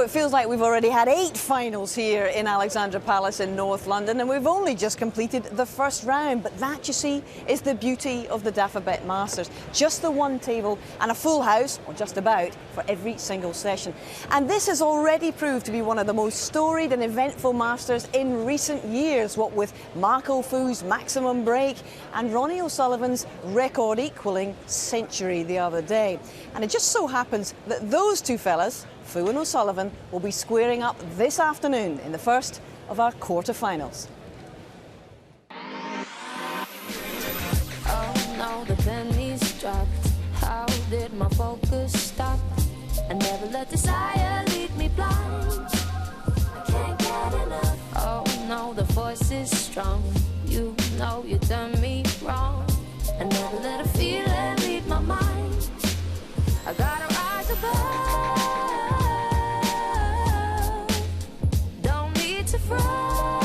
it feels like we've already had 8 finals here in Alexandra Palace in North London, and we've only just completed the first round. But that, you see, is the beauty of the Dafabet Masters. Just the one table and a full house, or just about, for every single session. And this has already proved to be one of the most storied and eventful Masters in recent years, what with Marco Fu's maximum break and Ronnie O'Sullivan's record equalling century the other day. And it just so happens that those two fellas, Fu and O'Sullivan, will be squaring up this afternoon in the first of our quarter-finals. Oh no, the pennies dropped. How did my focus stop? I never let desire lead me blind. I can't get enough. Oh no, the voice is strong. You know you done me wrong. I never let a feeling lead my mind. I gotta rise above. Don't need to frown.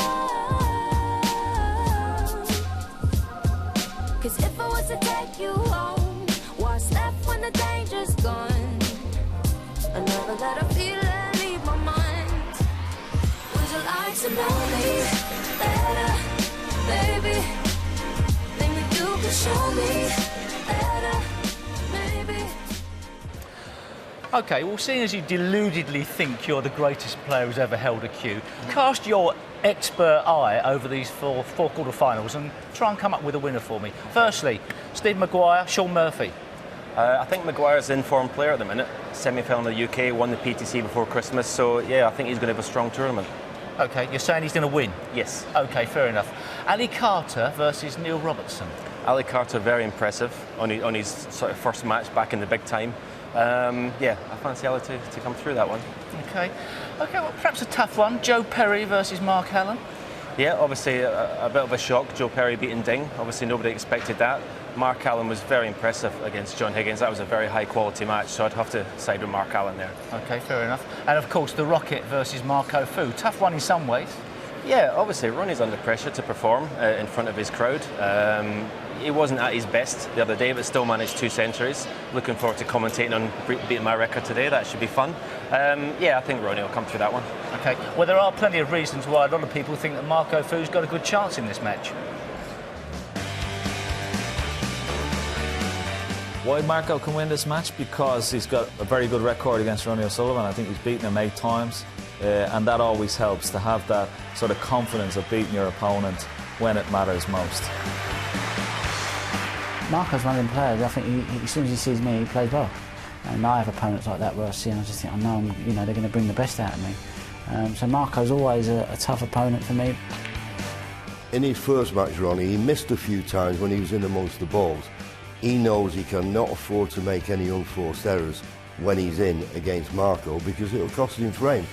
'Cause if I was to take you home, what's left when the danger's gone? I never let a feeling leave my mind. Would you like to know me better, baby? Think that you can show me better, maybe. OK, well, seeing as you deludedly think you're the greatest player who's ever held a cue, cast your expert eye over these four quarter-finals and try and come up with a winner for me. Firstly, Steve Maguire, Sean Murphy. I think Maguire's an informed player at the minute. Semi-final in the UK, won the PTC before Christmas, so yeah, I think he's going to have a strong tournament. OK, you're saying he's going to win? Yes. OK, fair enough. Ali Carter versus Neil Robertson. Ali Carter, very impressive on his sort of first match back in the big time. Yeah, I fancy Ali to come through that one. OK, well, perhaps a tough one. Joe Perry versus Mark Allen. Yeah, obviously a bit of a shock. Joe Perry beating Ding. Obviously nobody expected that. Mark Allen was very impressive against John Higgins. That was a very high quality match, so I'd have to side with Mark Allen there. OK, fair enough. And of course the Rocket versus Marco Fu. Tough one in some ways. Yeah, obviously Ronnie's under pressure to perform in front of his crowd. He wasn't at his best the other day, but still managed 2 centuries. Looking forward to commentating on beating my record today. That should be fun. Yeah, I think Ronnie will come through that one. OK, well, there are plenty of reasons why a lot of people think that Marco Fu's got a good chance in this match. Why Marco can win this match? Because he's got a very good record against Ronnie O'Sullivan. I think he's beaten him 8 times, and that always helps to have that sort of confidence of beating your opponent when it matters most. Marco's one of them players. I think as soon as he sees me, he plays well. And I have opponents like that where I see and I just think, I know, they're going to bring the best out of me. So Marco's always a tough opponent for me. In his first match, Ronnie, he missed a few times when he was in amongst the balls. He knows he cannot afford to make any unforced errors when he's in against Marco because it'll cost him frame.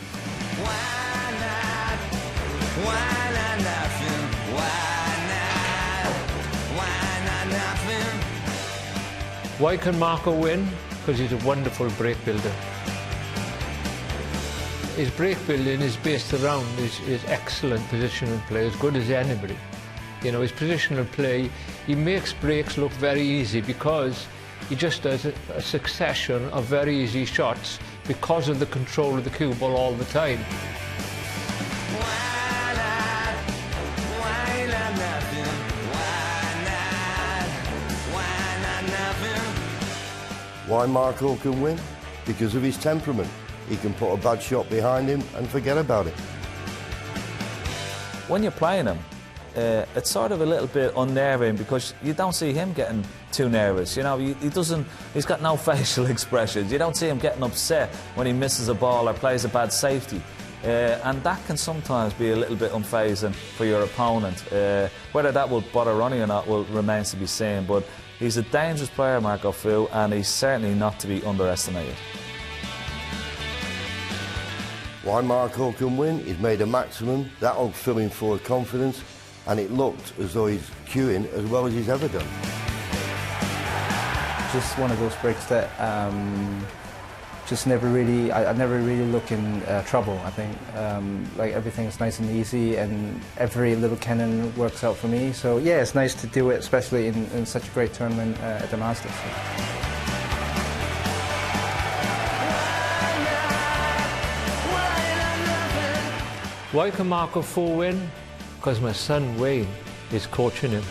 Why can Marco win? Because he's a wonderful break builder. His break building is based around his excellent positional play, as good as anybody. You know, his positional play, he makes breaks look very easy because he just does a succession of very easy shots because of the control of the cue ball all the time. Why Marco can win? Because of his temperament. He can put a bad shot behind him and forget about it. When you're playing him, it's sort of a little bit unnerving because you don't see him getting too nervous. You know, he's got no facial expressions. You don't see him getting upset when he misses a ball or plays a bad safety. And that can sometimes be a little bit unfazing for your opponent. Whether that will bother Ronnie or not remains to be seen, but he's a dangerous player, Marco Fu, and he's certainly not to be underestimated. Why Marco can win? He's made a maximum. That'll fill him full of confidence, and it looked as though he's cueing as well as he's ever done. Just one of those breaks that just never really, I never really look in trouble. I think like everything's nice and easy, and every little cannon works out for me. So yeah, it's nice to do it, especially in such a great tournament at the Masters. Why can Marco Fu win? Because my son Wayne is coaching him.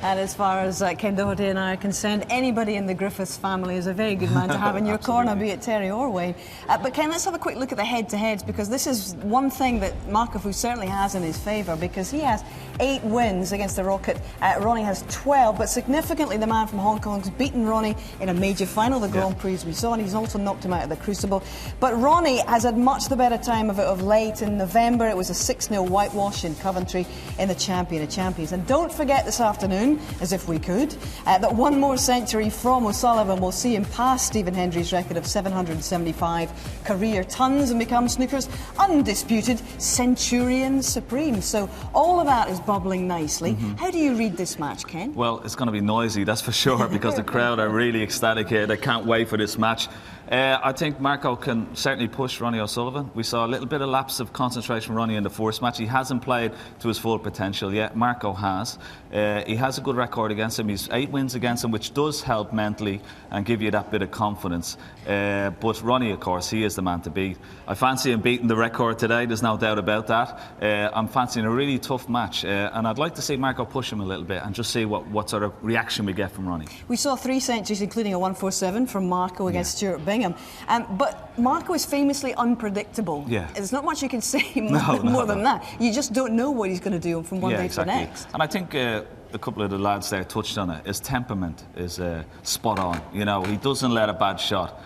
And as far as Ken Doherty and I are concerned, anybody in the Griffiths family is a very good man to have in your corner, be it Terry or Wayne. But Ken, let's have a quick look at the head-to-heads, because this is one thing that Marco Fu certainly has in his favour, because he has 8 wins against the Rocket. Ronnie has 12, but significantly the man from Hong Kong's beaten Ronnie in a major final, the Grand Prix we saw, and he's also knocked him out of the Crucible. But Ronnie has had much the better time of it of late. In November, it was a 6-0 whitewash in Coventry in the Champion of Champions. And don't forget this afternoon, as if we could, that one more century from O'Sullivan will see him pass Stephen Hendry's record of 775 career tons and become snooker's undisputed Centurion Supreme. So all of that is bubbling nicely. How do you read this match, Ken? Well, it's going to be noisy, that's for sure, because the crowd are really ecstatic here. They can't wait for this match. I think Marco can certainly push Ronnie O'Sullivan. We saw a little bit of lapse of concentration from Ronnie in the first match. He hasn't played to his full potential yet. Marco has. He has a good record against him. He's 8 wins against him, which does help mentally and give you that bit of confidence. But Ronnie, of course, he is the man to beat. I fancy him beating the record today, there's no doubt about that. I'm fancying a really tough match, and I'd like to see Marco push him a little bit and just see what sort of reaction we get from Ronnie. We saw 3 centuries, including a 147 from Marco against Stuart Bingham. But Marco is famously unpredictable. There's not much you can say more than that. You just don't know what he's going to do from one day to the next. And I think a couple of the lads there touched on it. His temperament is spot on. You know, he doesn't let a bad shot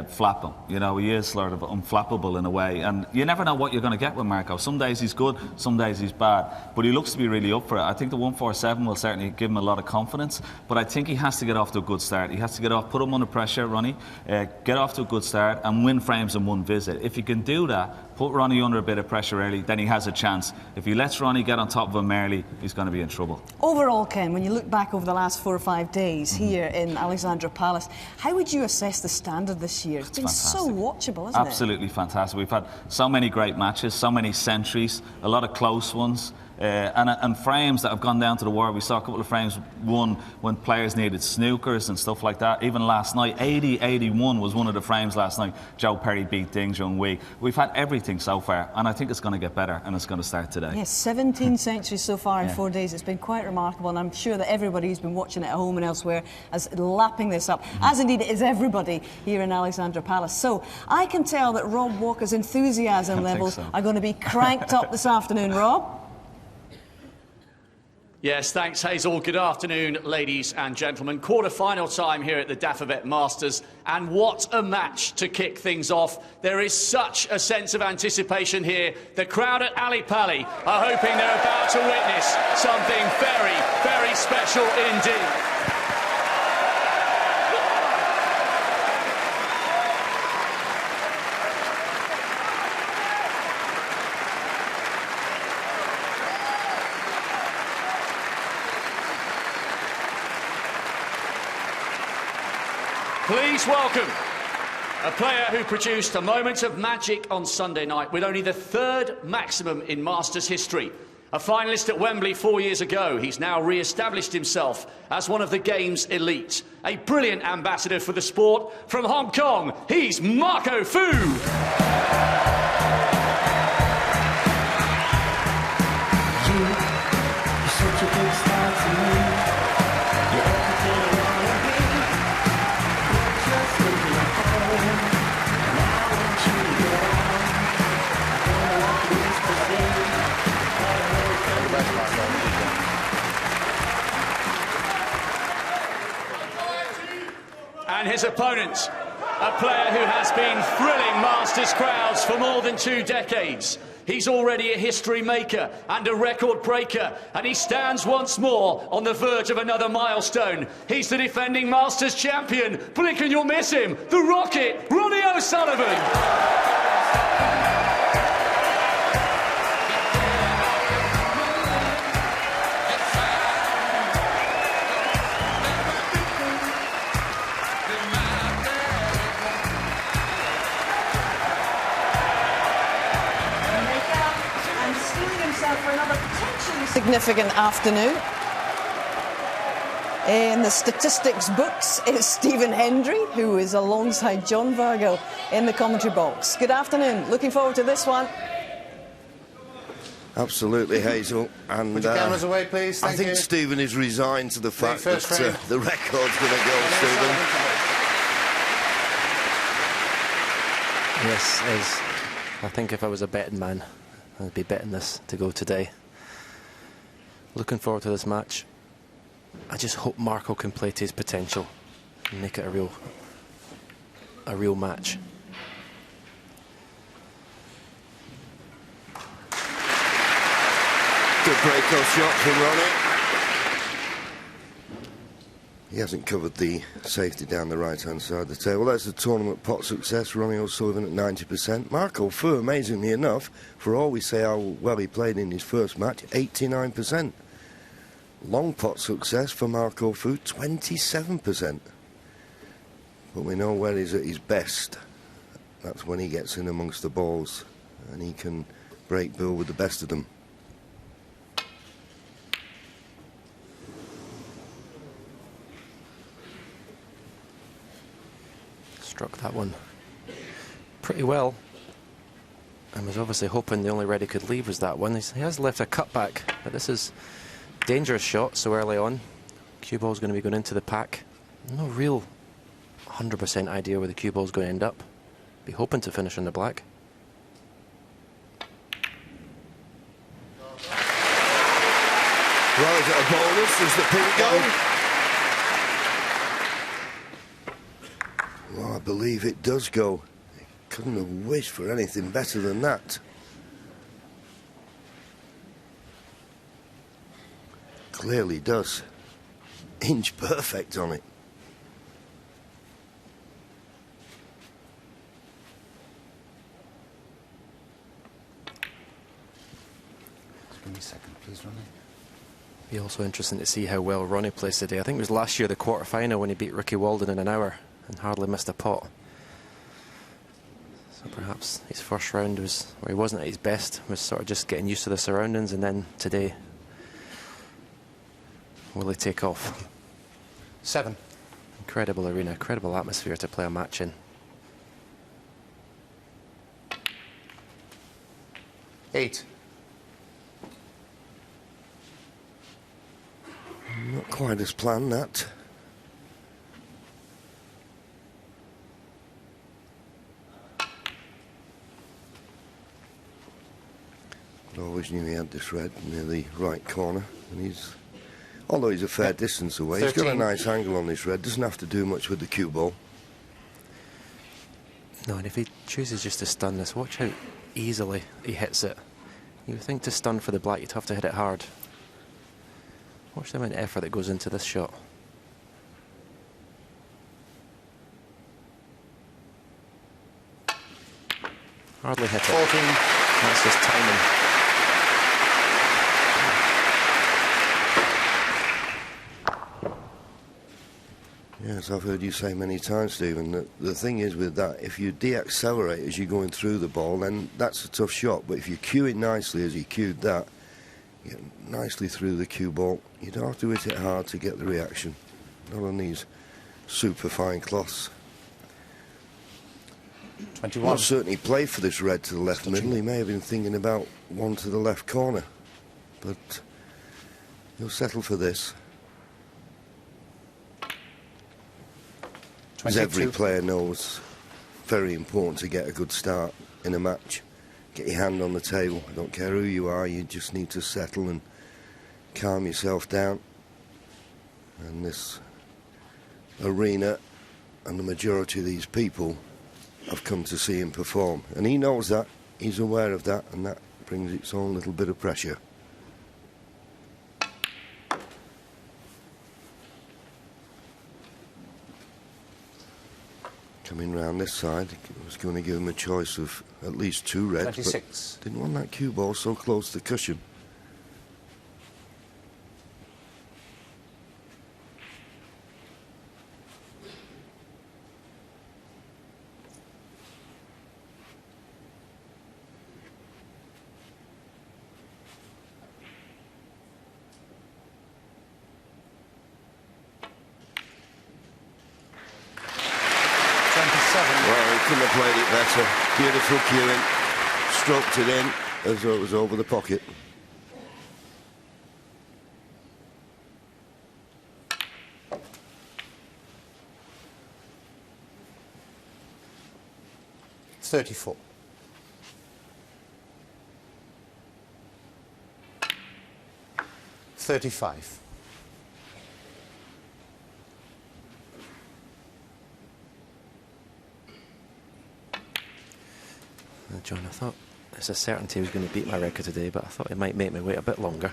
flap him. You know, he is sort of unflappable in a way, and you never know what you're going to get with Marco. Some days he's good, some days he's bad, but he looks to be really up for it. I think the 147 will certainly give him a lot of confidence, but I think he has to get off to a good start. He has to get off, put him under pressure, Ronnie, get off to a good start and win frames in one visit. If he can do that, put Ronnie under a bit of pressure early, then he has a chance. If he lets Ronnie get on top of him early, he's going to be in trouble. Overall, Ken, when you look back over the last 4 or 5 days here in Alexandra Palace, how would you assess the standard this year? It's been fantastic. So watchable, hasn't it? Absolutely fantastic. We've had so many great matches, so many centuries, a lot of close ones. And frames that have gone down to the wire. We saw a couple of frames won when players needed snookers and stuff like that. Even last night, 80-81 was one of the frames last night. Joe Perry beat Ding Junhui. We've had everything so far, and I think it's going to get better, and it's going to start today. Yes, 17 centuries so far in 4 days. It's been quite remarkable, and I'm sure that everybody who's been watching it at home and elsewhere is lapping this up, as indeed is everybody here in Alexandra Palace. So I can tell that Rob Walker's enthusiasm levels are going to be cranked up this afternoon. Rob? Yes, thanks, Hazel. Good afternoon, ladies and gentlemen. Quarter-final time here at the Dafabet Masters, and what a match to kick things off. There is such a sense of anticipation here. The crowd at Ali Pali are hoping they're about to witness something very, very special indeed. Please welcome a player who produced a moment of magic on Sunday night with only the 3rd maximum in Masters history. A finalist at Wembley 4 years ago, he's now re-established himself as one of the game's elite. A brilliant ambassador for the sport. From Hong Kong, he's Marco Fu. And his opponent, a player who has been thrilling Masters crowds for more than 2 decades. He's already a history maker and a record breaker, and he stands once more on the verge of another milestone. He's the defending Masters champion. Blink and you'll miss him. The Rocket, Ronnie O'Sullivan. For another potentially significant afternoon In the statistics books, it's Stephen Hendry, who is alongside John Virgil in the commentary box. Good afternoon. Looking forward to this one. Absolutely, Hazel. And put your cameras away, please. I think Stephen is resigned to the fact that the record's going to go, Stephen. Yes, I think if I was a betting man, I'd be betting this to go today. Looking forward to this match. I just hope Marco can play to his potential and make it a real match. Good break-off shot from Ronnie. He hasn't covered the safety down the right-hand side of the table. That's the tournament pot success. Ronnie O'Sullivan at 90%. Marco Fu, amazingly enough, for all we say how well he played in his first match, 89%. Long pot success for Marco Fu, 27%. But we know where he's at his best. That's when he gets in amongst the balls and he can break bill with the best of them. Struck that one pretty well. And was obviously hoping the only red he could leave was that one. He has left a cutback, but this is dangerous shot so early on. Cue ball's going to be going into the pack. No real 100% idea where the cue ball's going to end up. Be hoping to finish on the black. Well, is it a bonus? Does the pink go? Well, I believe it does go. Couldn't have wished for anything better than that. Clearly does. Inch perfect on it. Just give me a second, please, Ronnie. Be also interesting to see how well Ronnie plays today. I think it was last year the quarter-final when he beat Ricky Walden in an hour and hardly missed a pot. So perhaps his first round was where he wasn't at his best, was sort of just getting used to the surroundings, and then today, will he take off? 7. Incredible arena, incredible atmosphere to play a match in. 8. Not quite as planned, that. Always knew he had this red near the right corner, and he's, although he's a fair distance away, 13. He's got a nice angle on this red. Doesn't have to do much with the cue ball. No, and if he chooses just to stun this, watch how easily he hits it. You would think to stun for the black, you'd have to hit it hard. Watch the amount of effort that goes into this shot. Hardly hit it. 14. That's just timing. Yes, I've heard you say many times, Stephen, that the thing is with that, if you de-accelerate as you're going through the ball, then that's a tough shot. But if you cue it nicely as he cued that, you get nicely through the cue ball, you don't have to hit it hard to get the reaction. Not on these super fine cloths. 21. Well, certainly played for this red to the left middle. He may have been thinking about one to the left corner, but he'll settle for this. As every player knows, very important to get a good start in a match. Get your hand on the table. I don't care who you are, you just need to settle and calm yourself down. And this arena and the majority of these people have come to see him perform. And he knows that, he's aware of that, and that brings its own little bit of pressure. Coming round this side, I was going to give him a choice of at least 2 reds, 26. but didn't want that cue ball so close to the cushion. couldn't have played it better. Beautiful cueing. Stroked it in as though it was over the pocket. $34. $35. John, I thought there's a certainty he was going to beat my record today, but I thought he might make me wait a bit longer.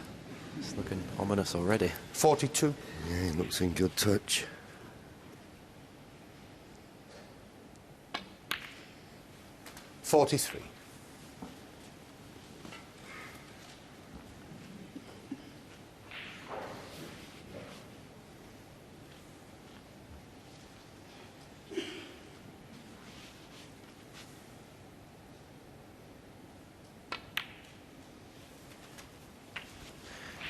It's looking ominous already. 42. Yeah, he looks in good touch. $43.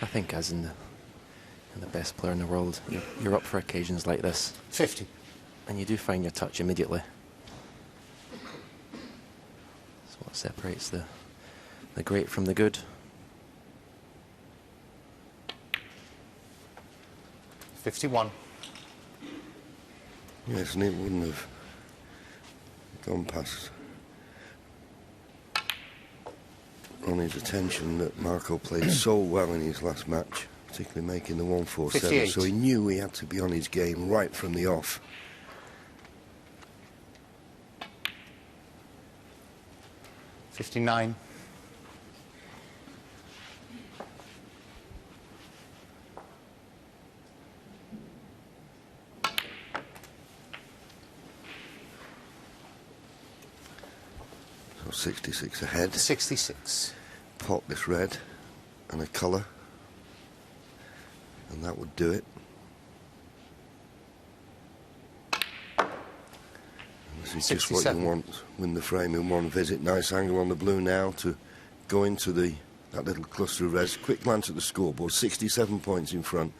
I think as in the best player in the world, you're up for occasions like this. 50. And you do find your touch immediately. That's what separates the great from the good. 51. Yes, and it wouldn't have gone past Ronnie's attention that Marco played so well in his last match, particularly making the 147, 58. so he knew he had to be on his game right from the off. $59. So 66 ahead. 66. Pot this red and a colour, and that would do it. This is just what you want. Win the frame in one visit. Nice angle on the blue now to go into that little cluster of reds. Quick glance at the scoreboard. 67 points in front.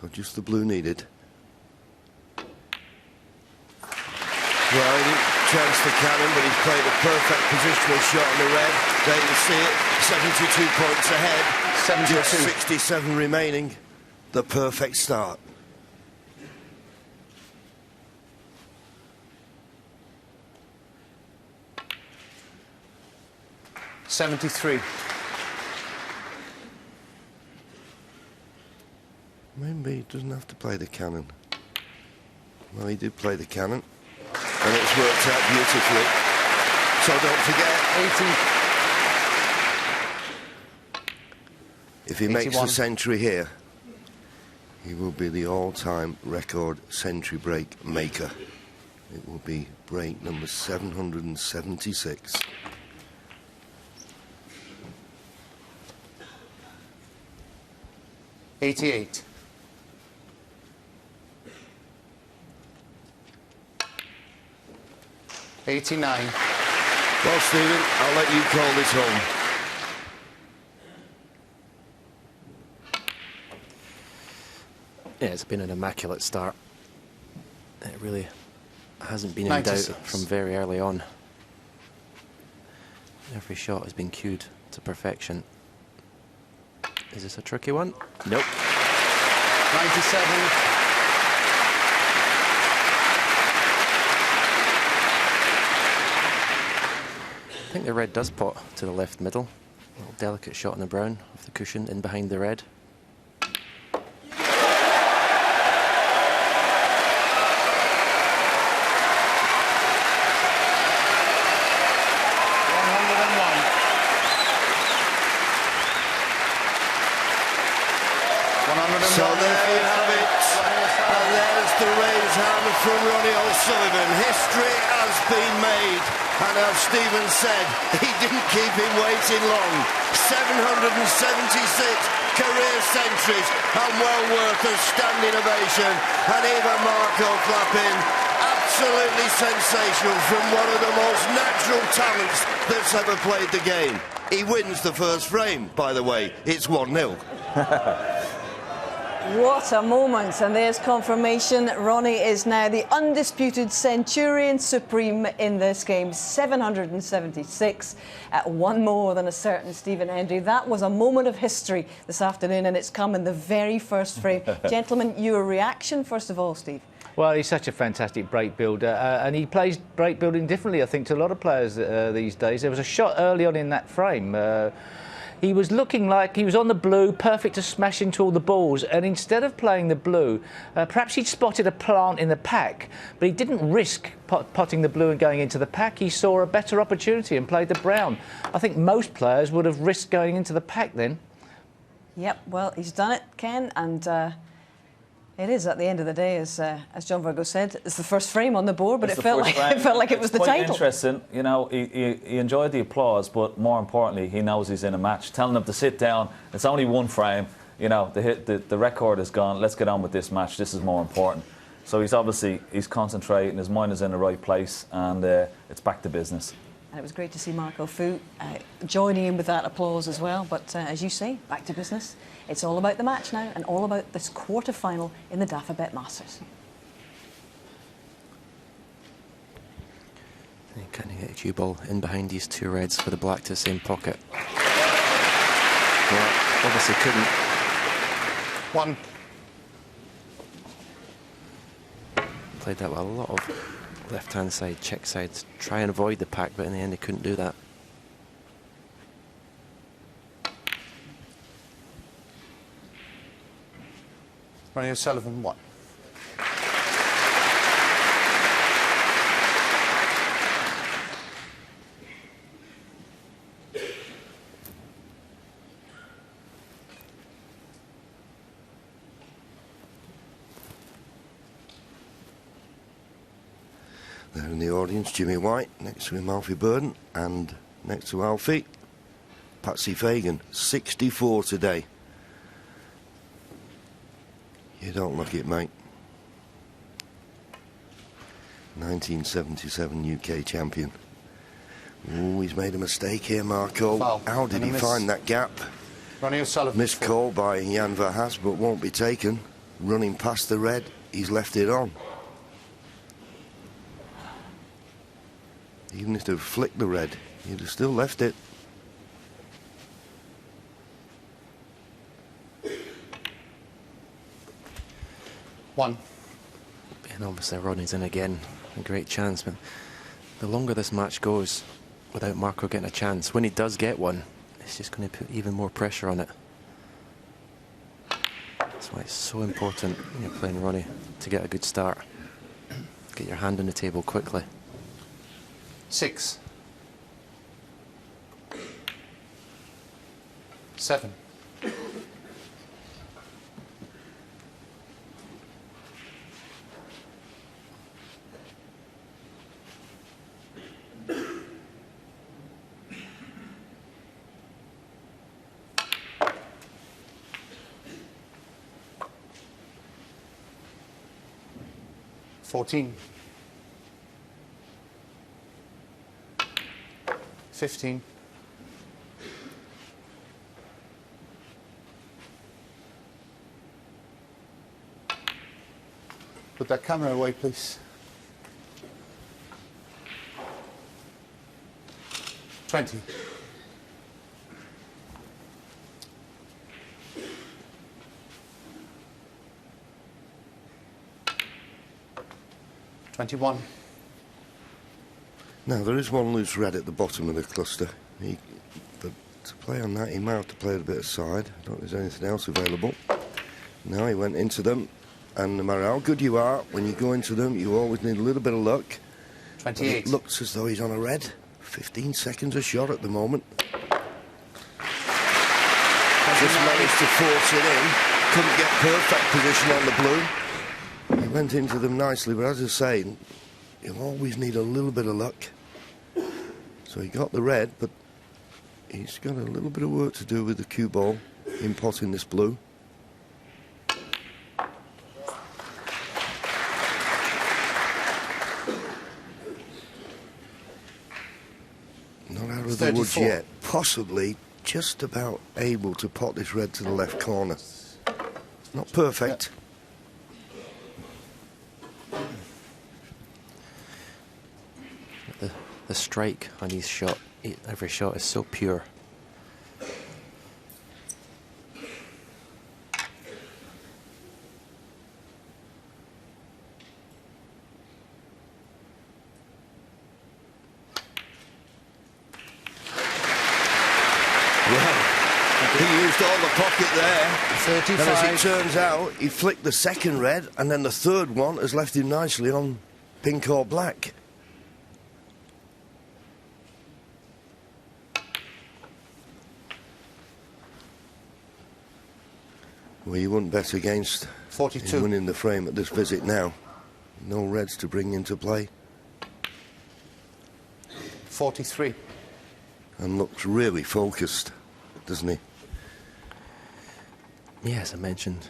So just the blue needed. Well, he didn't chance the cannon, but he's played a perfect positional shot on the red. There you see it. 72 points ahead. 72. Just 67 remaining. The perfect start. $73. Maybe he doesn't have to play the cannon. Well, he did play the cannon, and it's worked out beautifully. So don't forget, 80. If he makes a century here, he will be the all-time record century break maker. It will be break number 776. $88. $89. Well, Stephen, I'll let you call this home. Yeah, it's been an immaculate start. It really hasn't been in 96. doubt from very early on. Every shot has been cued to perfection. Is this a tricky one? Nope. 97. I think the red does pot to the left middle. A little delicate shot on the brown of the cushion in behind the red. So there you have it. And there's the raise hand from Ronnie O'Sullivan. History has been made. And as Stephen said, he didn't keep him waiting long. 776 career centuries, and well worth a standing ovation. And even Marco clapping. Absolutely sensational from one of the most natural talents that's ever played the game. He wins the first frame, by the way. It's 1-0. What a moment, and there's confirmation. Ronnie is now the undisputed Centurion Supreme in this game, 776 at one more than a certain Stephen Hendry. That was a moment of history this afternoon, and it's come in the very first frame. Gentlemen, your reaction first of all, Steve? Well, he's such a fantastic break builder, and he plays break building differently, I think, to a lot of players these days. There was a shot early on in that frame. He was looking like he was on the blue, perfect to smash into all the balls, and instead of playing the blue, perhaps he'd spotted a plant in the pack, but he didn't risk potting the blue and going into the pack. He saw a better opportunity and played the brown. I think most players would have risked going into the pack then. Yep, well, he's done it, Ken, and it is, at the end of the day, as John Virgo said, it's the first frame on the board, but it felt like it was the title. Quite interesting, you know. He enjoyed the applause, but more importantly, he knows he's in a match. Telling him to sit down. It's only one frame. You know, the record is gone. Let's get on with this match. This is more important. So he's concentrating. His mind is in the right place, and it's back to business. And it was great to see Marco Fu joining in with that applause as well. But as you say, back to business. It's all about the match now, and all about this quarter-final in the Dafabet Masters. You kind of get a cue ball in behind these two reds for the black to the same pocket. Well, obviously couldn't. One. Played that with a lot of left-hand side, check sides, try and avoid the pack, but in the end he couldn't do that. Ronnie O'Sullivan, 1. There in the audience, Jimmy White, next to him Alfie Burden, and next to Alfie, Patsy Fagan, 64 today. You don't look it, mate. 1977 UK champion. Ooh, he's made a mistake here, Marco. Foul. How did he find that gap? Ronnie O'Sullivan. Missed call by Jan Verhaas, but won't be taken. Running past the red, he's left it on. Even if they'd flicked the red, he'd have still left it. One. And obviously Ronnie's in again. A great chance, but the longer this match goes without Marco getting a chance, when he does get one, it's just going to put even more pressure on it. That's why it's so important when you're playing Ronnie to get a good start. Get your hand on the table quickly. 6. 7. 14. 15. 'Put that camera away, please. 20. 21. Now, there is one loose red at the bottom of the cluster. But to play on that, he might have to play a bit of side. I don't think there's anything else available. Now he went into them, and no matter how good you are, when you go into them, you always need a little bit of luck. 28. It looks as though he's on a red. 15 seconds a shot at the moment. Just managed to force it in. Couldn't get perfect position on the blue. He went into them nicely, but as I say, you always need a little bit of luck. So he got the red, but he's got a little bit of work to do with the cue ball in potting this blue. Not out of the woods yet. Possibly just about able to pot this red to the left corner. Not perfect. The strike on his shot, every shot is so pure. He used all the pocket there. 35. And as it turns out, he flicked the second red, and then the third one has left him nicely on pink or black. Well, you wouldn't bet against 42. him winning the frame at this visit now. No reds to bring into play. 43. And looks really focused, doesn't he? Yeah, as I mentioned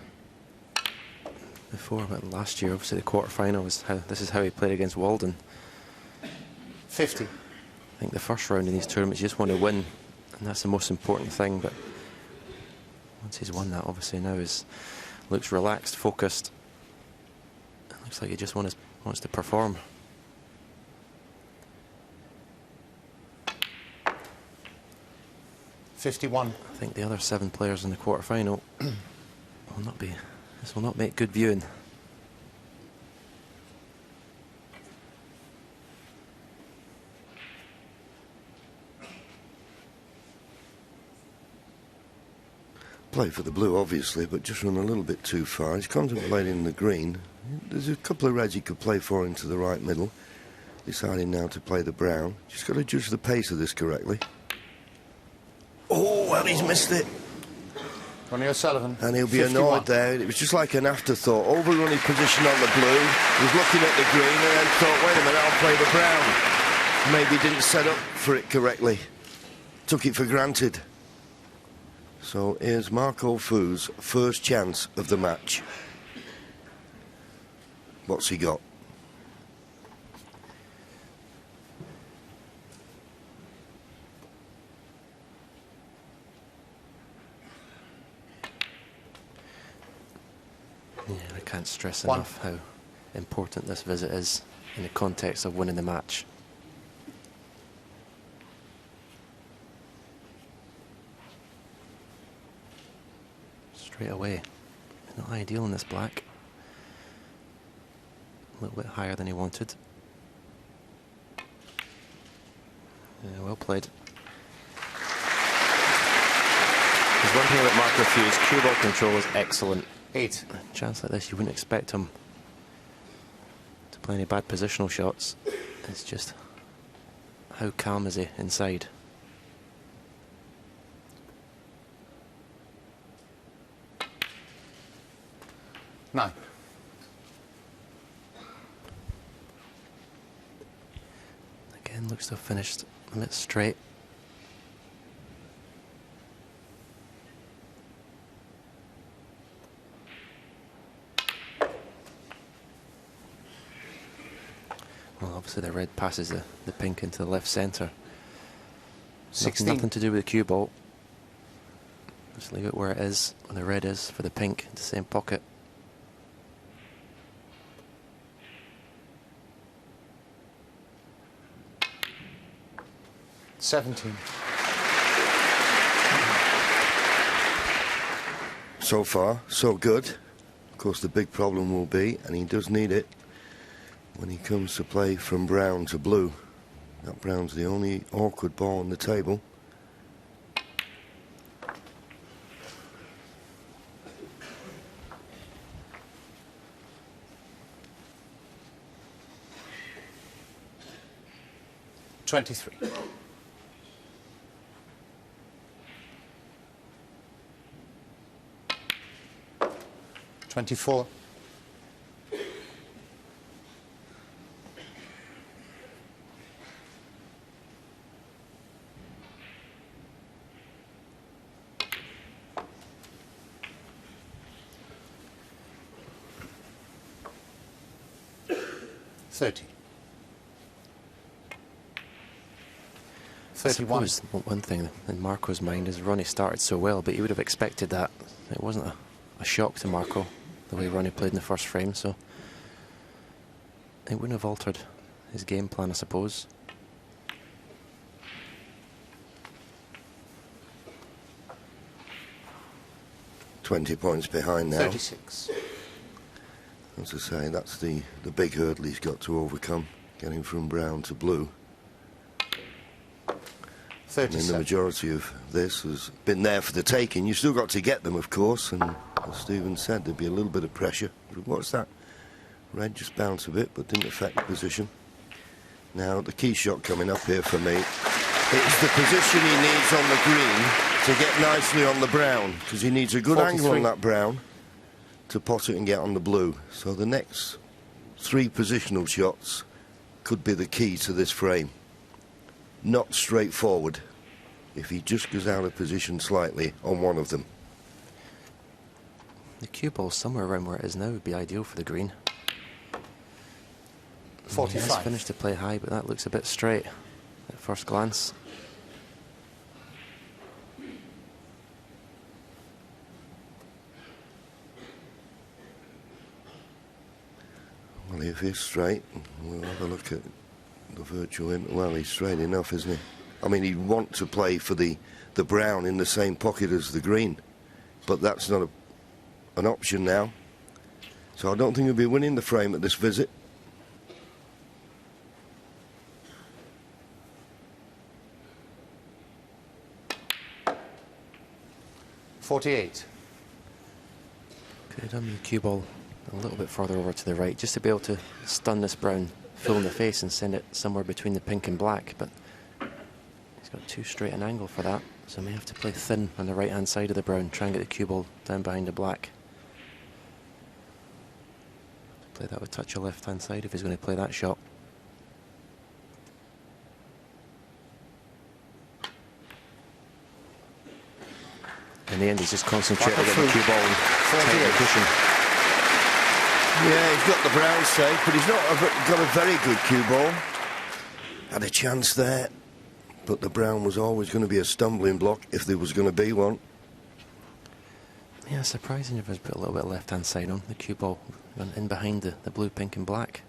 before, about last year, obviously the quarter-final was this is how he played against Walden. 50. I think the first round in these tournaments you just want to win, and that's the most important thing. But once he's won that, obviously now looks relaxed, focused. It looks like he just wants to perform. $51. I think the other 7 players in the quarter-final will not be. This will not make good viewing. Play for the blue, obviously, but just run a little bit too far. He's contemplating the green. There's a couple of reds he could play for into the right middle. Deciding now to play the brown. Just got to judge the pace of this correctly. Oh, well, he's missed it. Ronnie O'Sullivan. And he'll be 51. annoyed there. It was just like an afterthought. Overrunning position on the blue. He was looking at the green and then thought, wait a minute, I'll play the brown. Maybe didn't set up for it correctly. Took it for granted. So here's Marco Fu's first chance of the match. What's he got? Yeah, I can't stress 1. enough how important this visit is in the context of winning the match. Straight away, not ideal in this black. A little bit higher than he wanted. Yeah, well played. There's one thing about Marco Fu's cue ball control is excellent. 8. A chance like this, you wouldn't expect him to play any bad positional shots. It's just how calm is he inside. Nine. Again, looks to have finished a bit straight. Well, obviously the red passes the pink into the left centre. 16. Nothing to do with the cue ball. Just leave it where it is, and the red is for the pink, in the same pocket. $17. So far, so good. Of course, the big problem will be, and he does need it, when he comes to play from brown to blue. That brown's the only awkward ball on the table. $23. 24. $30. I 31. suppose one thing in Marco's mind is Ronnie started so well, but he would have expected that. It wasn't a a shock to Marco, the way Ronnie played in the first frame, so it wouldn't have altered his game plan, I suppose. $20 points behind now. 36. As I say, that's the big hurdle he's got to overcome, getting from brown to blue. I mean, 37. the majority of this has been there for the taking. You've still got to get them, of course, and as Stephen said, there'd be a little bit of pressure. What's that? Red just bounced a bit, but didn't affect the position. Now, the key shot coming up here for me, it's the position he needs on the green to get nicely on the brown, because he needs a good 43. angle on that brown to pot it and get on the blue. So the next 3 positional shots could be the key to this frame. Not straightforward if he just goes out of position slightly on one of them. The cue ball somewhere around where it is now would be ideal for the green. 45. He has finished to play high, but that looks a bit straight at first glance. Well, if he's straight, we'll have a look at the virtual. Well, he's straight enough, isn't he? I mean, he'd want to play for the brown in the same pocket as the green, but that's not an option now. So I don't think he'll be winning the frame at this visit. $48. Could have done the cue ball a little bit further over to the right, just to be able to stun this brown full in the face and send it somewhere between the pink and black, but he's got too straight an angle for that, so may have to play thin on the right hand side of the brown, try and get the cue ball down behind the black. Play that with touch of left hand side if he's going to play that shot. In the end, he's just concentrating on the cue ball and taking the cushion. Yeah, he's got the brown safe, but he's not got a very good cue ball. Had a chance there, but the brown was always going to be a stumbling block if there was going to be one. Yeah, surprising if he's put a little bit left hand side on the cue ball, gone in behind the blue, pink and black.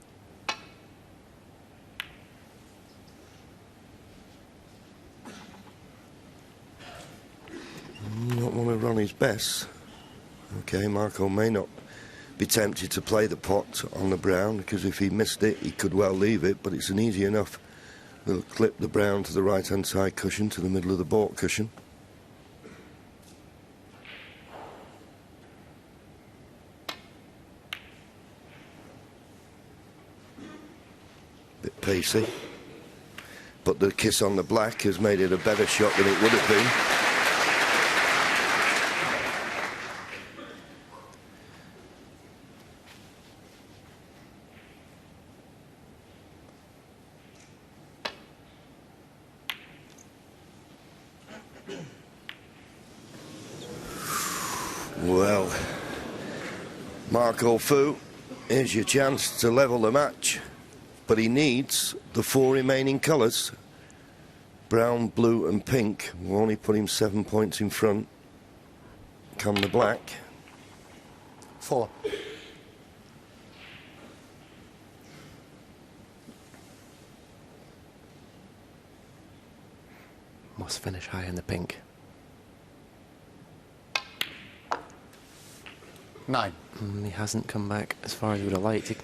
Not one of Ronnie's best. Okay, Marco may not be tempted to play the pot on the brown, because if he missed it, he could well leave it, but it's an easy enough little clip the brown to the right-hand side cushion, to the middle of the baulk cushion. Bit pacey, but the kiss on the black has made it a better shot than it would have been. Well, Marco Fu, here's your chance to level the match, but he needs the 4 remaining colours. Brown, blue and pink will only put him 7 points in front. Come the black. 4. Must finish high in the pink. 9. He hasn't come back as far as he would have liked. He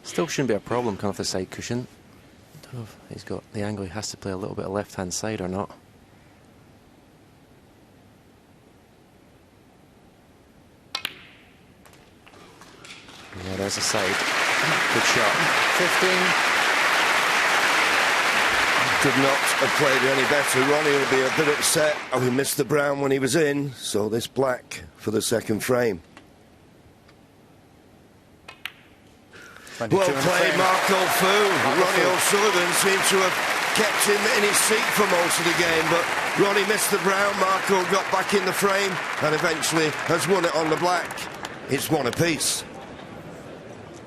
still shouldn't be a problem coming off the side cushion. Don't know if he's got the angle he has to play a little bit of left hand side or not. Yeah, there's a side. Good shot. 15. Could not have played any better. Ronnie will be a bit upset. Oh, he missed the brown when he was in, so this black for the second frame. 22 Well in the played, frame. Marco Fu. Ronnie Fu. O'Sullivan seems to have kept him in his seat for most of the game, but Ronnie missed the brown. Marco got back in the frame and eventually has won it on the black. It's one apiece.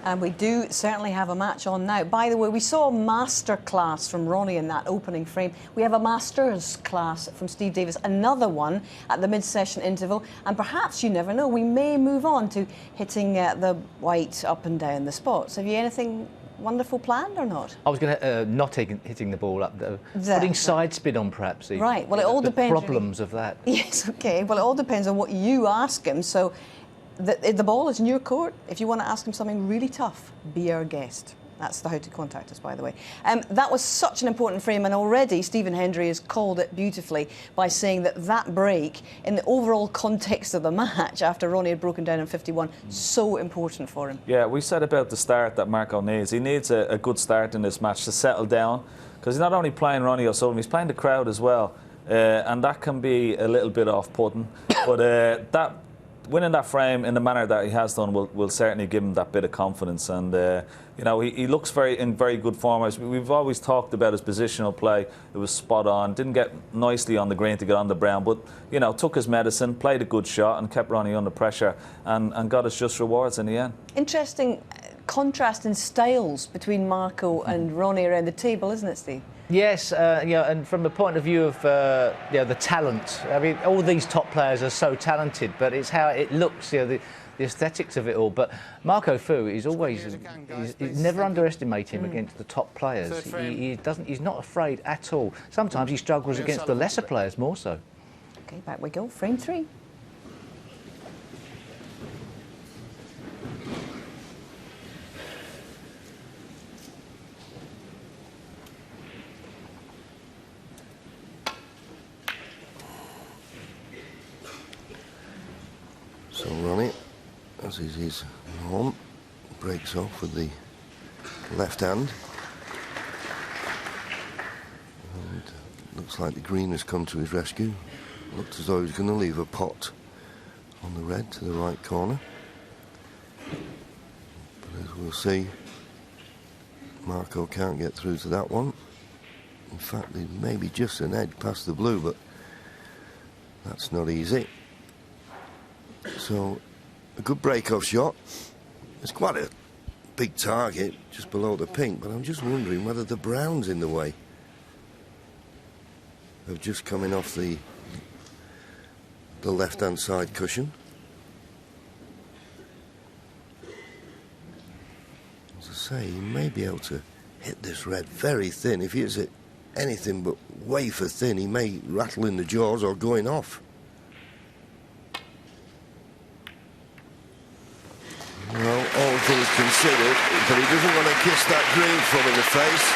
And we do certainly have a match on now. By the way, we saw a master class from Ronnie in that opening frame. We have a masters class from Steve Davis, another one at the mid-session interval. And perhaps, you never know, we may move on to hitting the white up and down the spots. Have you anything wonderful planned or not? I was going to not hitting the ball up, putting side spin on perhaps. Even. Right, well it all depends. Problems of that. Yes, okay. Well, it all depends on what you ask him. So the ball is in your court. If you want to ask him something really tough, be our guest. That's how to contact us, by the way. That was such an important frame, and already Stephen Hendry has called it beautifully by saying that break, in the overall context of the match, after Ronnie had broken down in 51, so important for him. Yeah, we said about the start that Marco needs. He needs a good start in this match to settle down, because he's not only playing Ronnie O'Sullivan, he's playing the crowd as well, and that can be a little bit off-putting. But winning that frame in the manner that he has done will certainly give him that bit of confidence. And you know, he looks in very good form. We've always talked about his positional play. It was spot on. Didn't get nicely on the green to get on the brown, but you know, took his medicine, played a good shot, and kept Ronnie under pressure, and got his just rewards in the end. Interesting contrast in styles between Marco and Ronnie around the table, isn't it, Steve? Yes, and from the point of view of the talent, I mean, all these top players are so talented, but it's how it looks, the aesthetics of it all. But Marco Fu is always, he's never underestimate him against the top players. He's not afraid at all. Sometimes he struggles against the lesser players more so. Okay, back we go, frame 3. So Ronnie, as is his norm, breaks off with the left hand. And looks like the green has come to his rescue. Looks as though he's going to leave a pot on the red to the right corner. But as we'll see, Marco can't get through to that one. In fact, he may be just an edge past the blue, but that's not easy. So, a good break-off shot. It's quite a big target just below the pink, but I'm just wondering whether the brown's in the way of just coming off the left-hand side cushion. As I say, he may be able to hit this red very thin. If he hits it anything but wafer thin, he may rattle in the jaws or going off. Well, all things considered, but he doesn't want to kiss that green foot in the face.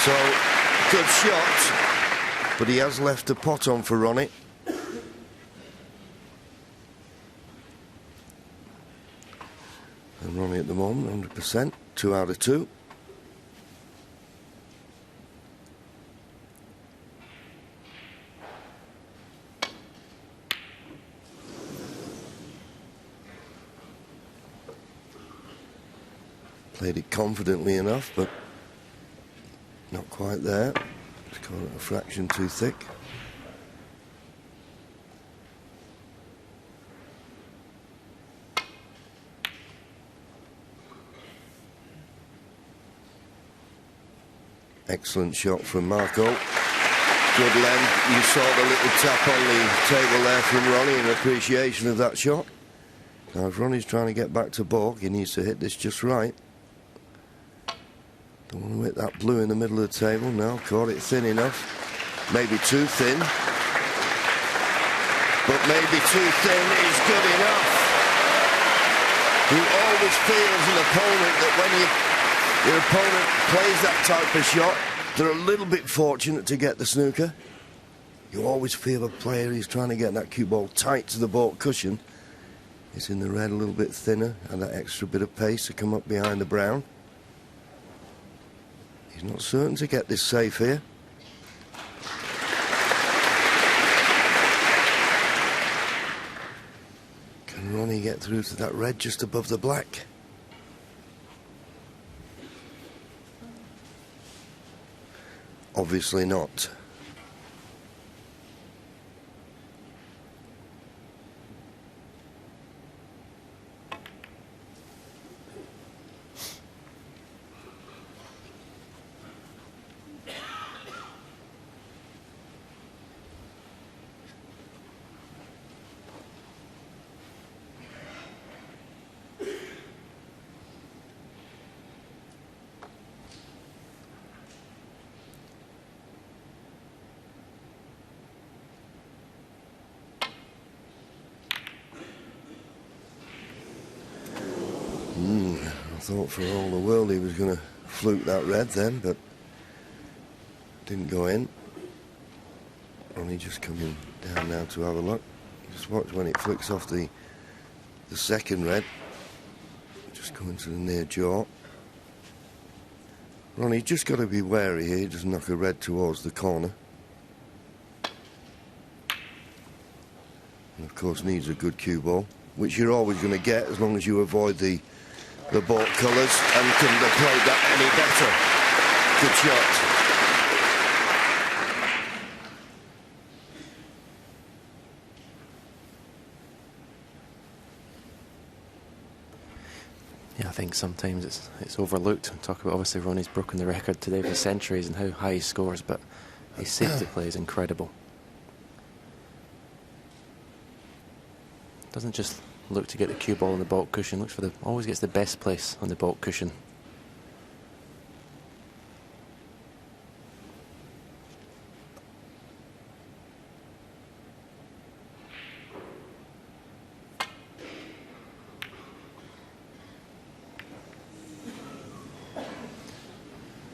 So, good shot, but he has left a pot on for Ronnie. And Ronnie at the moment, 100%, 2 out of 2. Played it confidently enough, but not quite there. Just caught it a fraction too thick. Excellent shot from Marco. Good length. You saw the little tap on the table there from Ronnie in appreciation of that shot. Now, if Ronnie's trying to get back to baulk, he needs to hit this just right. Don't want to hit that blue in the middle of the table. No, caught it thin enough. Maybe too thin. But maybe too thin is good enough. He always feels an opponent that when your opponent plays that type of shot, they're a little bit fortunate to get the snooker. You always feel a player who's trying to get that cue ball tight to the baulk cushion. It's in the red a little bit thinner, and that extra bit of pace to come up behind the brown. He's not certain to get this safe here. Can Ronnie get through to that red just above the black? Obviously not. thought for all the world he was going to fluke that red then, but didn't go in. Ronnie just coming down now to have a look. Just watch when it flicks off the second red. Just going to the near jaw. Ronnie just got to be wary here. He doesn't knock a red towards the corner. And of course needs a good cue ball, which you're always going to get as long as you avoid the baulk colours, and couldn't have played that any better. Good shot. Yeah, I think sometimes it's overlooked. Talk about, obviously Ronnie's broken the record today for centuries and how high he scores, but his safety play is incredible. Doesn't just look to get the cue ball on the baulk cushion, looks for always gets the best place on the baulk cushion.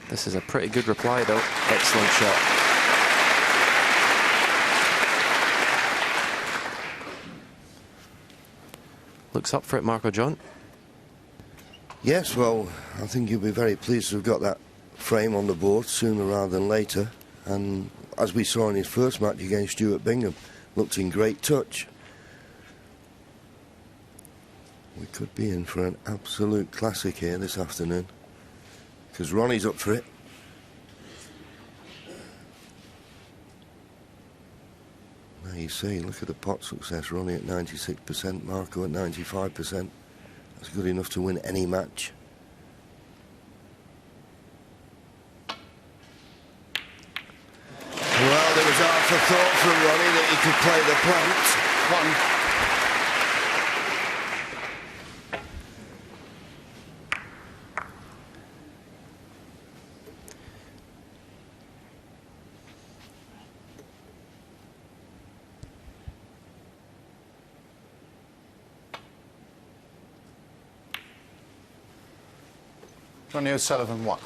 This is a pretty good reply though. Excellent shot. Looks up for it, Marco John. Yes, well, I think you'll be very pleased to have got that frame on the board sooner rather than later. And as we saw in his first match against Stuart Bingham, looked in great touch. We could be in for an absolute classic here this afternoon, because Ronnie's up for it. Now you see, look at the pot success. Ronnie at 96%, Marco at 95%. That's good enough to win any match. Well, there was half a thought from Ronnie that he could play the plant. One. Ronnie O'Sullivan, 1.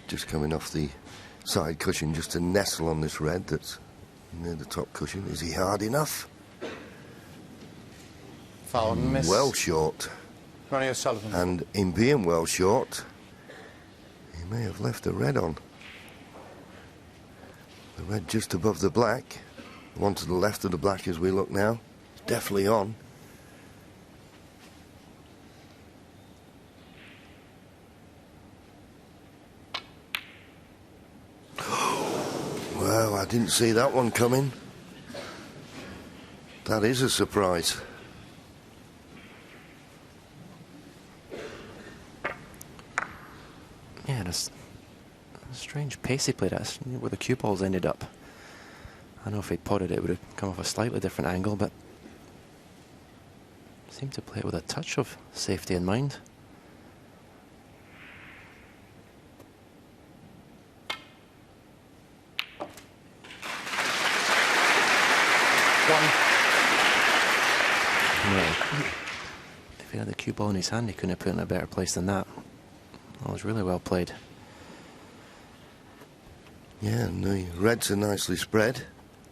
Just coming off the side cushion, just to nestle on this red that's near the top cushion. Is he hard enough? Foul miss. Well short. Ronnie O'Sullivan. And in being well short, he may have left the red on. The red just above the black. One to the left of the black as we look now. It's definitely on. Well, I didn't see that one coming. That is a surprise. Yeah, that's a strange pace he played at, where the cue balls ended up. I know if he'd potted it, it would have come off a slightly different angle, but seemed to play it with a touch of safety in mind. Yeah. If he had the cue ball in his hand, he couldn't have put it in a better place than that. That was really well played. Yeah, and the reds are nicely spread.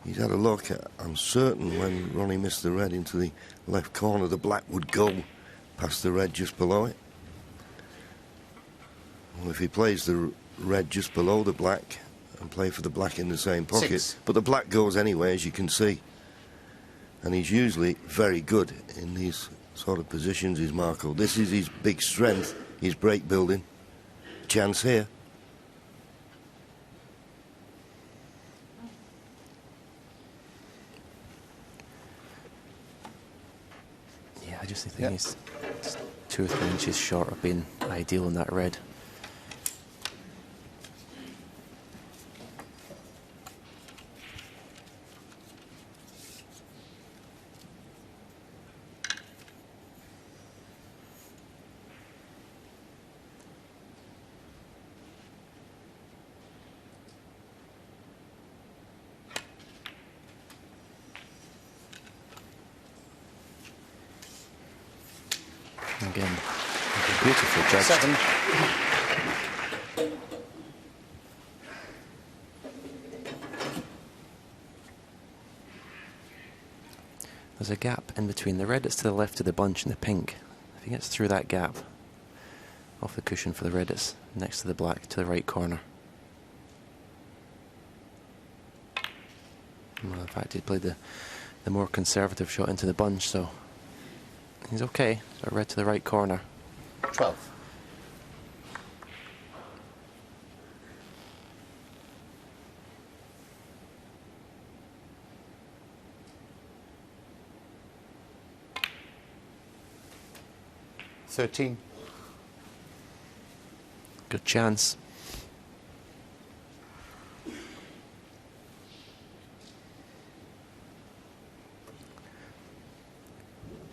He's had a look. I'm certain when Ronnie missed the red into the left corner, the black would go past the red just below it. Well, if he plays the red just below the black and play for the black in the same pocket, 6. but the black goes anyway, as you can see. And he's usually very good in these sort of positions, is Marco. This is his big strength, his break building. Chance here. Yeah, I just think he's 2 or 3 inches short of being ideal in that red. Again, beautiful judged. 7. There's a gap in between the red that's to the left of the bunch and the pink. If he gets through that gap, off the cushion for the red that's next to the black, to the right corner. Well, in fact, he played the more conservative shot into the bunch, so he's okay. But red to the right corner. 12. $13. Good chance.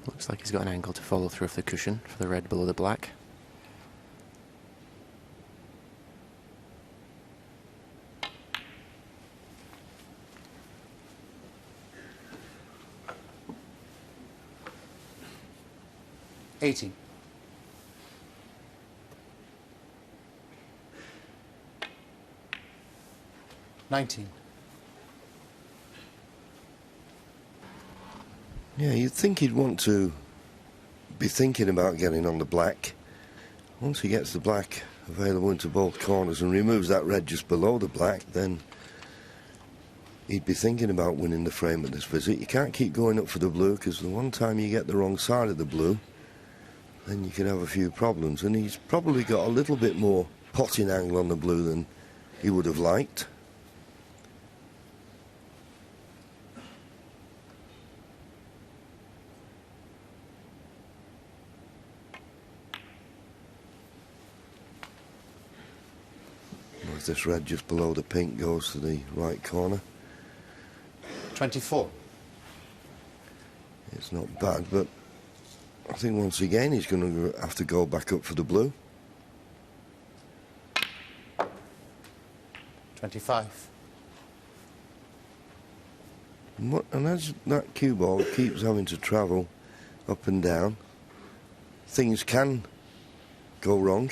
Looks like he's got an angle to follow through off the cushion for the red below the black. $18. $19. Yeah, you'd think he'd want to be thinking about getting on the black. Once he gets the black available into both corners and removes that red just below the black, then he'd be thinking about winning the frame at this visit. You can't keep going up for the blue, because the one time you get the wrong side of the blue, then you can have a few problems. And he's probably got a little bit more potting angle on the blue than he would have liked. As this red just below the pink goes to the right corner. 24. It's not bad, but I think once again he's going to have to go back up for the blue. 25. And as that cue ball keeps having to travel up and down, things can go wrong.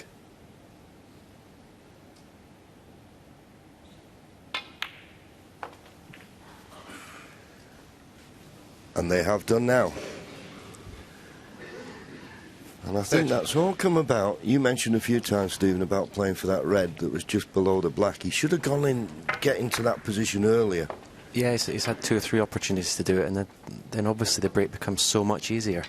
And they have done now. And I think that's all come about. You mentioned a few times, Stephen, about playing for that red that was just below the black. He should have gone in, get into that position earlier. Yeah, he's had 2 or 3 opportunities to do it, and then obviously the break becomes so much easier.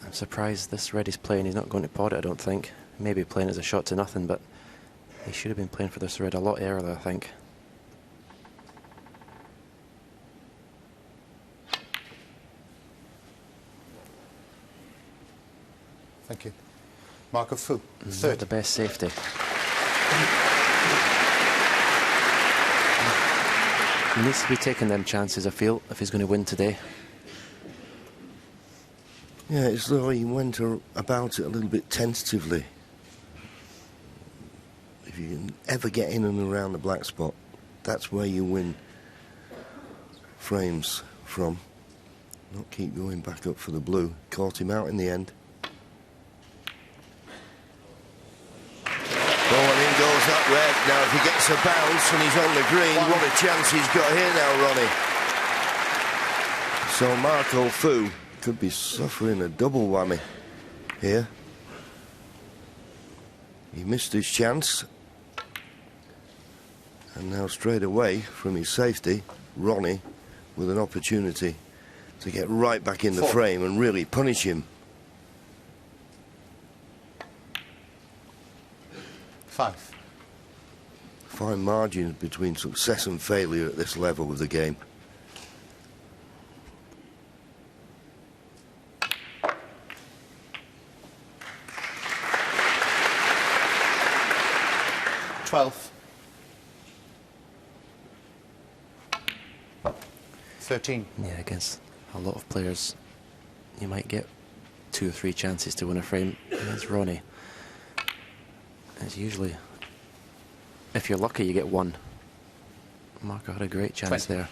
I'm surprised this red he's playing, he's not going to pot it, I don't think. Maybe playing as a shot to nothing, but he should have been playing for this red a lot earlier, I think. Thank you. Mark of Fu. Not 30. the best safety. He needs to be taking them chances, I feel, if he's going to win today. Yeah, it's though he went about it a little bit tentatively. If you can ever get in and around the black spot, that's where you win frames from. Not keep going back up for the blue. Caught him out in the end. Oh, and in goes that red. Now, if he gets a bounce and he's on the green, what a chance he's got here now, Ronnie. So Marco Fu could be suffering a double whammy here. He missed his chance. And now straight away from his safety, Ronnie with an opportunity to get right back in the frame and really punish him. 5. Fine margins between success and failure at this level of the game. $12. 13. Yeah, against a lot of players, you might get 2 or 3 chances to win a frame. Against Ronnie, it's usually, if you're lucky, you get 1. Marco had a great chance 20. there.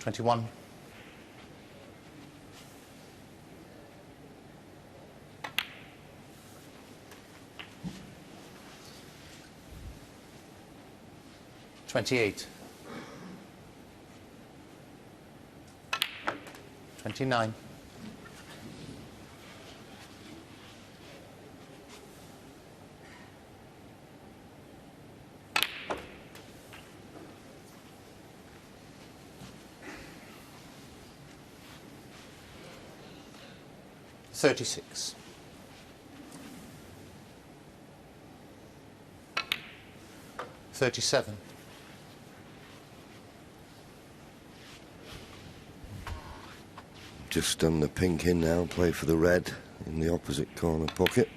21. $28. 29. 36. 37. 'Just done the pink in now, play for the red in the opposite corner pocket.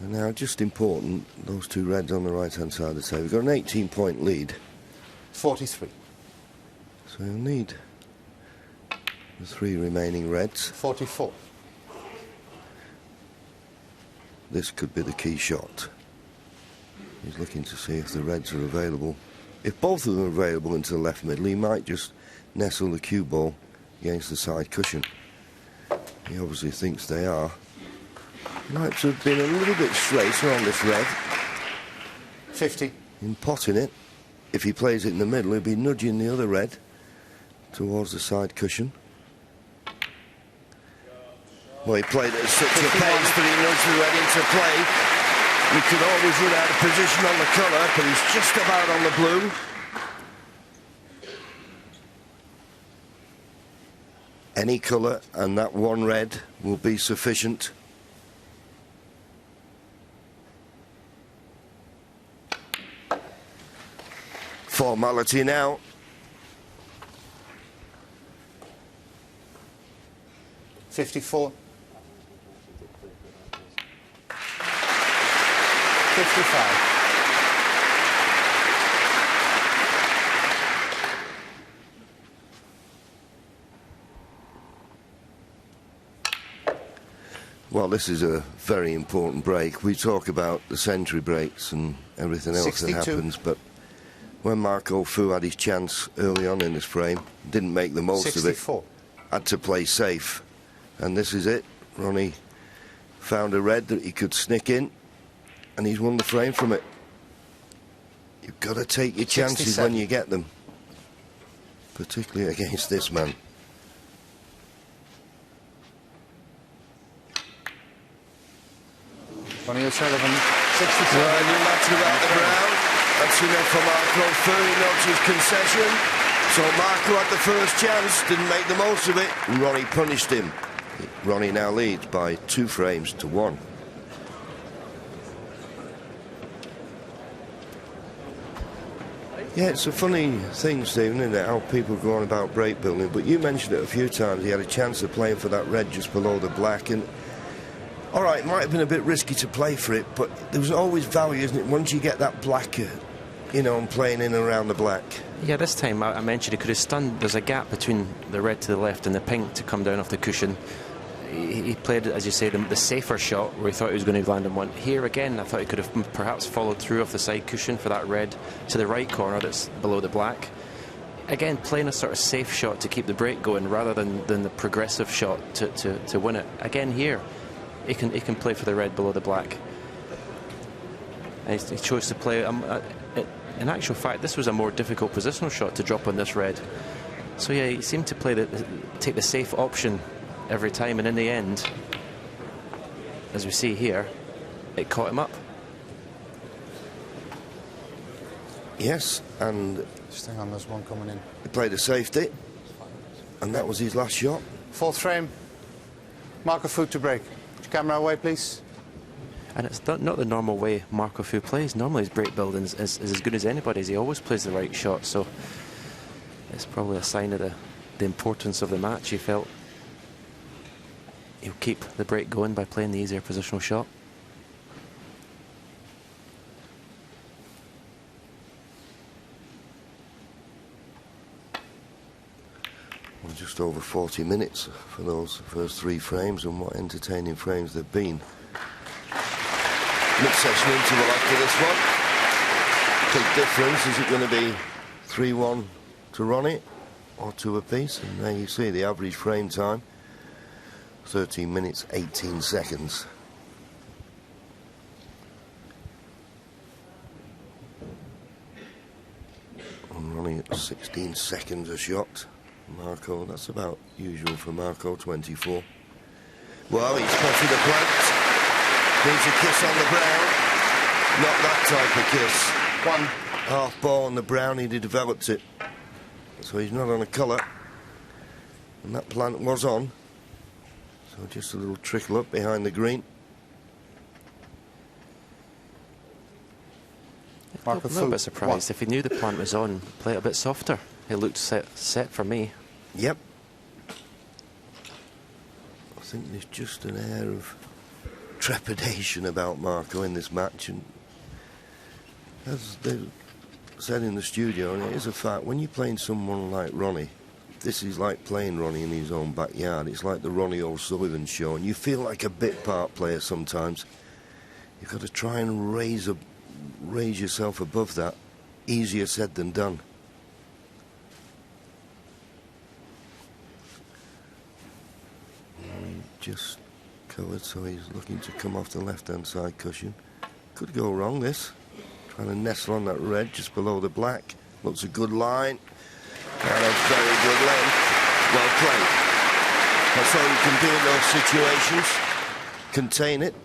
And now, just important, those two reds on the right-hand side of the table. We've got an 18-point lead. 43. So you'll need the three remaining reds. 44. This could be the key shot. He's looking to see if the reds are available. If both of them are available into the left middle, he might just nestle the cue ball against the side cushion. He obviously thinks they are. Might have been a little bit straighter on this red. 50. In potting it, if he plays it in the middle, he'll be nudging the other red towards the side cushion. Well, he played it at such a pace that he nudged the red into play. You could always run out of position on the colour, but he's just about on the blue. Any colour and that one red will be sufficient. Formality now. $54. 55. Well, this is a very important break. We talk about the century breaks and everything else 62. that happens, but when Marco Fu had his chance early on in this frame, didn't make the most 64. of it, had to play safe. And this is it. Ronnie found a red that he could snick in, and he's won the frame from it. You've got to take your chances 67. when you get them, particularly against this man. Ronnie O'Sullivan, 67. Well, no matter about the ground, that's enough for Marco Fu. He notes his concession. So Marco had the first chance, didn't make the most of it, and Ronnie punished him. Ronnie now leads by 2 frames to 1. Yeah, it's a funny thing, Stephen, isn't it, how people go on about break building, but you mentioned it a few times. He had a chance of playing for that red just below the black, and all right, it might have been a bit risky to play for it, but there's always value, isn't it, once you get that black, you know, and playing in and around the black. Yeah, this time I mentioned he could have stunned. There's a gap between the red to the left and the pink to come down off the cushion. He played, as you say, the safer shot where he thought he was going to land on one. Here again, I thought he could have perhaps followed through off the side cushion for that red to the right corner that's below the black. Again, playing a sort of safe shot to keep the break going rather than the progressive shot to win it. Again here, he can play for the red below the black. And he chose to play. In actual fact, this was a more difficult positional shot to drop on this red. So yeah, he seemed to take the safe option every time, and in the end, as we see here, it caught him up. Yes, and Just hang on, there's one coming in. he played a safety, and that was his last shot. 4th frame. Marco Fu to break. Put your camera away, please. And it's not the normal way Marco Fu plays. Normally his break building is as good as anybody's. He always plays the right shot, so it's probably a sign of the importance of the match. He felt he'll keep the break going by playing the easier positional shot. Well, just over 40 minutes for those first 3 frames, and what entertaining frames they've been. Mid-session interval after this one. Big difference. Is it going to be 3-1 to Ronnie, or 2 apiece, and there you see the average frame time, 13 minutes 18 seconds. And Ronnie at 16 seconds a shot. Marco, that's about usual for Marco, 24. Well, he's coffee the plant. Needs a kiss on the brown. Not that type of kiss. 1 half ball on the brown, he'd developed it. So he's not on a colour. And that plant was on. So just a little trickle up behind the green. I'm a little bit surprised. If he knew the plant was on, play it a bit softer. It looked set for me. Yep. I think there's just an air of trepidation about Marco in this match, and as they said in the studio, and it is a fact, when you're playing someone like Ronnie, this is like playing Ronnie in his own backyard. It's like the Ronnie O'Sullivan show, and you feel like a bit part player sometimes. You've got to try and raise yourself above that. Easier said than done. Just covered, so he's looking to come off the left-hand side cushion. Could go wrong, this. Trying to nestle on that red just below the black. Looks a good line. And a very good length. Well played. That's all you can do in those situations. Contain it.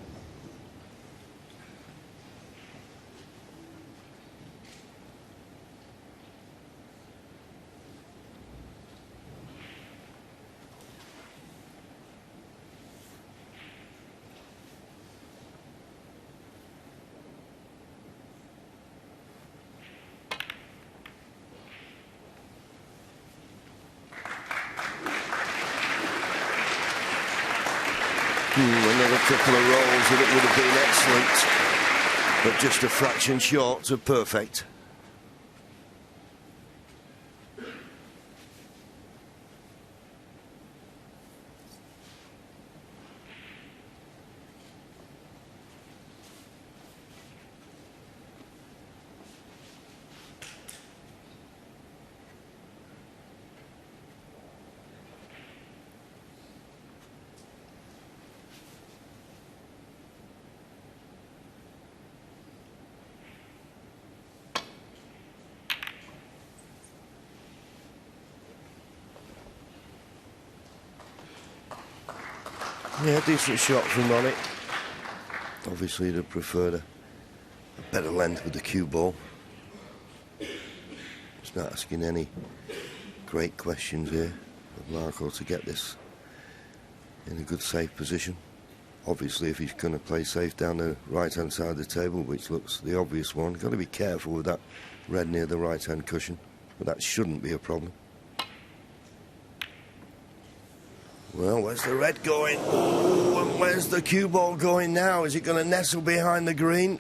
Another couple of rolls and it would have been excellent, but just a fraction short of perfect. Yeah, decent shot from Ronnie. Obviously, he'd have preferred a better length with the cue ball. Just not asking any great questions here of Marco to get this in a good, safe position. Obviously, if he's going to play safe down the right-hand side of the table, which looks the obvious one, got to be careful with that red near the right-hand cushion, but that shouldn't be a problem. Well, where's the red going? Oh, and where's the cue ball going now? Is it going to nestle behind the green?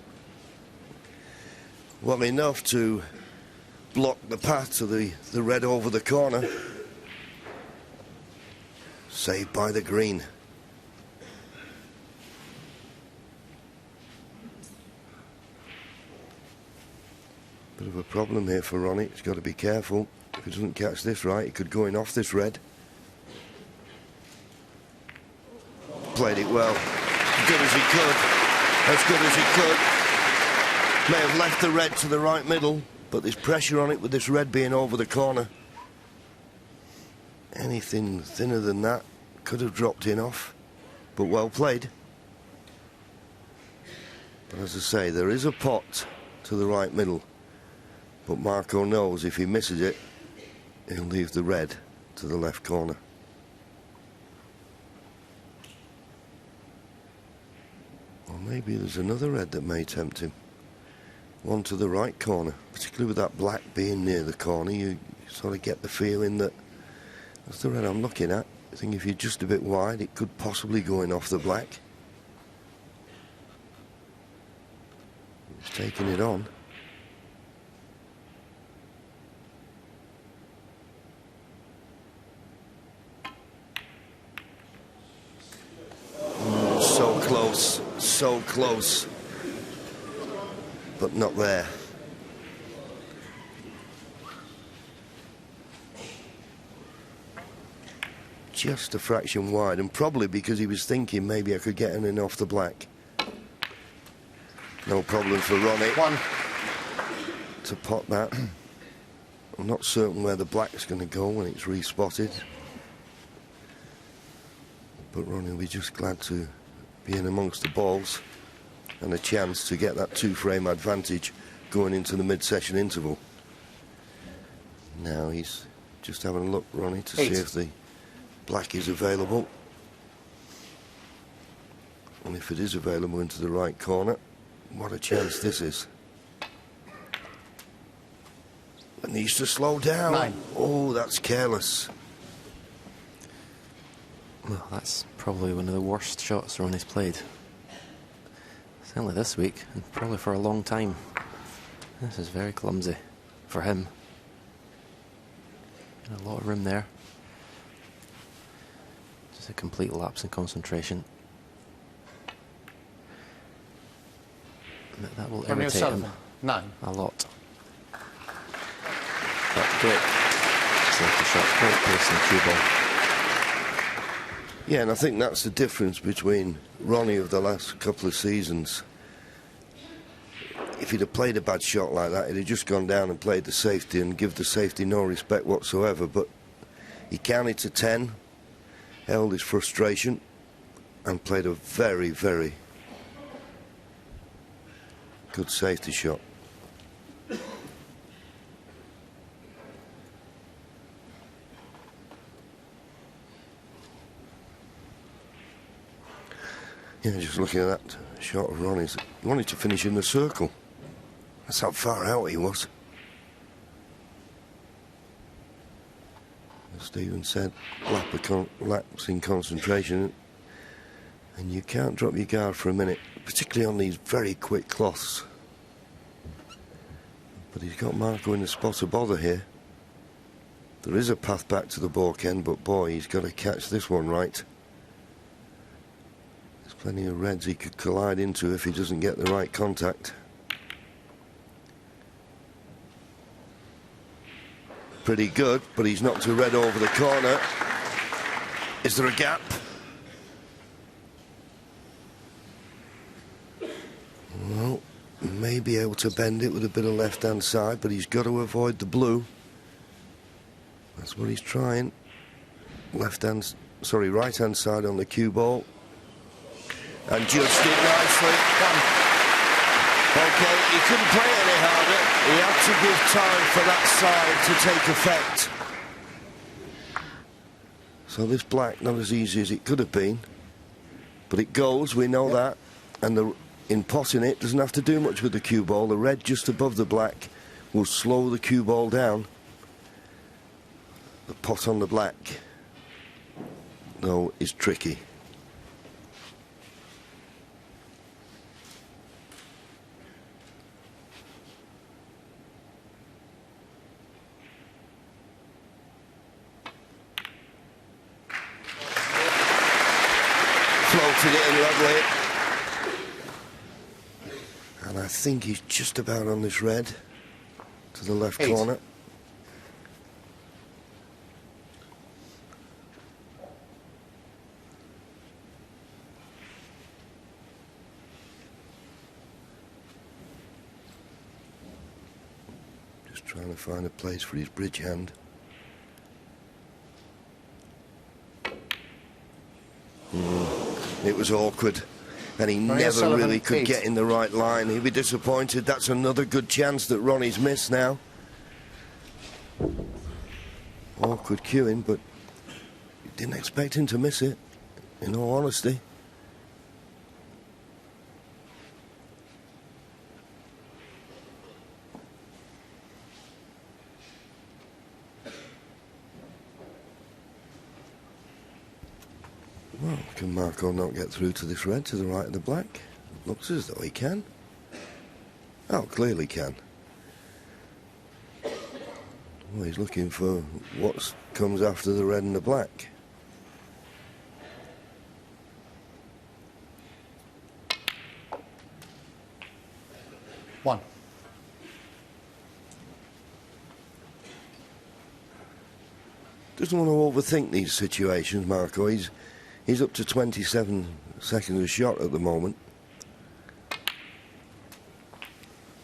Well, enough to block the path to the red over the corner. Saved by the green. Bit of a problem here for Ronnie. He's got to be careful. If he doesn't catch this right, he could go in off this red. Played it well, as good as he could, as good as he could. May have left the red to the right middle, but there's pressure on it with this red being over the corner. Anything thinner than that could have dropped in off, but well played. But as I say, there is a pot to the right middle, but Marco knows if he misses it, he'll leave the red to the left corner. Or maybe there's another red that may tempt him. One to the right corner, particularly with that black being near the corner. You sort of get the feeling that that's the red I'm looking at. I think if you're just a bit wide, it could possibly go in off the black. He's taking it on. So close, so close, but not there. just a fraction wide, and probably because he was thinking maybe I could get in off the black. No problem for Ronnie. One. To pot that. I'm not certain where the black's going to go when it's respotted. But Ronnie will be just glad to be in amongst the balls and a chance to get that 2-frame advantage going into the mid-session interval. Now he's just having a look, Ronnie, to see if the black is available. And if it is available into the right corner, what a chance this is. It needs to slow down. 9. Oh, that's careless. Well, that's probably one of the worst shots Ronnie's played. Certainly this week, and probably for a long time. This is very clumsy for him. A lot of room there. Just a complete lapse in concentration. That will irritate him 9. a lot. But great safety shot, great pace in the cue ball. Yeah, and I think that's the difference between Ronnie of the last couple of seasons. If he'd have played a bad shot like that, he'd have just gone down and played the safety and give the safety no respect whatsoever. But he counted to 10, held his frustration, and played a very, very good safety shot. Yeah, just looking at that shot of Ronnie's, he wanted to finish in the circle. That's how far out he was. As Stephen said, lapse in concentration. And you can't drop your guard for a minute, particularly on these very quick cloths. But he's got Marco in the spot of bother here. There is a path back to the balk end, but boy, he's got to catch this one right. There's plenty of reds he could collide into if he doesn't get the right contact. Pretty good, but he's knocked a red over the corner. Is there a gap? Well, may be able to bend it with a bit of left-hand side, but he's got to avoid the blue. That's what he's trying. Right-hand side on the cue ball. And judged it nicely. Okay, he couldn't play any harder. He had to give time for that side to take effect. So this black, not as easy as it could have been. But it goes, we know that. And in potting it, doesn't have to do much with the cue ball. The red just above the black will slow the cue ball down. The pot on the black, though, is tricky. Floated it in lovely. And I think he's just about on this red to the left corner. Just trying to find a place for his bridge hand. It was awkward, and he never really could get in the right line. He'd be disappointed. That's another good chance that Ronnie's missed now. Awkward cueing, but didn't expect him to miss it, in all honesty. Well, can Marco not get through to this red to the right of the black? Looks as though he can. Oh, clearly can. Well, he's looking for what comes after the red and the black. One. doesn't want to overthink these situations, Marco. He's up to 27 seconds a shot at the moment.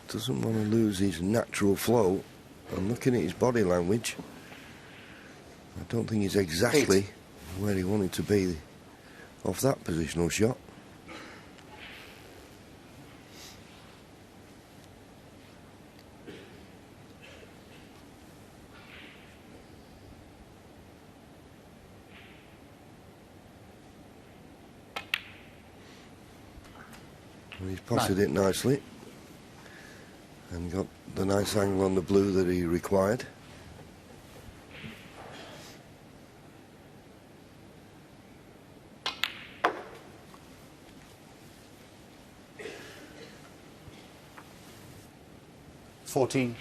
Doesn't want to lose his natural flow. I'm looking at his body language. I don't think he's exactly where he wanted to be off that positional shot. And he's potted it nicely and got the nice angle on the blue that he required. $14.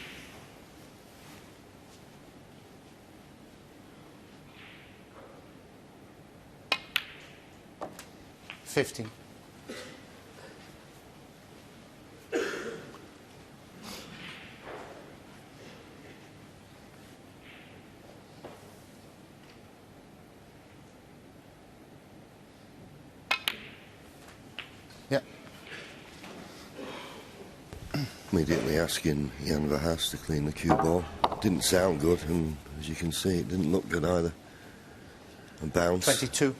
15. Yeah. Immediately asking Jan Verhaas to clean the cue ball. Didn't sound good, and as you can see, it didn't look good either. And bounce. 22.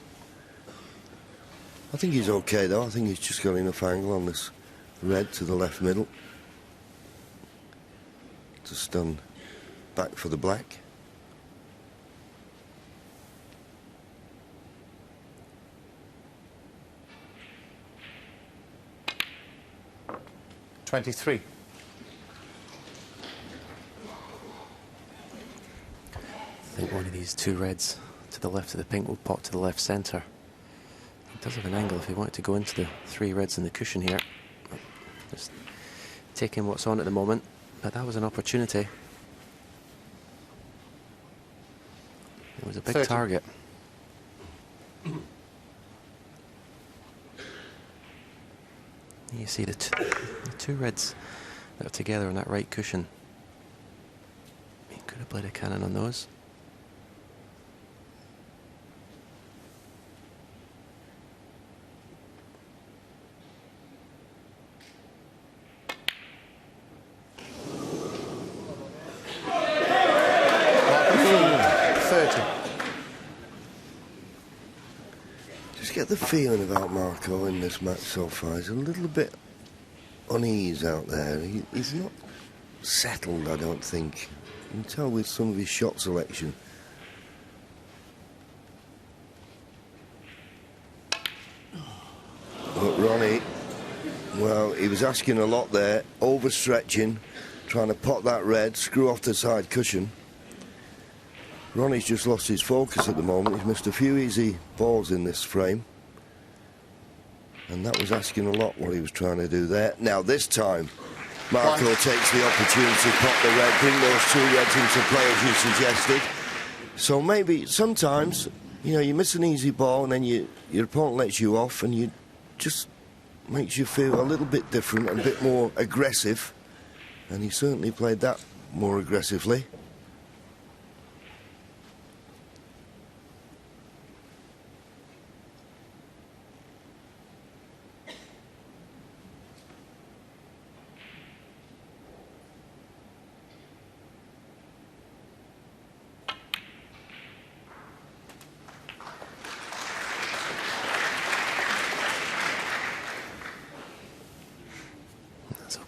I think he's okay though. I think he's just got enough angle on this red to the left middle to stun back for the black. $23. I think one of these two reds to the left of the pink will pot to the left centre. He does have an angle if he wanted to go into the three reds in the cushion here. Just taking what's on at the moment, but that was an opportunity. It was a big 30. target. You see the two reds that are together on that right cushion. He could have played a cannon on those. Get the feeling about Marco in this match so far. He's a little bit unease out there. He's not settled, I don't think. You can tell with some of his shot selection. But Ronnie, well, he was asking a lot there, overstretching, trying to pot that red, screw off the side cushion. Ronnie's just lost his focus at the moment. He's missed a few easy balls in this frame. And that was asking a lot what he was trying to do there. Now this time, Marco takes the opportunity to pot the red, bring those two reds into play as you suggested. So maybe sometimes, you know, you miss an easy ball and then your opponent lets you off and you just makes you feel a little bit different and a bit more aggressive. And he certainly played that more aggressively.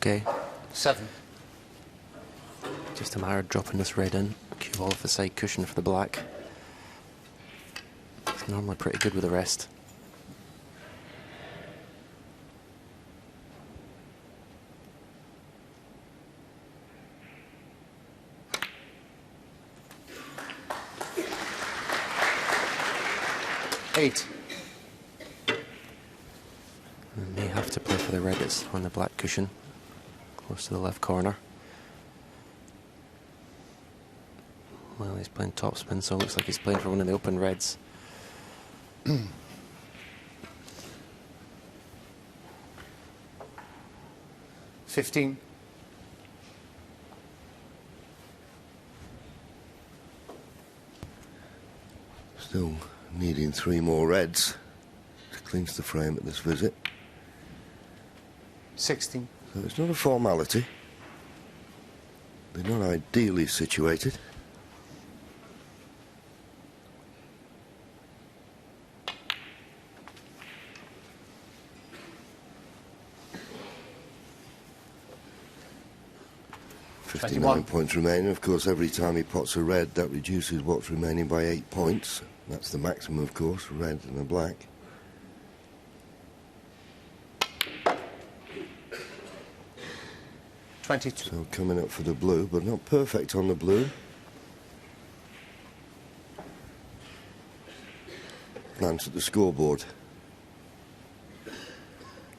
Okay. 7. Just a matter of dropping this red in. Cue ball off the side cushion for the black. It's normally pretty good with the rest. $8. May have to play for the red that's on the black cushion, close to the left corner. Well, he's playing topspin, so it looks like he's playing for one of the open reds. 15. Still needing 3 more reds to clinch the frame at this visit. 16. So it's not a formality. They're not ideally situated. $21 points remaining. Of course, every time he pots a red, that reduces what's remaining by 8 points. That's the maximum, of course, red and a black. $22. So coming up for the blue, but not perfect on the blue. Glance at the scoreboard.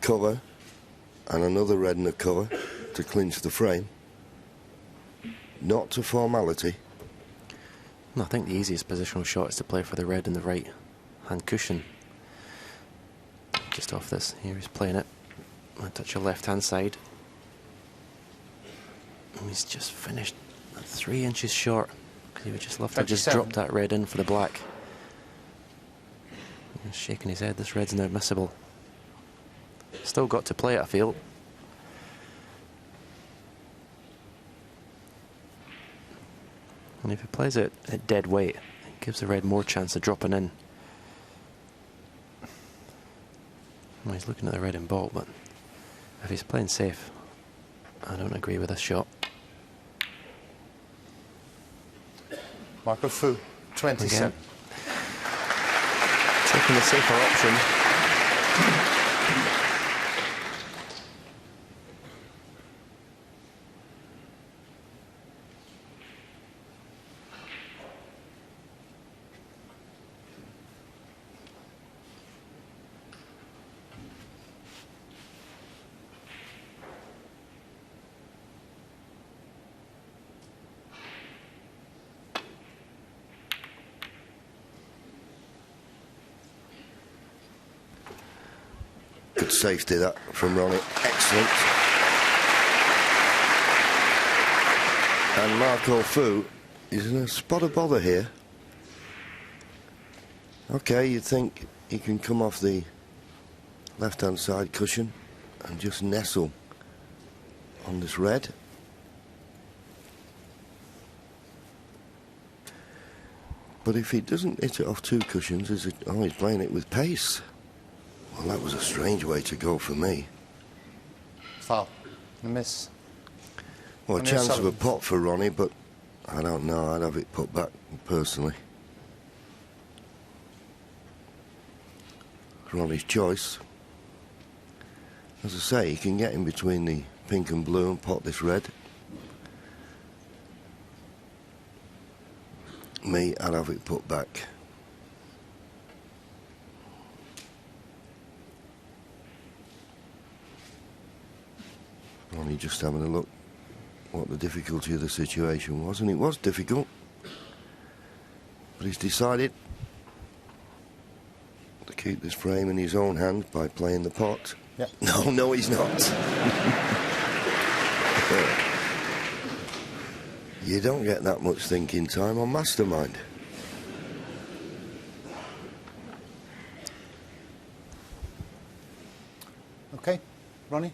Cover, and another red and a cover to clinch the frame. Not a formality. No, I think the easiest positional shot is to play for the red in the right hand cushion. Just off this. Here he's playing it. I touch your left hand side. And he's just finished 3 inches short. Because he would just love to just drop that red in for the black. He's shaking his head. This red's inadmissible. Still got to play it, I feel. And if he plays it at dead weight, it gives the red more chance of dropping in. Well, he's looking at the red in ball, but if he's playing safe, I don't agree with this shot. Marco Fu, 27. Again, taking the safer option. Good safety that from Ronnie. Excellent. And Marco Fu is in a spot of bother here. Okay, you'd think he can come off the left-hand side cushion and just nestle on this red. But if he doesn't hit it off 2 cushions, he's playing it with pace. Well, that was a strange way to go for me. Foul. A miss. Well, a chance of a pot for Ronnie, but I don't know. I'd have it put back personally. Ronnie's choice. As I say, he can get in between the pink and blue and pot this red. Me, I'd have it put back. Ronnie just having a look what the difficulty of the situation was, and it was difficult. But he's decided to keep this frame in his own hand by playing the pot. Yep. No, he's not. You don't get that much thinking time on Mastermind. Okay, Ronnie.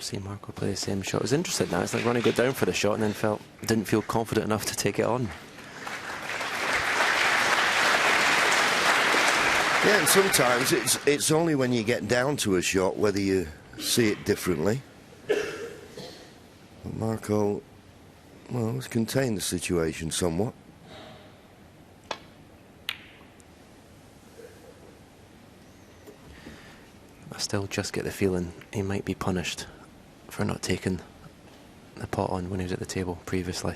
See Marco play the same shot. I was interested now. It's like Ronnie got down for the shot and then didn't feel confident enough to take it on. Yeah, and sometimes it's only when you get down to a shot whether you see it differently. But Marco, well, has contained the situation somewhat. I still just get the feeling he might be punished for not taking the pot on when he was at the table previously.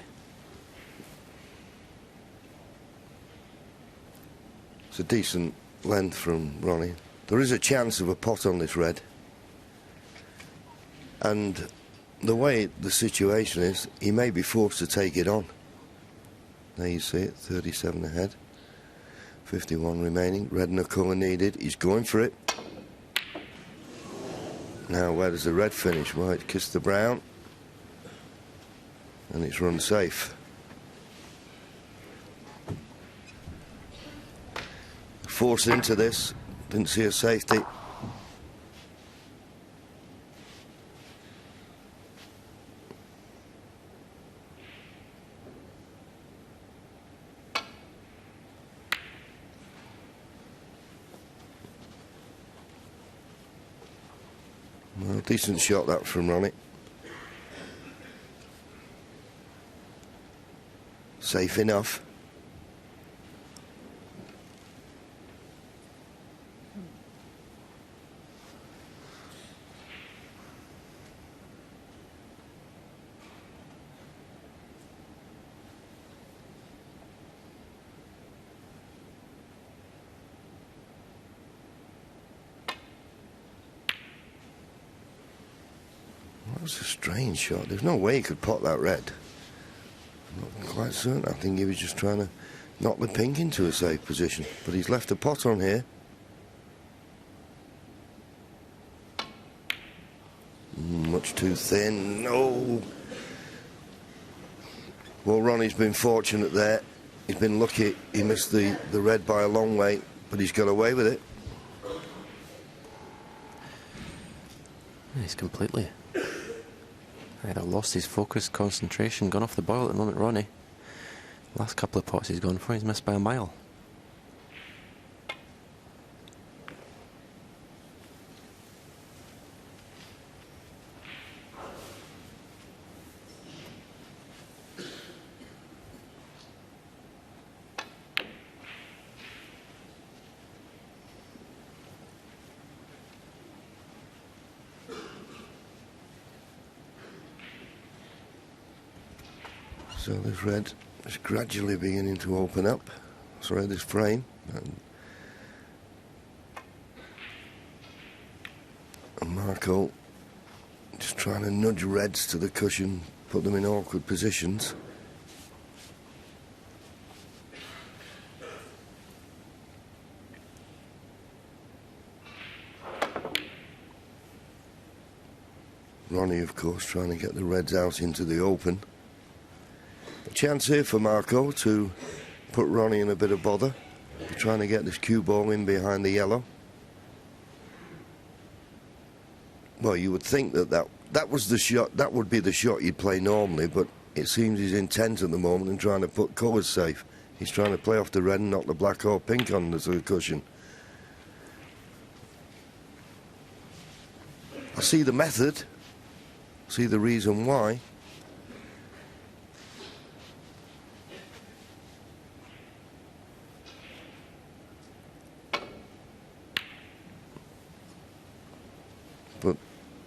It's a decent length from Ronnie. There is a chance of a pot on this red. And the way the situation is, he may be forced to take it on. There you see it, 37 ahead. 51 remaining, red and a colour needed. He's going for it. Now, where does the red finish? Well, it kissed the brown. and it's run safe. Force into this, didn't see a safety. Well, decent shot that from Ronnie. Safe enough. That was a strange shot. There's no way he could pot that red. I'm not quite certain. I think he was just trying to knock the pink into a safe position. But he's left a pot on here. Much too thin. No. Well, Ronnie's been fortunate there. He's been lucky. He missed the red by a long way, but he's got away with it. He's completely either lost his focus, concentration, gone off the boil at the moment, Ronnie. Last couple of pots he's gone for, he's missed by a mile. So this red is gradually beginning to open up. Sorry, this frame. And Marco just trying to nudge reds to the cushion, put them in awkward positions. Ronnie, of course, trying to get the reds out into the open. A chance here for Marco to put Ronnie in a bit of bother. Trying to get this cue ball in behind the yellow. Well, you would think that was the shot, that would be the shot you'd play normally, but it seems he's intent at the moment and trying to put colours safe. He's trying to play off the red and knock the black or pink on the cushion. I see the method, see the reason why. But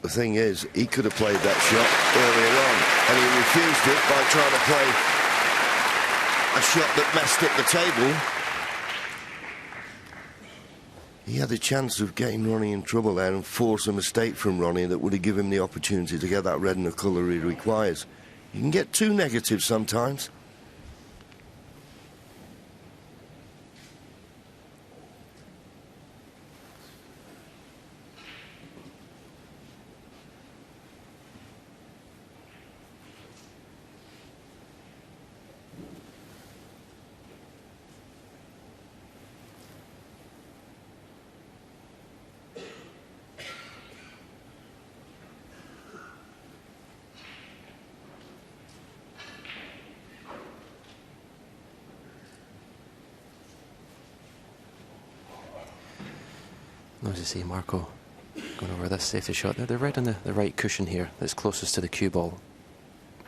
the thing is, he could have played that shot earlier on, and he refused it by trying to play a shot that messed up the table. He had a chance of getting Ronnie in trouble there and force a mistake from Ronnie that would have given him the opportunity to get that red in the colour he requires. You can get too negative sometimes. As you see, Marco going over this safety shot there. The red on the right cushion here that's closest to the cue ball.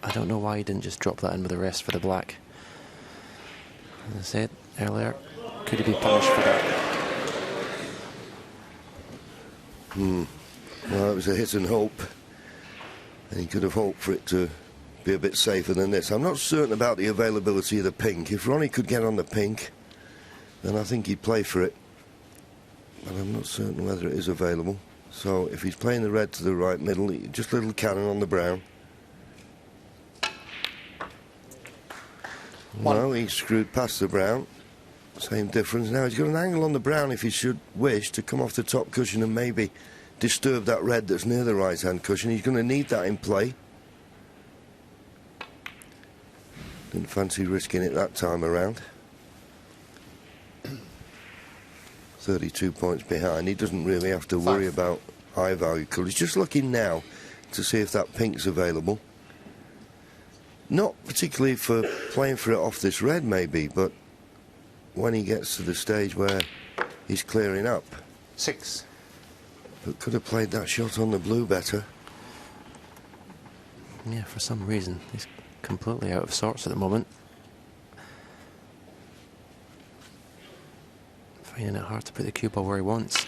I don't know why he didn't just drop that in with the rest for the black. As I said earlier, could he be punished for that? Well, it was a hit and hope, and he could have hoped for it to be a bit safer than this. I'm not certain about the availability of the pink. If Ronnie could get on the pink, then I think he'd play for it. But I'm not certain whether it is available. So if he's playing the red to the right middle, just a little cannon on the brown. No, he's screwed past the brown. Same difference. Now he's got an angle on the brown if he should wish to come off the top cushion and maybe disturb that red that's near the right-hand cushion. He's going to need that in play. Didn't fancy risking it that time around. 32 points behind. He doesn't really have to worry about high value colours. He's just looking now to see if that pink's available. Not particularly for playing for it off this red maybe, but when he gets to the stage where he's clearing up. 6. But could have played that shot on the blue better. Yeah, for some reason he's completely out of sorts at the moment. Finding it hard to put the cue ball where he wants.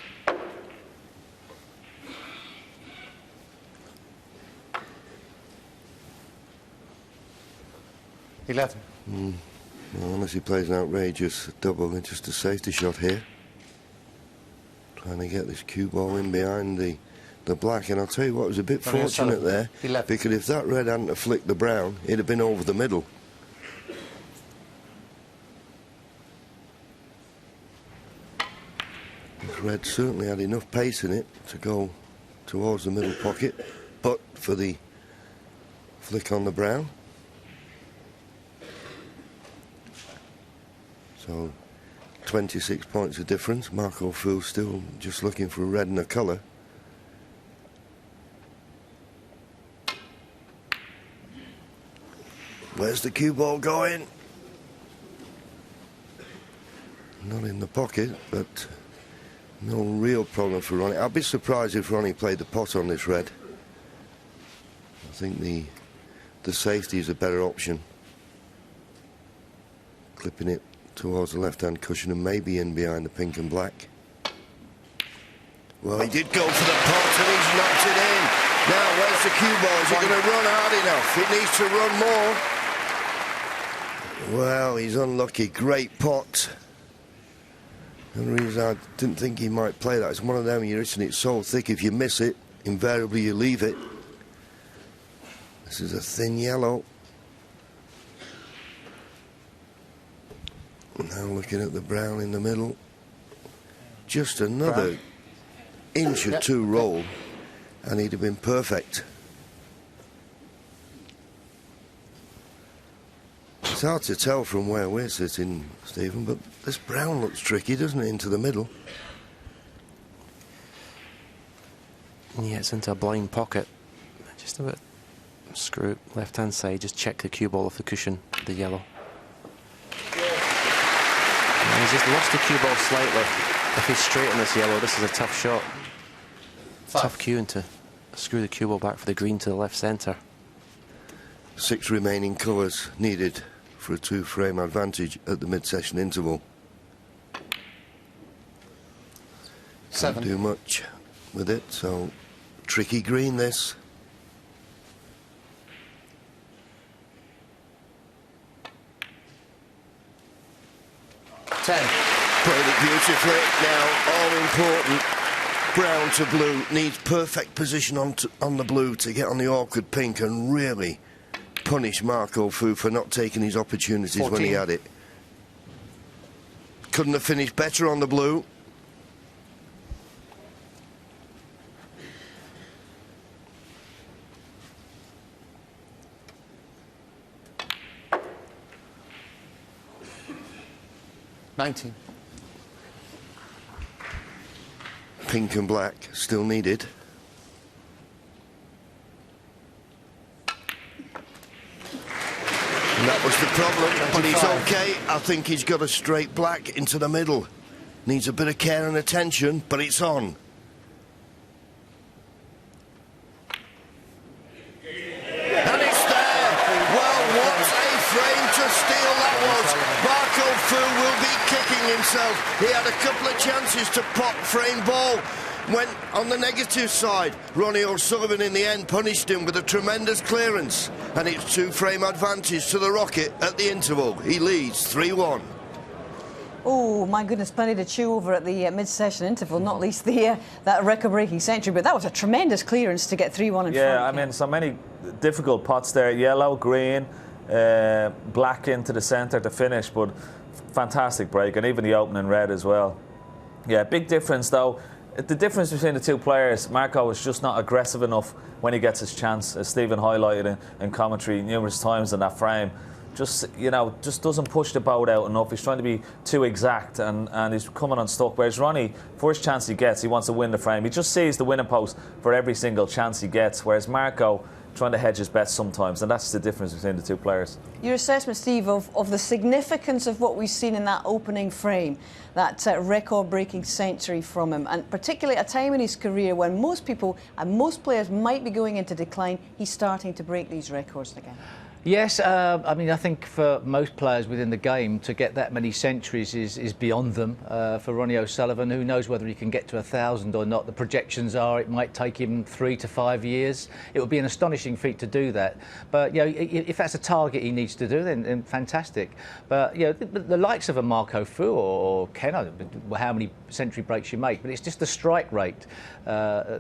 Well, unless he plays an outrageous double, then just a safety shot here. Trying to get this cue ball in behind the black, and I'll tell you what, was a bit fortunate there, because if that red hadn't have flicked the brown, it'd have been over the middle. This red certainly had enough pace in it to go towards the middle pocket, but for the flick on the brown. So 26 points of difference. Marco Fu still just looking for a red and a colour. Where's the cue ball going? Not in the pocket, but no real problem for Ronnie. I'd be surprised if Ronnie played the pot on this red. I think the safety is a better option. Clipping it towards the left-hand cushion and maybe in behind the pink and black. Well, he did go for the pot and he's knocked it in. Now, where's the cue ball? Is it going to run hard enough? It needs to run more. Well, he's unlucky. Great pot. The only reason I didn't think he might play that, it's one of them, you're hitting it so thick, if you miss it, invariably you leave it. This is a thin yellow. Now looking at the brown in the middle. Just another inch or two roll, and he'd have been perfect. It's hard to tell from where we're sitting, Stephen, but this brown looks tricky, doesn't it, into the middle? Yeah, it's into a blind pocket. Just a bit screw it left-hand side, just check the cue ball off the cushion, the yellow. And he's just lost the cue ball slightly. If he's straight on this yellow, this is a tough shot. Tough cueing to screw the cue ball back for the green to the left centre. 6 remaining colours needed for a 2-frame advantage at the mid-session interval. 7. Can't do much with it, so tricky green this. 10. Played it beautifully. Now, all important. Brown to blue. Needs perfect position on the blue to get on the awkward pink and really punish Marco Fu for not taking his opportunities 14. when he had it. Couldn't have finished better on the blue. Pink and black still needed. And that was the problem, but he's okay. I think he's got a straight black into the middle. Needs a bit of care and attention, but it's on. And it's there. Well, what a frame to steal that was. Marco Fu will be kicking himself. He had a couple of chances to pop frame ball. Went on the negative side. Ronnie O'Sullivan in the end punished him with a tremendous clearance. And it's 2-frame advantage to the Rocket at the interval. He leads 3-1. Oh, my goodness, plenty to chew over at the mid-session interval, not least that record-breaking century. But that was a tremendous clearance to get 3-1 in front. Yeah, I mean, so many difficult pots there. Yellow, green, black into the centre to finish, but fantastic break, and even the opening red as well. Yeah, big difference, though. The difference between the two players, Marco is just not aggressive enough when he gets his chance, as Stephen highlighted in commentary numerous times in that frame. just doesn't push the boat out enough. He's trying to be too exact, and he's coming unstuck. Whereas Ronnie, first chance he gets, he wants to win the frame. He just sees the winning post for every single chance he gets. Whereas Marco, trying to hedge his bets sometimes, and that's the difference between the two players. Your assessment, Steve, of the significance of what we've seen in that opening frame, that record-breaking century from him, and particularly at a time in his career when most people and most players might be going into decline, he's starting to break these records again. Yes, I mean, I think for most players within the game, to get that many centuries is beyond them. For Ronnie O'Sullivan, who knows whether he can get to 1,000 or not. The projections are it might take him 3 to 5 years. It would be an astonishing feat to do that. But, you know, if that's a target he needs to do, then fantastic. But, you know, the likes of a Marco Fu or Ken, I don't know how many century breaks you make, but it's just the strike rate,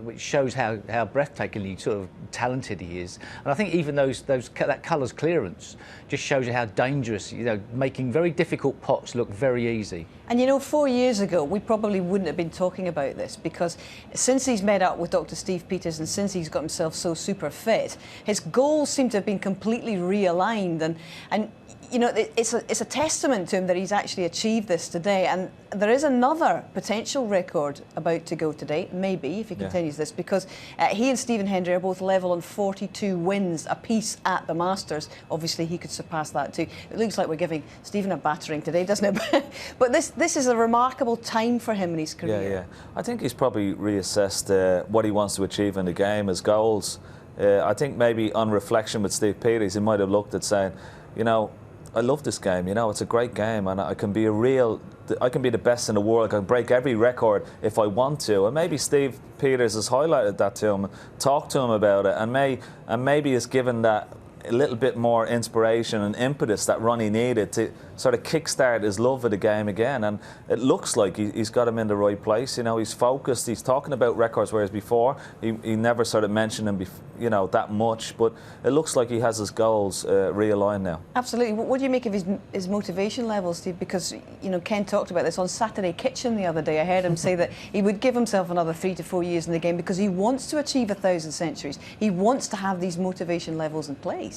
which shows how breathtakingly sort of talented he is. And I think even that colours clearance just shows you how dangerous, you know, making very difficult pots look very easy. And you know, 4 years ago, we probably wouldn't have been talking about this, because since he's met up with Dr. Steve Peters and since he's got himself so super fit, his goals seem to have been completely realigned. And you know, it's a testament to him that he's actually achieved this today. And there is another potential record about to go today, maybe, if he continues this, because he and Stephen Hendry are both level on 42 wins apiece at the Masters. Obviously, he could surpass that too. It looks like we're giving Stephen a battering today, doesn't it? But this is a remarkable time for him in his career. Yeah. I think he's probably reassessed what he wants to achieve in the game, his goals. I think maybe on reflection with Steve Peters, he might have looked at saying, you know, I love this game, you know, it's a great game, and I can be the best in the world, I can break every record if I want to. And maybe Steve Peters has highlighted that to him, talked to him about it, and maybe has given that a little bit more inspiration and impetus that Ronnie needed to sort of kickstart his love of the game again. And it looks like he's got him in the right place. You know, he's focused, he's talking about records, whereas before he never sort of mentioned them, you know, that much. But it looks like he has his goals realigned now. Absolutely. What do you make of his motivation levels, Steve? Because, you know, Ken talked about this on Saturday Kitchen the other day. I heard him say that he would give himself another 3 to 4 years in the game because he wants to achieve 1,000 centuries. He wants to have these motivation levels in place.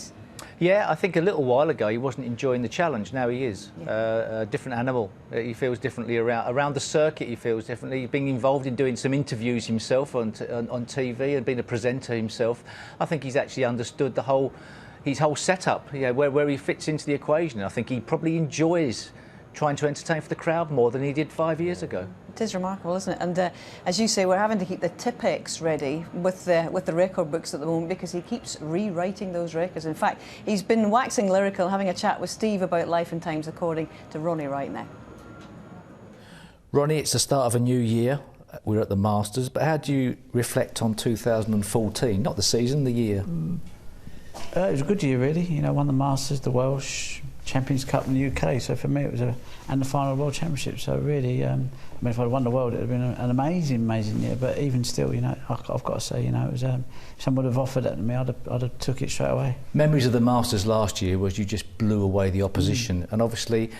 Yeah, I think a little while ago he wasn't enjoying the challenge. Now he is. A different animal. He feels differently around the circuit. He feels differently. Being involved in doing some interviews himself on TV and being a presenter himself, I think he's actually understood his whole setup. You know, where he fits into the equation. I think he probably enjoys trying to entertain for the crowd more than he did 5 years ago. It is remarkable, isn't it? And as you say, we're having to keep the Tipex ready with the record books at the moment, because he keeps rewriting those records. In fact, he's been waxing lyrical, having a chat with Steve about life and times, according to Ronnie right now. Ronnie, it's the start of a new year. We're at the Masters, but how do you reflect on 2014? Not the season, the year. It was a good year, really. You know, won the Masters, the Welsh Champions Cup in the UK. So for me, it was and the final World Championship. So really, I mean, if I'd won the world, it would have been an amazing year. But even still, you know, I've got to say, you know, it was if someone would have offered it to me, I'd have took it straight away. Memories of the Masters last year was you just blew away the opposition, and obviously,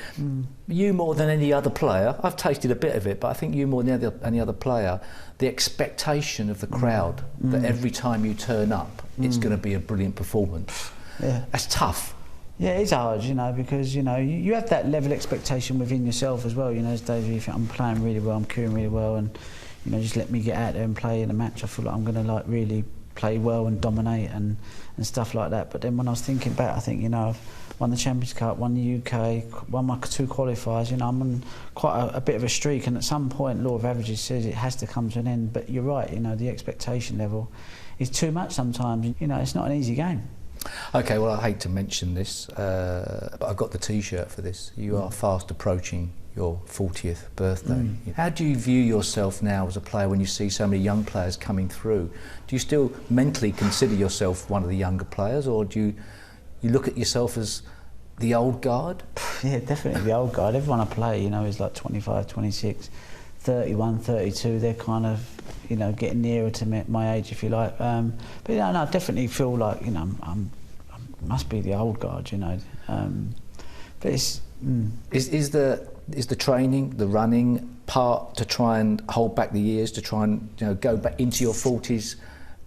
you more than any other player. I've tasted a bit of it, but I think you more than any other player, the expectation of the crowd that every time you turn up, it's going to be a brilliant performance. Yeah, that's tough. Yeah, it's hard, you know, because, you know, you have that level of expectation within yourself as well. You know, there's days where you think, I'm playing really well, I'm cueing really well, and, you know, just let me get out there and play in a match. I feel like I'm going to, like, really play well and dominate and stuff like that. But then when I was thinking back, I think, you know, I've won the Champions Cup, won the UK, won my 2 qualifiers. You know, I'm on quite a bit of a streak, and at some point, law of averages says it has to come to an end. But you're right, you know, the expectation level is too much sometimes. You know, it's not an easy game. OK, well, I hate to mention this, but I've got the T-shirt for this. You are fast approaching your 40th birthday. How do you view yourself now as a player when you see so many young players coming through? Do you still mentally consider yourself one of the younger players, or do you look at yourself as the old guard? Yeah, definitely the old guard. Everyone I play, you know, is like 25, 26, 31, 32. They're kind of, you know, getting nearer to my age, if you like. But you know, I definitely feel like, you know, I must be the old guard, you know. But it's is the training, the running part to try and hold back the years, to try and, you know, go back into your 40s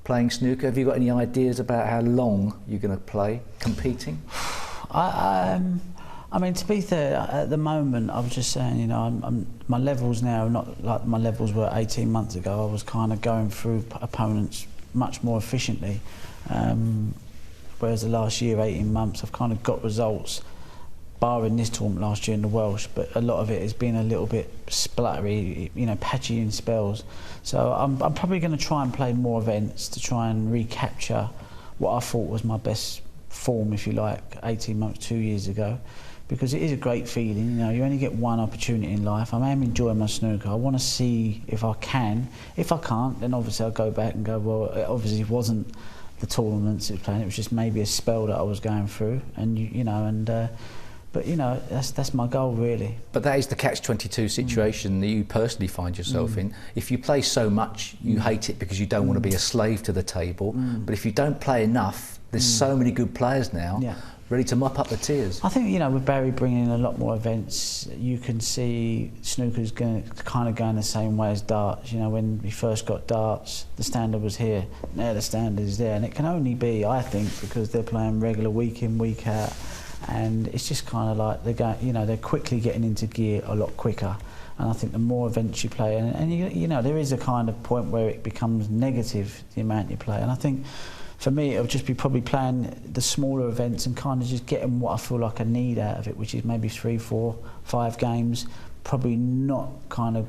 playing snooker? Have you got any ideas about how long you're going to play competing? I mean, to be fair, at the moment, I was just saying, you know, my levels now are not like my levels were 18 months ago. I was kind of going through opponents much more efficiently. Whereas the last year, 18 months, I've kind of got results, barring this tournament last year in the Welsh, but a lot of it has been a little bit spluttery, you know, patchy in spells. So I'm probably going to try and play more events to try and recapture what I thought was my best form, if you like, 18 months, 2 years ago. Because it is a great feeling, you know, you only get one opportunity in life. I am enjoying my snooker. I want to see if I can. If I can't, then obviously I'll go back and go, well, it obviously wasn't the tournaments it was playing, it was just maybe a spell that I was going through. And, you know, and but, you know, that's my goal, really. But that is the catch-22 situation that you personally find yourself in. If you play so much, you hate it because you don't want to be a slave to the table. But if you don't play enough, there's so many good players now. Ready to mop up the tiers. I think, you know, with Barry bringing in a lot more events, you can see snooker's going to kind of go in the same way as darts. You know, when we first got darts, the standard was here. Now the standard is there, and it can only be, I think, because they're playing regular week in, week out, and it's just kind of like they're going, you know, they're quickly getting into gear a lot quicker. And I think the more events you play, and you know, there is a kind of point where it becomes negative, the amount you play, and I think. For me, it'll just be probably playing the smaller events and kind of just getting what I feel like I need out of it, which is maybe 3, 4, 5 games. Probably not kind of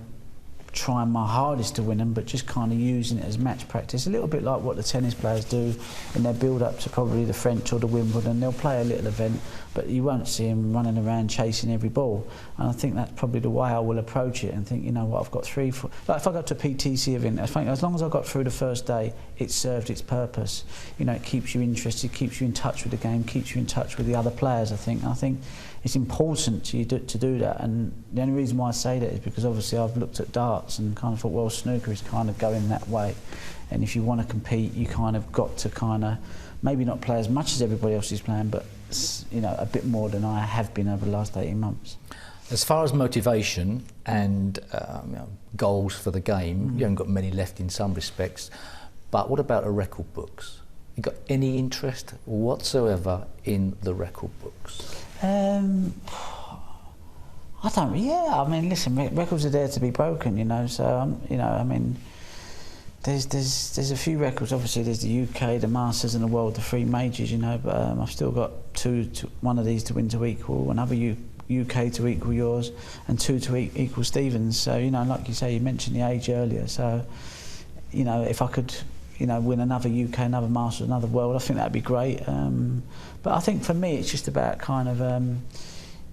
trying my hardest to win them, but just kind of using it as match practice. A little bit like what the tennis players do in their build-up to probably the French or the Wimbledon. They'll play a little event, but you won't see them running around chasing every ball. And I think that's probably the way I will approach it and think, you know what, I've got 3, 4... Like if I go to a PTC event, I think as long as I got through the first day, it served its purpose. You know, it keeps you interested, keeps you in touch with the game, keeps you in touch with the other players, I think. And I think it's important to do that, and the only reason why I say that is because obviously I've looked at darts and kind of thought, well, snooker is kind of going that way, and if you want to compete, you kind of got to kind of maybe not play as much as everybody else is playing, but you know, a bit more than I have been over the last 18 months. As far as motivation and you know, goals for the game, you haven't got many left in some respects, but what about the record books? You got any interest whatsoever in the record books? I don't. Yeah, I mean, listen, records are there to be broken, you know. So you know, I mean, there's a few records. Obviously, there's the UK, the Masters, and the World, the 3 majors, you know. But I've still got one of these to win to equal, another UK to equal yours, and 2 to equal Stevens. So you know, like you say, you mentioned the age earlier. So you know, if I could, you know, win another UK, another Masters, another World, I think that'd be great. But I think for me, it's just about kind of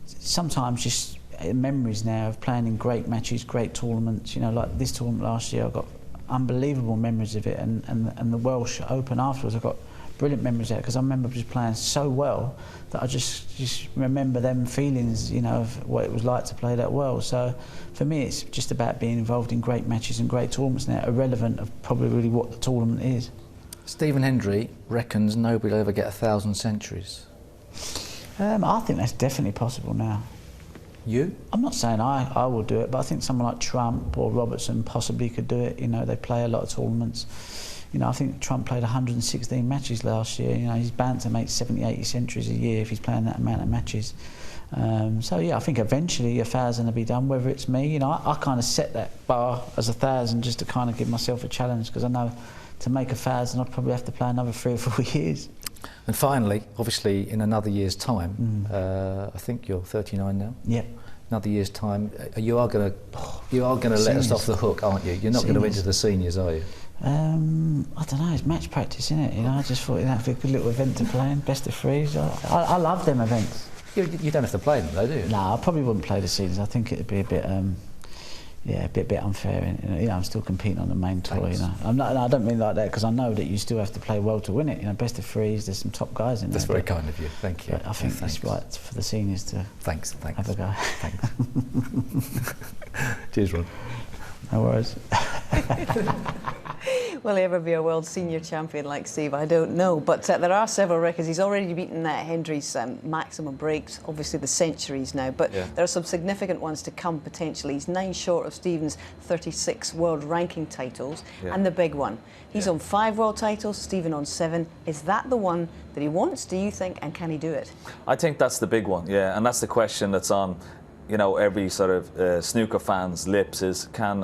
sometimes just memories now of playing in great matches, great tournaments. You know, like this tournament last year, I got unbelievable memories of it, and the Welsh Open afterwards, I got brilliant memories of it because I remember just playing so well that I just remember them feelings, you know, of what it was like to play that well. So for me, it's just about being involved in great matches and great tournaments now, irrelevant of probably really what the tournament is. Stephen Hendry reckons nobody will ever get 1,000 centuries. I think that's definitely possible now. You? I'm not saying I will do it, but I think someone like Trump or Robertson possibly could do it. You know, they play a lot of tournaments. You know, I think Trump played 116 matches last year. You know, he's bound to make 70, 80 centuries a year if he's playing that amount of matches. So yeah, I think eventually 1,000 will be done. Whether it's me, you know, I kind of set that bar as 1,000 just to kind of give myself a challenge, because I know to make 1,000 I'd probably have to play another 3 or 4 years. And finally, obviously, in another year's time, I think you're 39 now. Yep. Another year's time, you are going to let us off the hook, aren't you? You're not going to enter the seniors, are you? I don't know. It's match practice, isn't it? You know, I just thought that'd be a good little event to play in, best of 3s. I love them events. You don't have to play them, though, do you? No, I probably wouldn't play the seniors. I think it'd be a bit. Yeah, a bit unfair. You know, I'm still competing on the main tour. Thanks. You know, I don't mean like that, because I know that you still have to play well to win it. You know, best of 3s. There's some top guys in there. That's very kind of you. Thank you. But I think it's right for the seniors to. Thanks. Have a go. Thanks. Cheers, Ron. No worries. Will he ever be a world senior champion like Steve? I don't know. But there are several records. He's already beaten Hendry's maximum breaks, obviously the centuries now. But there are some significant ones to come potentially. He's 9 short of Stephen's 36 world ranking titles. And the big one. He's on 5 world titles, Stephen on 7. Is that the one that he wants, do you think, and can he do it? I think that's the big one, yeah. And that's the question that's on, you know, every sort of snooker fan's lips is, can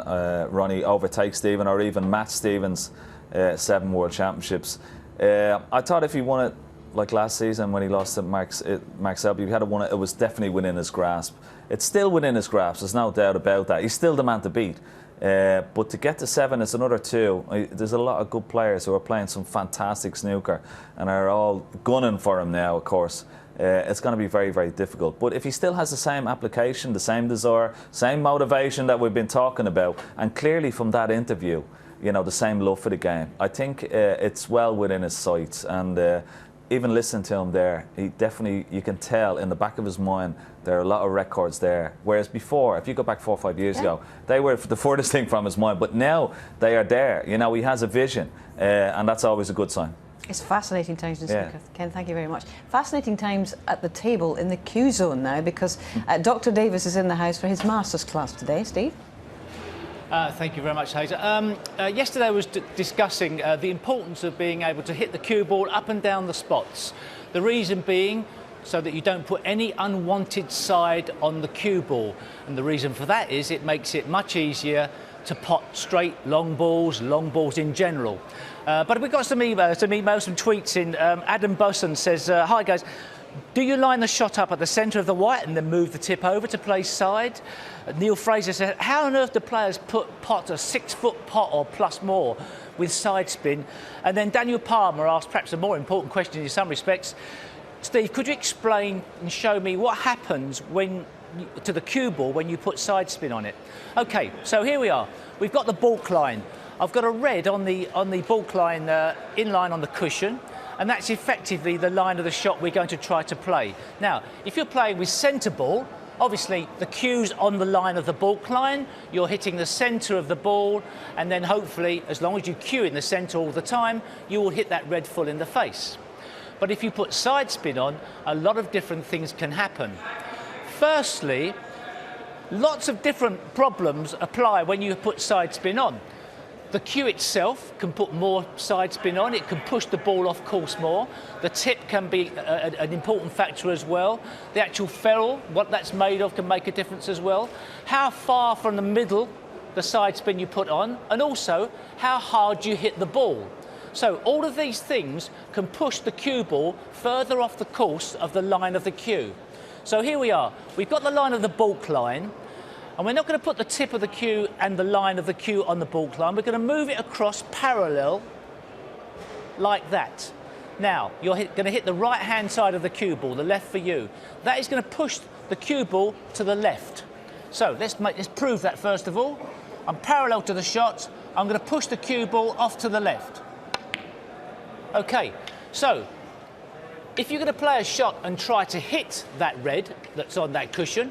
Ronnie overtake Stephen or even match Stephen's 7 world championships? I thought if he won it like last season when he lost to Mark Selby, if he had won it, it was definitely within his grasp. It's still within his grasp, there's no doubt about that. He's still the man to beat. But to get to 7 is another 2. There's a lot of good players who are playing some fantastic snooker and are all gunning for him now, of course. It's going to be very, very difficult. But if he still has the same application, the same desire, same motivation that we've been talking about, and clearly from that interview, you know, the same love for the game, I think it's well within his sights. And even listening to him there, he definitely, you can tell in the back of his mind, there are a lot of records there. Whereas before, if you go back 4 or 5 years ago, they were the furthest thing from his mind. But now they are there. You know, he has a vision, and that's always a good sign. It's fascinating times in snooker. Ken, thank you very much. Fascinating times at the table in the Q zone now, because Dr. Davis is in the house for his Masters class today. Steve? Thank you very much, Hazel. Yesterday I was discussing the importance of being able to hit the cue ball up and down the spots. The reason being so that you don't put any unwanted side on the cue ball. And the reason for that is it makes it much easier to pot straight long balls in general. But we've got some emails, some tweets in. Adam Busson says, hi guys, do you line the shot up at the centre of the white and then move the tip over to play side? Neil Fraser says, how on earth do players pot a 6-foot pot or plus more with side spin? And then Daniel Palmer asked perhaps a more important question in some respects. Steve, could you explain and show me what happens when to the cue ball when you put side spin on it? Okay, so here we are. We've got the balk line. I've got a red on the balk line, in line on the cushion, and that's effectively the line of the shot we're going to try to play. Now, if you're playing with centre ball, obviously the cue's on the line of the balk line, you're hitting the centre of the ball, and then hopefully, as long as you cue in the centre all the time, you will hit that red full in the face. But if you put side spin on, a lot of different things can happen. Firstly, lots of different problems apply when you put side spin on. The cue itself can put more side spin on, it can push the ball off course more. The tip can be an important factor as well. The actual ferrule, what that's made of, can make a difference as well. How far from the middle the side spin you put on, and also how hard you hit the ball. So all of these things can push the cue ball further off the course of the line of the cue. So here we are. We've got the line of the balk line, and we're not going to put the tip of the cue and the line of the cue on the balk line. We're going to move it across parallel like that. Now, you're going to hit the right-hand side of the cue ball, the left for you. That is going to push the cue ball to the left. So let's prove that first of all. I'm parallel to the shot. I'm going to push the cue ball off to the left. OK, so if you're going to play a shot and try to hit that red that's on that cushion,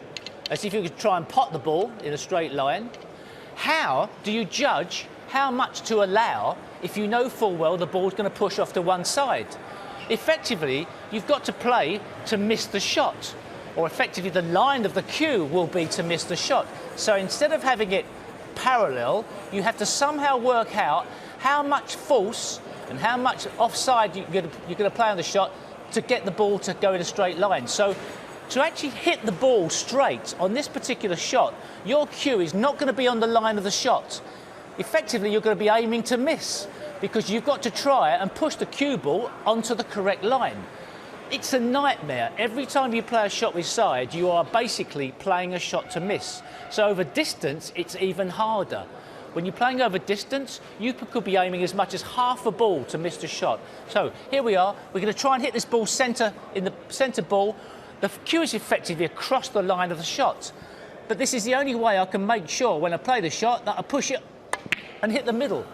as if you could try and pot the ball in a straight line, how do you judge how much to allow if you know full well the ball's going to push off to one side? Effectively, you've got to play to miss the shot, or effectively the line of the cue will be to miss the shot. So instead of having it parallel, you have to somehow work out how much force and how much offside you're going to play on the shot to get the ball to go in a straight line. So to actually hit the ball straight on this particular shot, your cue is not going to be on the line of the shot. Effectively, you're going to be aiming to miss because you've got to try and push the cue ball onto the correct line. It's a nightmare. Every time you play a shot with side, you are basically playing a shot to miss. So over distance, it's even harder. When you're playing over distance, you could be aiming as much as half a ball to miss the shot. So here we are. We're going to try and hit this ball in the centre ball. The cue is effectively across the line of the shot. But this is the only way I can make sure when I play the shot that I push it and hit the middle.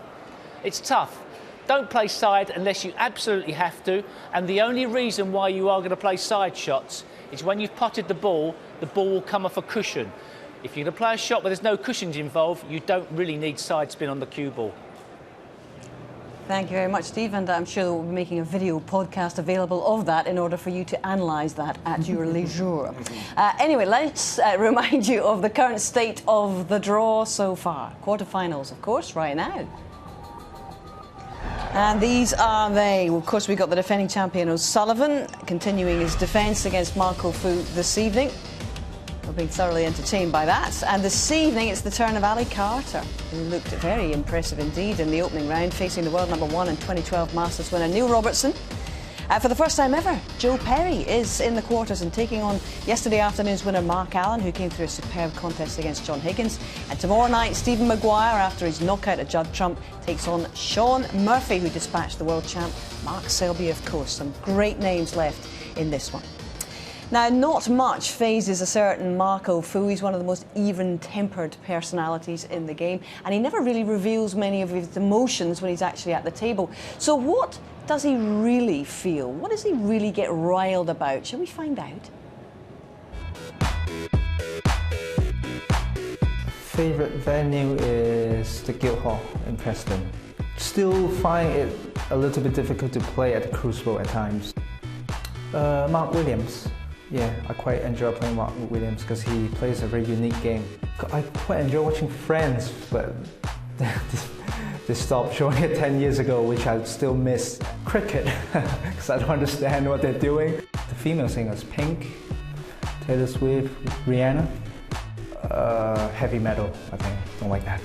It's tough. Don't play side unless you absolutely have to. And the only reason why you are going to play side shots is when you've potted the ball will come off a cushion. If you're going to play a shot where there's no cushions involved, you don't really need side spin on the cue ball. Thank you very much, Steve, and I'm sure that we'll be making a video podcast available of that in order for you to analyse that at your leisure. Anyway, let's remind you of the current state of the draw so far. Quarterfinals, of course, right now. And these are they. Well, of course, we've got the defending champion O'Sullivan continuing his defence against Marco Fu this evening. We're being thoroughly entertained by that. And this evening, it's the turn of Ali Carter, who looked very impressive indeed in the opening round, facing the world number 1 and 2012 Masters winner Neil Robertson. For the first time ever, Joe Perry is in the quarters and taking on yesterday afternoon's winner Mark Allen, who came through a superb contest against John Higgins. And tomorrow night, Stephen Maguire, after his knockout at Judd Trump, takes on Sean Murphy, who dispatched the world champ Mark Selby, of course. Some great names left in this one. Now, not much phases a certain Marco Fu. He's one of the most even-tempered personalities in the game, and he never really reveals many of his emotions when he's actually at the table. So what does he really feel? What does he really get riled about? Shall we find out? Favourite venue is the Guildhall in Preston. Still find it a little bit difficult to play at the Crucible at times. Mark Williams. Yeah, I quite enjoy playing Mark Williams because he plays a very unique game. I quite enjoy watching Friends, but they stopped showing it 10 years ago, which I still miss. Cricket, because I don't understand what they're doing. The female singers, Pink, Taylor Swift, Rihanna. Heavy metal, I think, don't like that.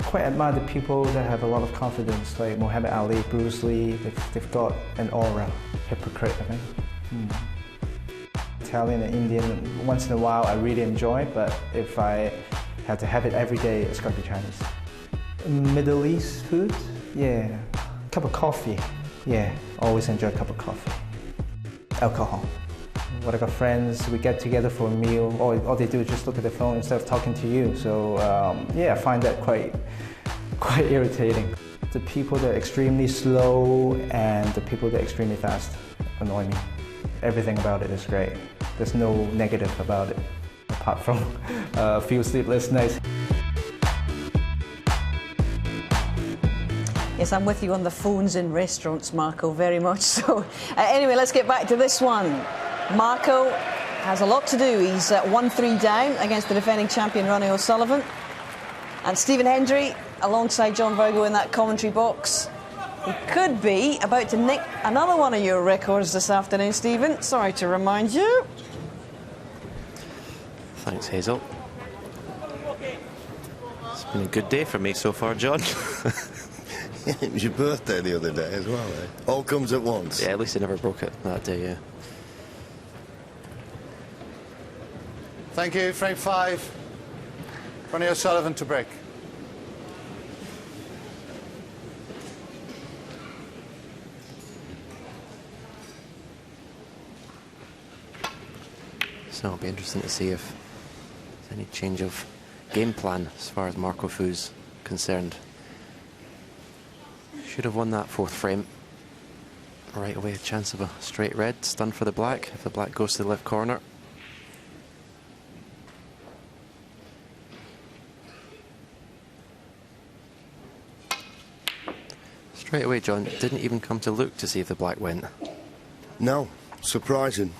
Quite admire the people that have a lot of confidence, like Muhammad Ali, Bruce Lee. They've got an aura. Hypocrite, I think. Italian and Indian, once in a while I really enjoy, but if I have to have it every day, it's got to be Chinese. Middle East food? Yeah. Cup of coffee? Yeah, always enjoy a cup of coffee. Alcohol. When I got friends, we get together for a meal, all they do is just look at the phone instead of talking to you. So yeah, I find that quite irritating. The people that are extremely slow and the people that are extremely fast annoy me. Everything about it is great. There's no negative about it, apart from a few sleepless nights. Yes, I'm with you on the phones in restaurants, Marco, very much so. Anyway, let's get back to this one. Marco has a lot to do. He's 1-3 down against the defending champion Ronnie O'Sullivan. And Stephen Hendry, alongside John Virgo in that commentary box. He could be about to nick another one of your records this afternoon, Stephen. Sorry to remind you. Thanks, Hazel. It's been a good day for me so far, John. It was your birthday the other day as well, eh? All comes at once. Yeah, at least I never broke it that day, yeah. Thank you. Frame 5. Ronnie O'Sullivan to break. So it'll be interesting to see if there's any change of game plan as far as Marco Fu's concerned. Should have won that fourth frame. Right away, a chance of a straight red. Stun for the black if the black goes to the left corner. Straight away, John, didn't even come to look to see if the black went. No, surprising.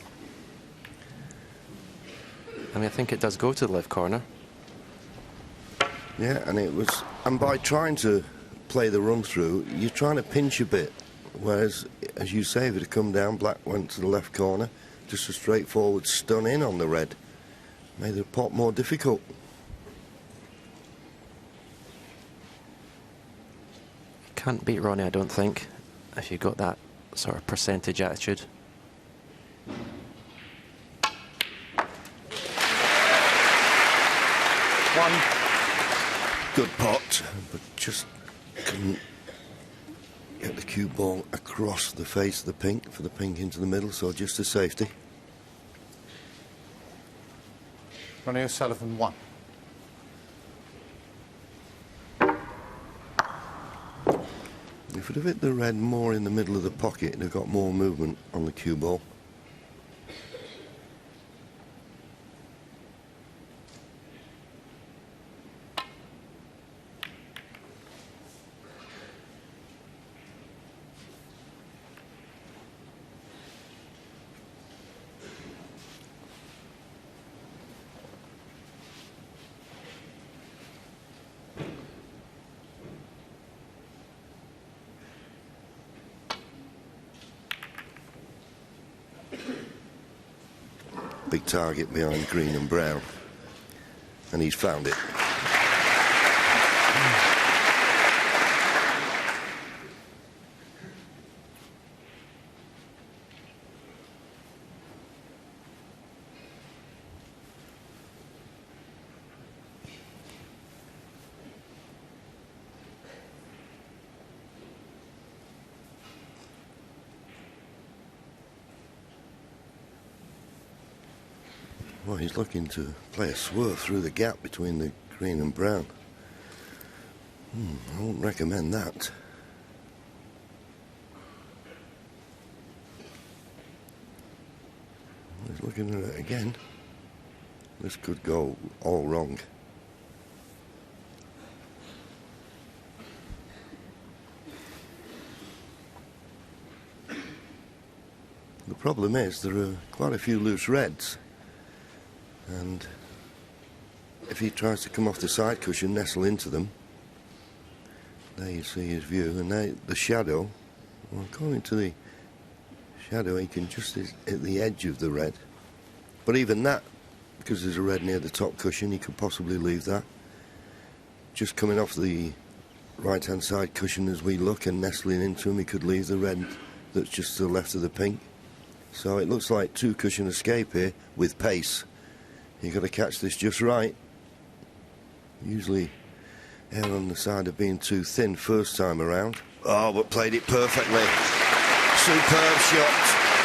I mean, I think it does go to the left corner. Yeah, and by trying to play the run through, you're trying to pinch a bit. Whereas, as you say, if it had come down, black went to the left corner, just a straightforward stun in on the red. Made the pot more difficult. Can't beat Ronnie, I don't think, if you've got that sort of percentage attitude. One good pot, but just couldn't get the cue ball across the face of the pink for the pink into the middle, so just a safety. Ronnie O'Sullivan 1. If it had hit the red more in the middle of the pocket, it'd have got more movement on the cue ball. big target behind green and brown. And he's found it. Well, he's looking to play a swerve through the gap between the green and brown. I won't recommend that. He's looking at it again. This could go all wrong. The problem is there are quite a few loose reds. And if he tries to come off the side cushion, nestle into them, there you see his view, and the shadow, well, according to the shadow, he can just hit the edge of the red. But even that, because there's a red near the top cushion, he could possibly leave that. Just coming off the right-hand side cushion as we look and nestling into him, he could leave the red that's just to the left of the pink. So it looks like two cushion escape here with pace. You've got to catch this just right. Usually err on the side of being too thin first time around. Oh, but played it perfectly. Superb shot.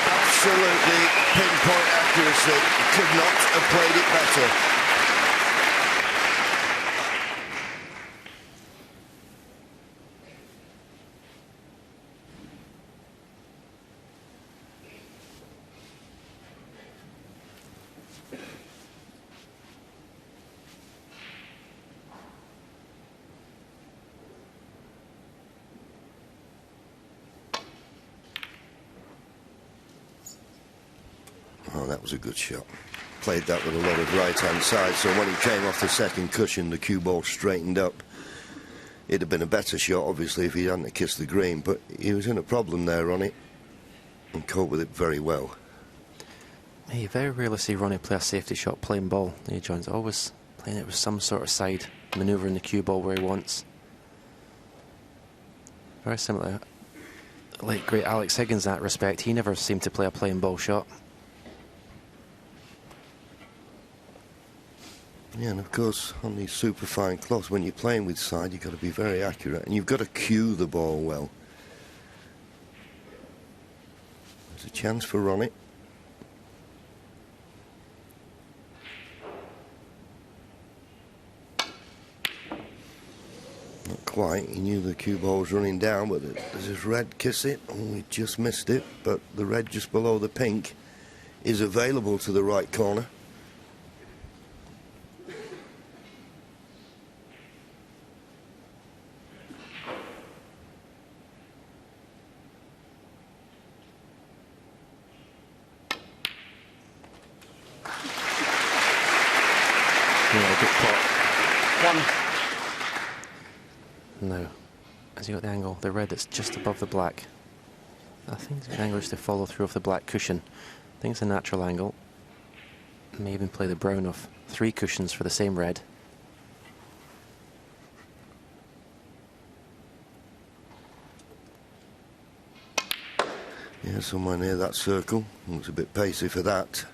Absolutely pinpoint accuracy. Could not have played it better. Oh, that was a good shot. Played that with a lot of right-hand side, so when he came off the second cushion, the cue ball straightened up. It'd have been a better shot, obviously, if he hadn't kissed the green, but he was in a problem there, Ronnie, and coped with it very well. You very rarely see Ronnie play a safety shot playing ball. He joins always playing it with some sort of side, manoeuvring the cue ball where he wants. Very similar. Like great Alex Higgins in that respect, he never seemed to play a playing ball shot. Yeah, and of course, on these super fine cloths, when you're playing with side, you've got to be very accurate, and you've got to cue the ball well. There's a chance for Ronnie. Not quite. He knew the cue ball was running down, but does his red kiss it? Oh, he just missed it, but the red just below the pink is available to the right corner. Now, has he got the angle? The red that's just above the black. I think the angle is to follow through of the black cushion. I think it's a natural angle. May even play the brown of 3 cushions for the same red. Yeah, somewhere near that circle. Looks a bit pacey for that.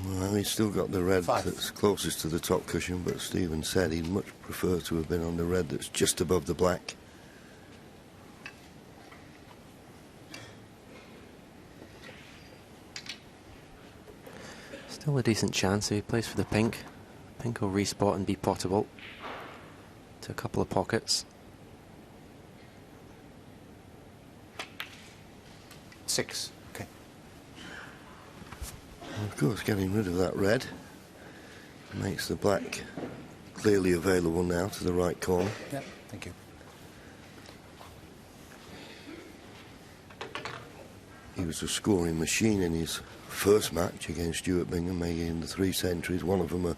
Well, he's still got the red that's closest to the top cushion, but Stephen said he'd much prefer to have been on the red that's just above the black. Still a decent chance if he plays for the pink. Pink will respot and be pottable to a couple of pockets. 6. Okay. Of course, getting rid of that red makes the black clearly available now to the right corner. Yep, thank you. He was a scoring machine in his first match against Stuart Bingham, making the 3 centuries, one of them a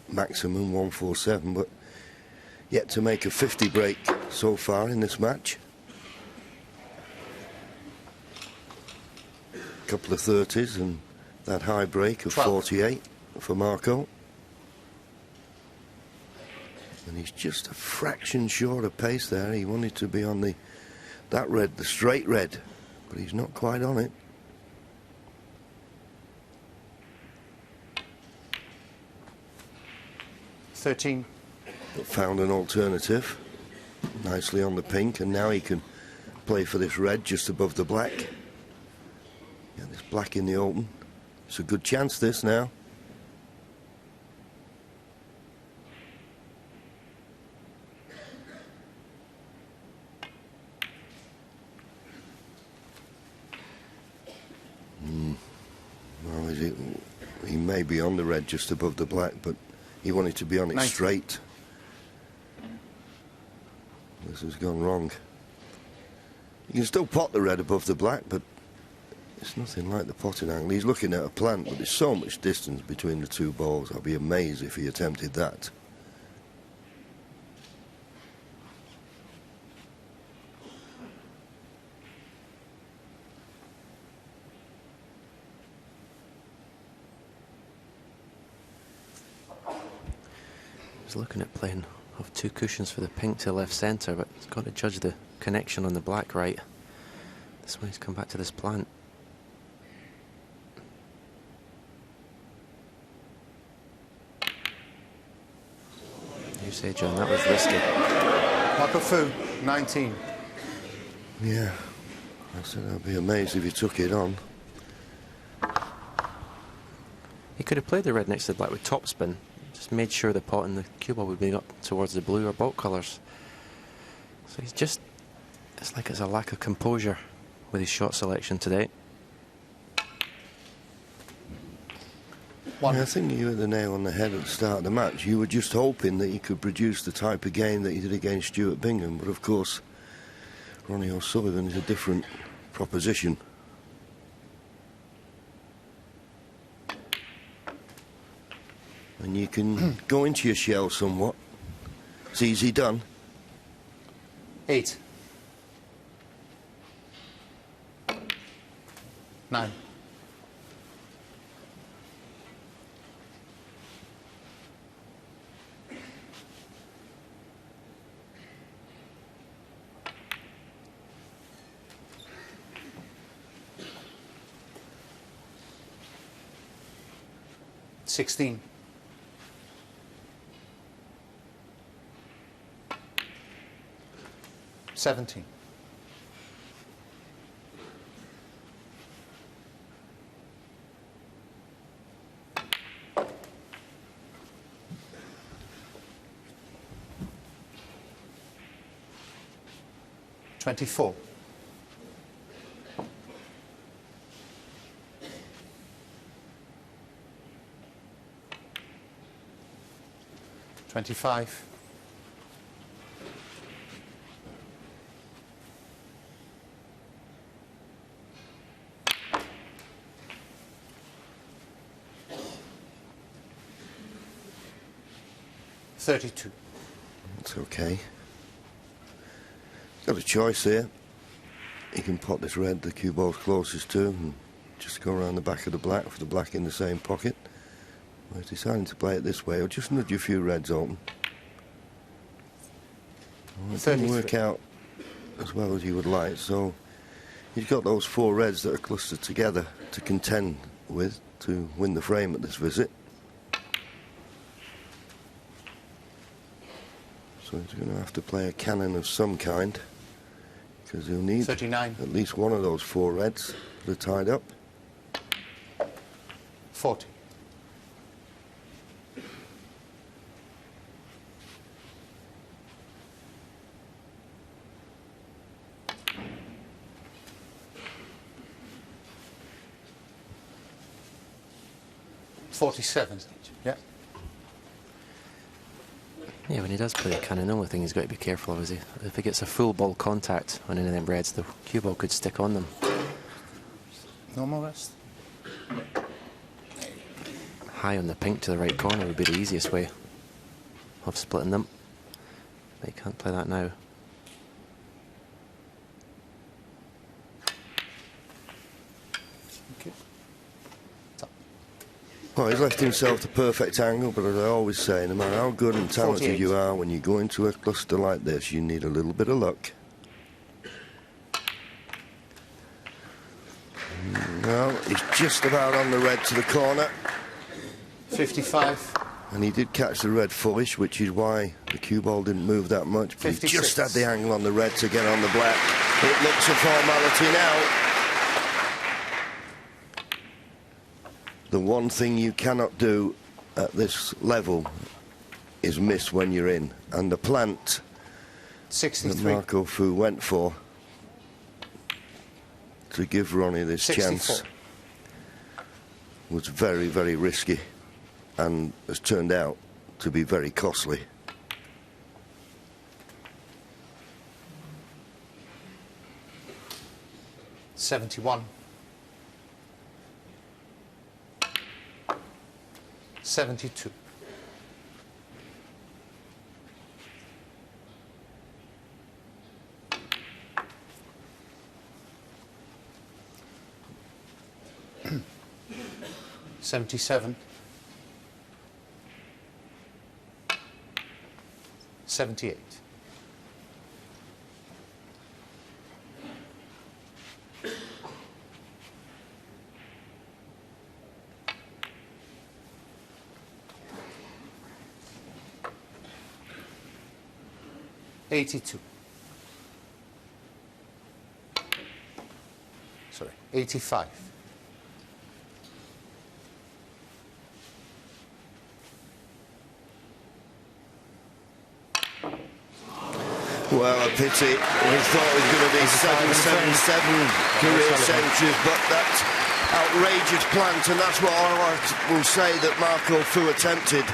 maximum 147, but yet to make a 50 break so far in this match. couple of 30s and that high break of 12. 48 for Marco. And he's just a fraction short of pace there. He wanted to be on that red, the straight red, but he's not quite on it. $13. But found an alternative. Nicely on the pink, and now he can play for this red just above the black. Yeah, this black in the open. It's a good chance, this now. Well, he may be on the red just above the black, but he wanted to be on it 90. straight. This has gone wrong. You can still pot the red above the black, but it's nothing like the potting angle. He's looking at a plant, but there's so much distance between the two balls. I'd be amazed if he attempted that. He's looking at playing off 2 cushions for the pink to left centre, but he's got to judge the connection on the black right. This one he's come back to this plant. You say, John, that was risky. Michael Fu, 19. Yeah, I said I'd be amazed if he took it on. He could have played the red next to the black with topspin. Just made sure the pot and the cue ball would be up towards the blue or bolt colours. So he's just, it's like it's a lack of composure with his shot selection today. Yeah, I think you hit the nail on the head at the start of the match. You were just hoping that he could produce the type of game that he did against Stuart Bingham, but of course Ronnie O'Sullivan is a different proposition. And you can go into your shell somewhat. It's easy done. 8. 9. $16. 17. 24. 25. 32. That's okay. Got a choice here. He can pot this red the cue ball's closest to and just go around the back of the black for the black in the same pocket. Well, he's deciding to play it this way, or just nudge a few reds open. Well, it didn't work out as well as you would like, so he's got those 4 reds that are clustered together to contend with to win the frame at this visit. So he's going to have to play a cannon of some kind, because he'll need 39. At least one of those 4 reds that are tied up. 40. $47. Yeah. Yeah, when he does play the cannon, the only thing he's got to be careful of is if he gets a full ball contact on any of them reds, the cue ball could stick on them. No more rest. High on the pink to the right corner would be the easiest way of splitting them. But he can't play that now. Thank you. Well, he's left himself the perfect angle, but as I always say, no matter how good and talented 48. you are, when you go into a cluster like this, you need a little bit of luck. Well, he's just about on the red to the corner. 55. And he did catch the red fullish, which is why the cue ball didn't move that much. But he 56. just had the angle on the red to get on the black. It looks a formality now. The one thing you cannot do at this level is miss when you're in. And the plant 63. that Marco Fu went for to give Ronnie this 64. chance was very, very risky and has turned out to be very costly. $71. 72. $77. 78. $82. Sorry, 85. Well, a pity. We thought it was going to be 777 career centuries, but that's outrageous plant, and that's what I will say that Marco Fu attempted.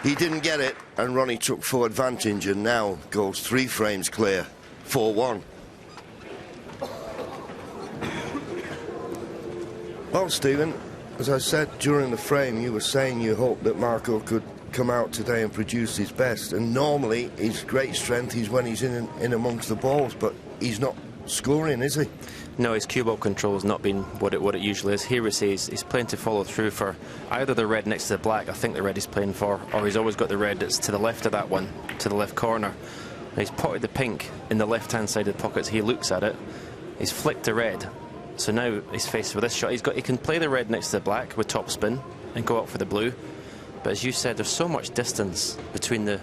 He didn't get it, and Ronnie took full advantage, and now goes 3 frames clear, 4-1. Well, Stephen, as I said during the frame, you were saying you hoped that Marco could come out today and produce his best, and normally his great strength is when he's in amongst the balls, but he's not scoring, is he? No, his cue ball control has not been what it usually is. Here we see he's playing to follow through for either the red next to the black, I think the red he's playing for, or he's always got the red that's to the left of that one, to the left corner. And he's potted the pink in the left-hand side of the pockets. He looks at it, he's flicked the red, so now he's faced with this shot. He can play the red next to the black with top spin and go up for the blue. But as you said, there's so much distance between the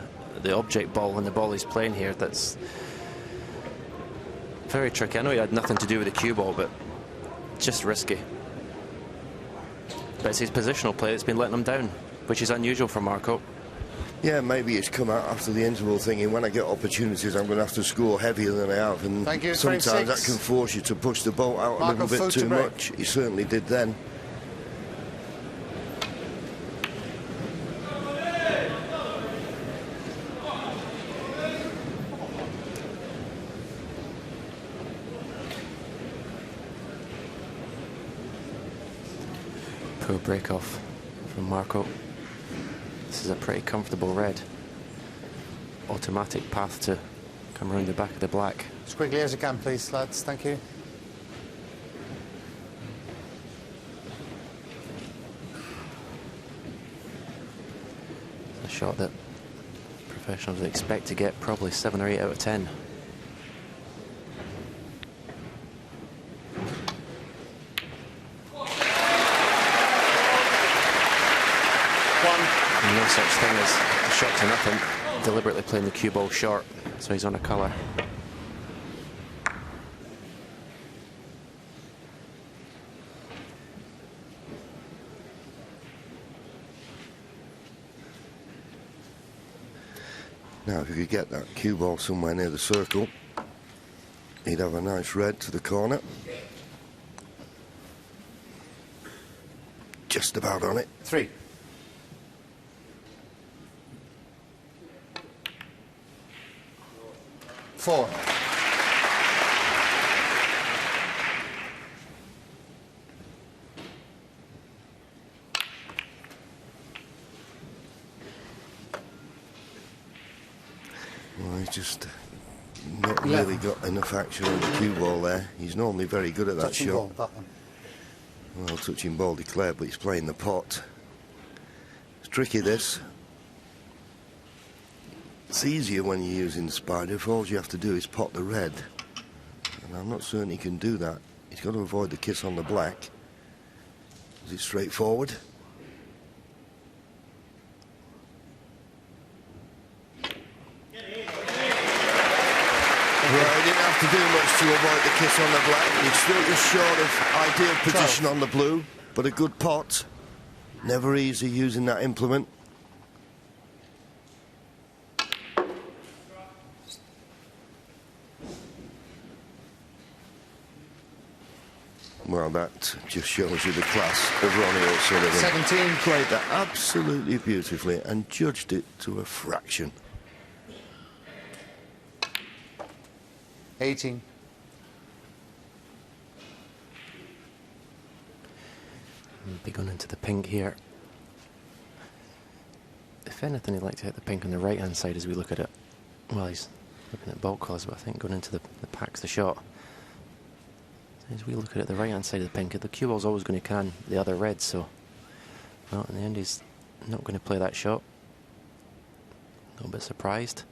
object ball and the ball he's playing here that's very tricky. I know he had nothing to do with the cue ball, but just risky. But it's his positional play that's been letting him down, which is unusual for Marco. Yeah, maybe it's come out after the interval thinking, when I get opportunities, I'm going to have to score heavier than I have. And Thank you. sometimes that can force you to push the boat out a little bit too much. He certainly did then. Poor break off from Marco. This is a pretty comfortable red. Automatic path to come around the back of the black. As quickly as you can, please, lads. Thank you. A shot that professionals expect to get probably 7 or 8 out of 10. No such thing as a shot to nothing. Deliberately playing the cue ball short, so he's on a colour. Now, if you could get that cue ball somewhere near the circle, he'd have a nice red to the corner. Just about on it. 3. Four. Well, he's just not really got enough action on the cue ball there. He's normally very good at that Touching shot. ball, that one. Well, touching ball declared, but he's playing the pot. It's tricky, this. It's easier when you're using the spider if all you have to do is pot the red. And I'm not certain he can do that. He's got to avoid the kiss on the black. Is it straightforward? Well, he didn't have to do much to avoid the kiss on the black. He's still just short of ideal position on the blue, but a good pot. Never easy using that implement. Well, that just shows you the class of Ronnie O'Sullivan. 17. Played that absolutely beautifully and judged it to a fraction. 18. Be going into the pink here. If anything, he'd like to hit the pink on the right-hand side as we look at it. Well, he's looking at ball colours, but I think going into the pack's the shot. As we look at it, the right-hand side of the pink, the cue ball's always going to can the other red, so... Well, in the end, he's not going to play that shot. A little bit surprised.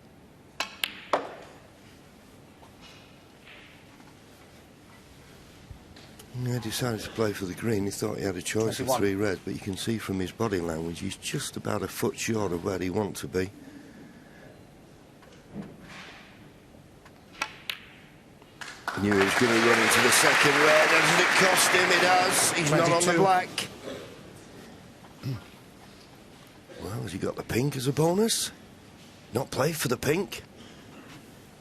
He decided to play for the green. He thought he had a choice 21. of 3 reds, but you can see from his body language he's just about a foot short of where he wants to be. Knew he was going to run into the second red. Doesn't it cost him? It has. He's 22. not on the black. Well, has he got the pink as a bonus? Not played for the pink,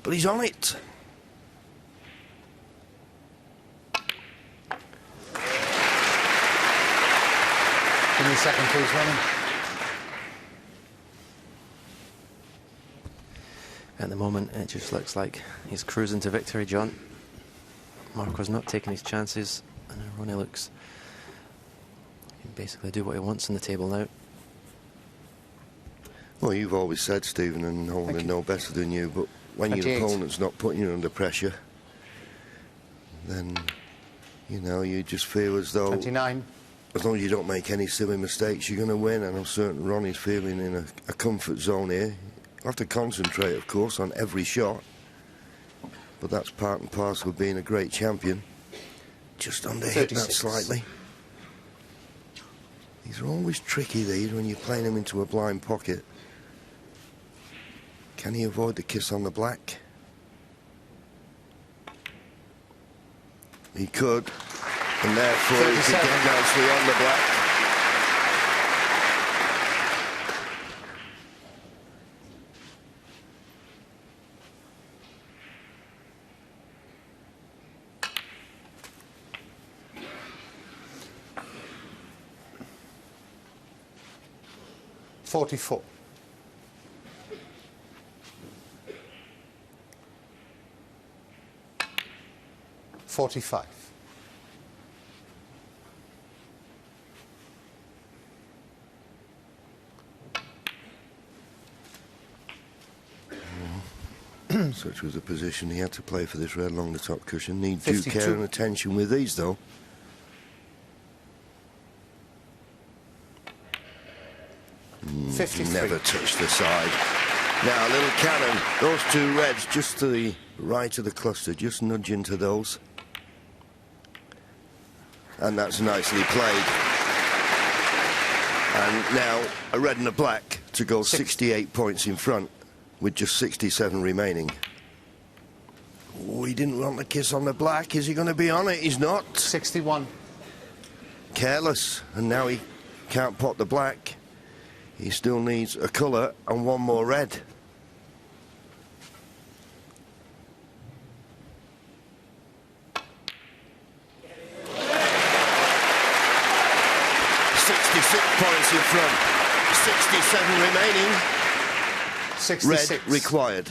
but he's on it. Give me a second, please, Ronnie. At the moment, it just looks like he's cruising to victory, John. Marco's not taking his chances, and Ronnie looks... He can basically do what he wants on the table now. Well, you've always said, Stephen, and no one would know better than you, but when 28. your opponent's not putting you under pressure, then, you know, you just feel as though... 29. As long as you don't make any silly mistakes, you're going to win, and I'm certain Ronnie's feeling in a comfort zone here. You have to concentrate, of course, on every shot, but that's part and parcel of being a great champion. Just underhit that slightly. These are always tricky, these, when you're playing them into a blind pocket. Can he avoid the kiss on the black? He could. And therefore, he could get nicely on the black. $44. 45. Such was the position he had to play for this red along the top cushion. Need due 52. care and attention with these, though. Never touched the side. Now, a little cannon. Those 2 reds just to the right of the cluster, just nudge into those. And that's nicely played. And now a red and a black to go 68 points in front with just 67 remaining. Oh, he didn't want the kiss on the black. Is he going to be on it? He's not. 61. Careless. And now he can't pot the black. He still needs a colour and 1 more red. Points in front, 67 remaining. 66. Red required.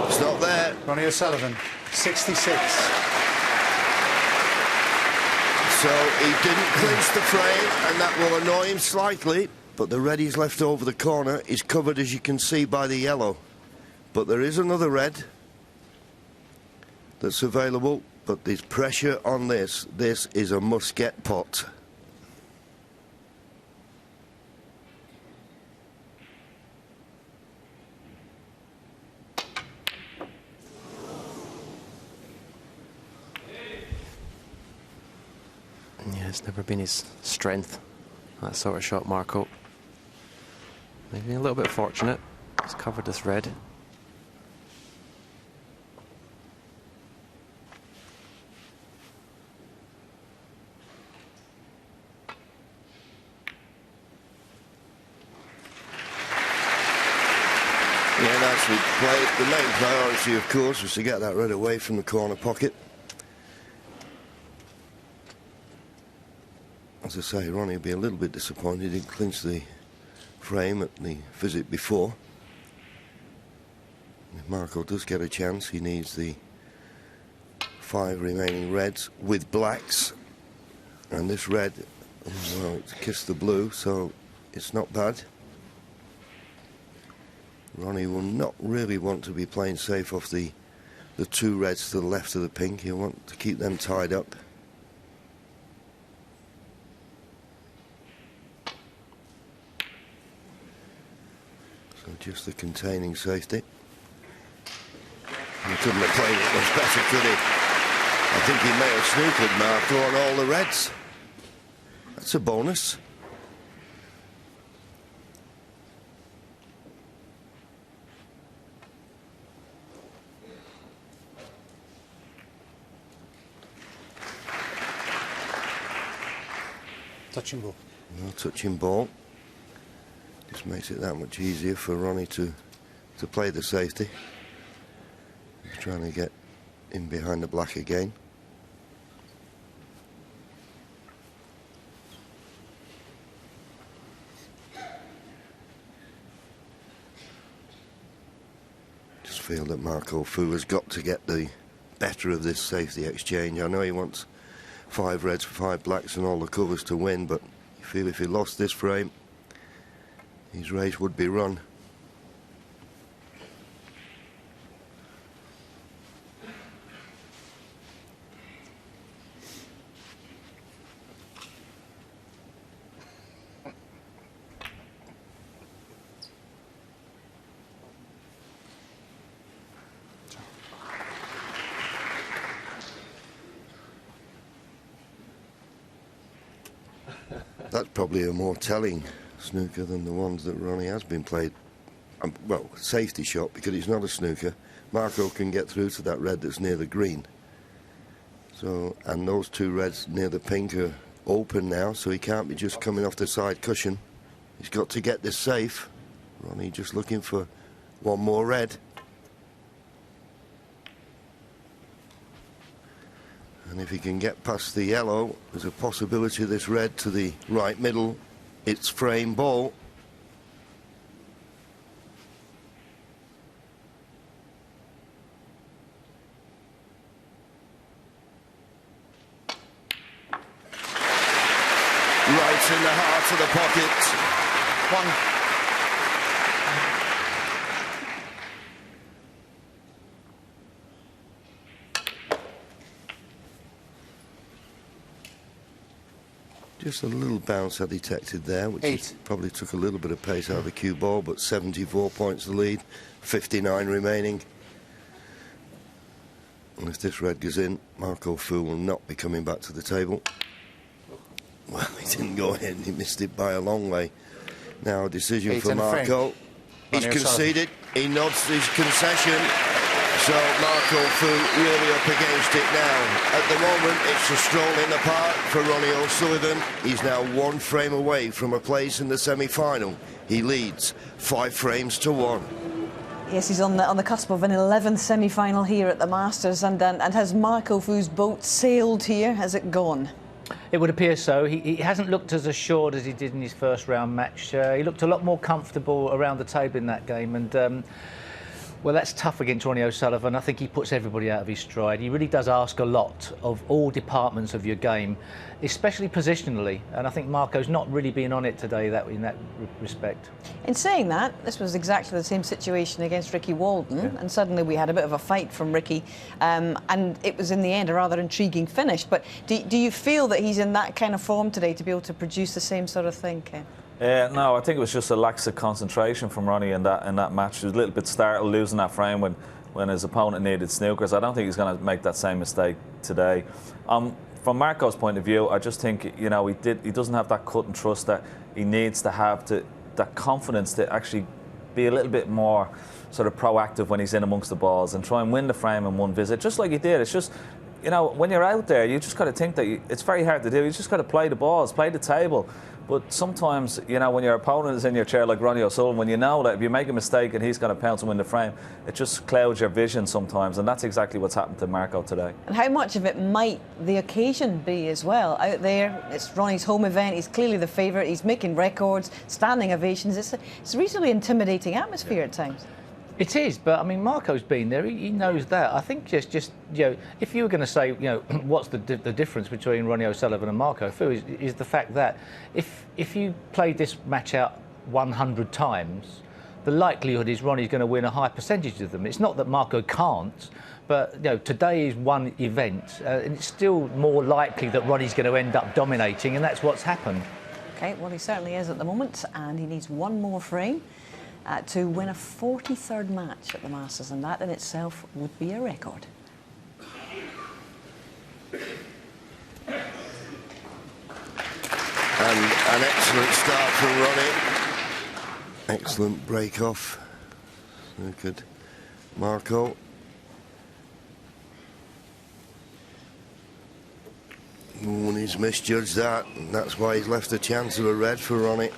It's not there. Ronnie O'Sullivan, 66. So he didn't clinch the frame, and that will annoy him slightly, but the red he's left over the corner is covered, as you can see, by the yellow. But there is another red that's available, but there's pressure on this. This is a must-get pot. Yeah, it's never been his strength, that sort of shot, Marco. Maybe a little bit fortunate. He's covered this red. Yeah, nicely played. The main priority, of course, was to get that red away from the corner pocket. As I say, Ronnie will be a little bit disappointed. He didn't clinch the frame at the visit before. If Marco does get a chance, he needs the 5 remaining reds with blacks. And this red, well, it's kissed the blue, so it's not bad. Ronnie will not really want to be playing safe off the 2 reds to the left of the pink. He'll want to keep them tied up. So just the containing safety. He couldn't have played it much better, could he? I think he may have snookered Marco on all the reds. That's a bonus. Touching ball. No touching ball. Just makes it that much easier for Ronnie to play the safety. He's trying to get in behind the black again. Just feel that Marco Fu has got to get the better of this safety exchange. I know he wants 5 reds, 5 blacks and all the covers to win, but you feel if he lost this frame, his race would be run. That's probably a more telling snooker than the ones that Ronnie has been played. Well, safety shot, because it's not a snooker. Marco can get through to that red that's near the green. So, and those 2 reds near the pink are open now, so he can't be just coming off the side cushion. He's got to get this safe. Ronnie just looking for one more red. And if he can get past the yellow, there's a possibility of this red to the right middle. It's frame ball. Right in the heart of the pocket. 1. Just a little bounce I detected there, which probably took a little bit of pace out of the cue ball, but 74 points the lead, 59 remaining. And if this red goes in, Marco Fu will not be coming back to the table. Well, he didn't go in, he missed it by a long way. Now a decision for Marco. He's conceded, he nods his concession. So Marco Fu really up against it now. At the moment, it's a stroll in the park for Ronnie O'Sullivan. He's now 1 frame away from a place in the semi-final. He leads 5 frames to 1. Yes, he's on the cusp of an 11th semi-final here at the Masters. And has Marco Fu's boat sailed here? Has it gone? It would appear so. He hasn't looked as assured as he did in his first round match. He looked a lot more comfortable around the table in that game. And Well, that's tough against Ronnie O'Sullivan. I think he puts everybody out of his stride. He really does ask a lot of all departments of your game, especially positionally. And I think Marco's not really been on it today in that respect. In saying that, this was exactly the same situation against Ricky Walden, and suddenly we had a bit of a fight from Ricky, and it was in the end a rather intriguing finish. But do you feel that he's in that kind of form today to be able to produce the same sort of thing, Ken? No, I think it was just a lack of concentration from Ronnie in that match. He was a little bit startled losing that frame when his opponent needed snookers. I don't think he's going to make that same mistake today. From Marco's point of view, I just think, you know, he doesn't have that cut and thrust that he needs to have, that confidence to actually be a little bit more sort of proactive when he's in amongst the balls and try and win the frame in one visit, just like he did. It's just, you know, when you're out there, you just got to think that it's very hard to do. You just got to play the balls, play the table. But sometimes, you know, when your opponent is in your chair like Ronnie O'Sullivan, when you know that if you make a mistake and he's going to pounce and win the frame, it just clouds your vision sometimes, and that's exactly what's happened to Marco today. And how much of it might the occasion be as well? Out there, it's Ronnie's home event, he's clearly the favourite, he's making records, standing ovations. It's a reasonably intimidating atmosphere at times. It is, but I mean, Marco's been there. He knows that. I think just you know, if you were going to say, you know, what's the difference between Ronnie O'Sullivan and Marco Fu is the fact that if you played this match out 100 times, the likelihood is Ronnie's going to win a high percentage of them. It's not that Marco can't, but you know, today is one event, and it's still more likely that Ronnie's going to end up dominating, and that's what's happened. Okay, well, he certainly is at the moment, and he needs one more frame to win a 43rd match at the Masters, and that in itself would be a record. And an excellent start from Ronnie. Excellent break off. So good. Marco. And he's misjudged that, and that's why he's left a chance of a red for Ronnie.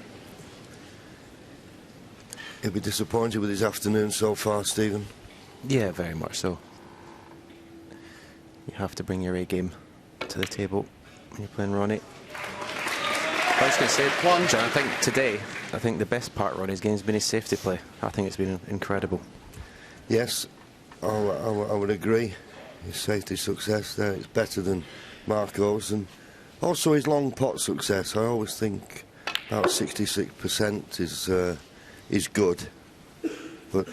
He'll be disappointed with his afternoon so far, Stephen. Yeah, very much so. You have to bring your A game to the table when you're playing Ronnie. I was going to say, John, I think today, the best part of Ronnie's game has been his safety play. I think it's been incredible. Yes, I would agree. His safety success there is better than Marco's, and also his long pot success. I always think about 66% is good, but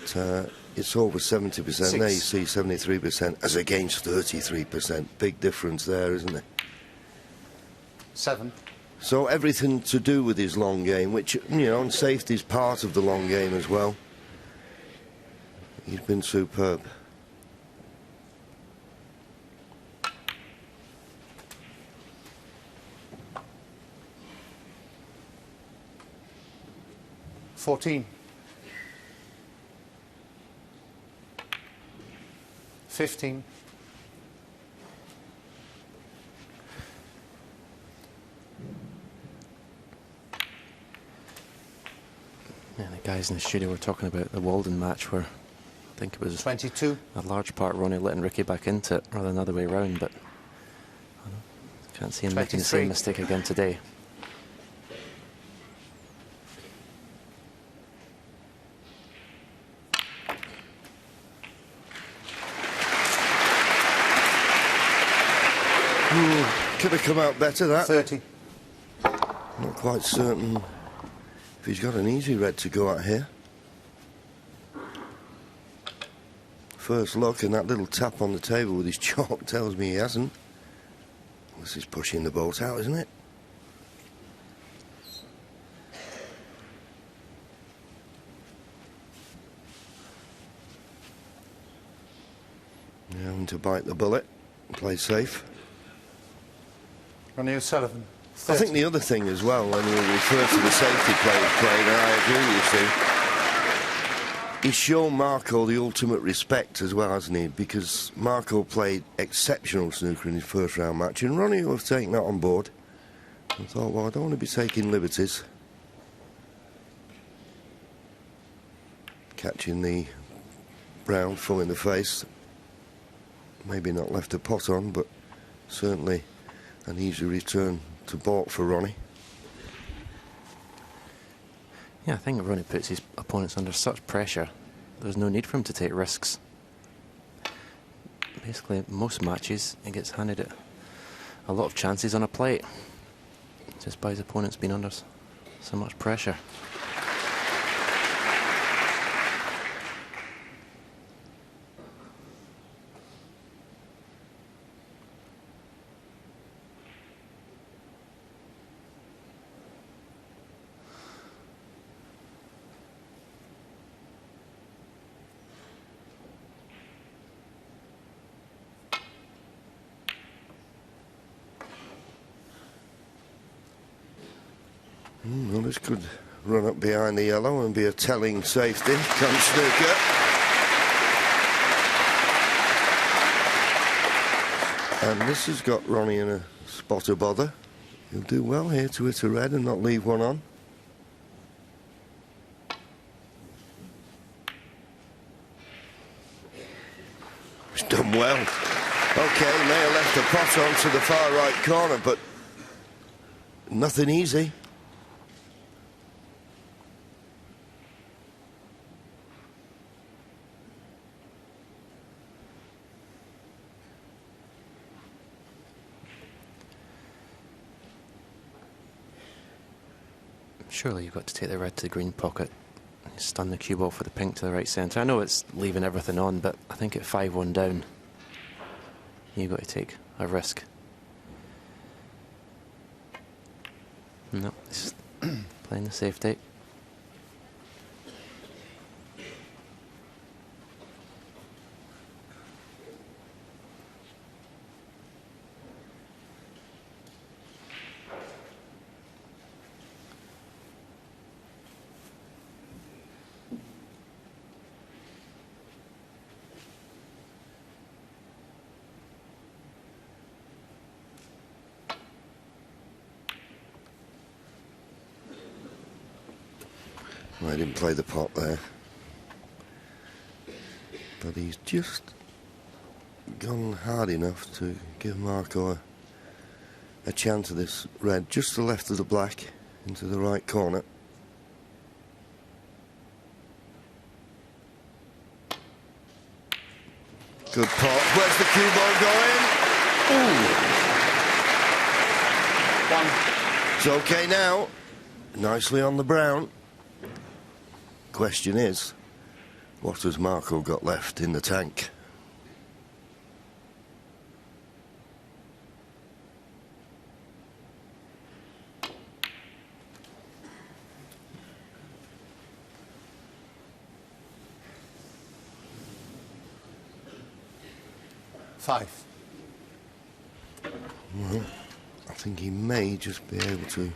it's over 70%. There you see 73% as against 33%. Big difference there, isn't it? 7. So everything to do with his long game, which, you know, and safety's part of the long game as well. He's been superb. $14. 15. Yeah, the guys in the studio were talking about the Walden match where I think it was 22. A large part Ronnie letting Ricky back into it rather than the other way around, but I can't see him 23. making the same mistake again today. Could have come out better, that. 30. Not quite certain if he's got an easy red to go at here. First look, and that little tap on the table with his chalk tells me he hasn't. This is pushing the boat out, isn't it? Now to bite the bullet, play safe. Ronnie O'Sullivan. I think the other thing as well, when we refer to the safety play played, and I agree, you see, he's shown Marco the ultimate respect as well, hasn't he? Because Marco played exceptional snooker in his first round match, and Ronnie will have taken that on board. I thought, well, I don't want to be taking liberties. Catching the brown full in the face. Maybe not left a pot on, but certainly an easy return to baulk for Ronnie. Yeah, I think Ronnie puts his opponents under such pressure there's no need for him to take risks. Basically, most matches, he gets handed a lot of chances on a plate, just by his opponents being under so much pressure. Well, this could run up behind the yellow and be a telling safety. Comes Snooker. And this has got Ronnie in a spot of bother. He'll do well here to hit a red and not leave one on. He's done well. Okay, may have left the pot onto the far right corner, but nothing easy. Surely you've got to take the red to the green pocket. Stun the cue ball for the pink to the right centre. I know it's leaving everything on, but I think at 5-1 down, you've got to take a risk. No, he's playing the safety. I didn't play the pot there. But he's just gone hard enough to give Marco a chance of this red, just to the left of the black, into the right corner. Good pot. Where's the cue ball going? Ooh. One. It's okay now. Nicely on the brown. Question is, what has Marco got left in the tank? Five. Well, I think he may just be able to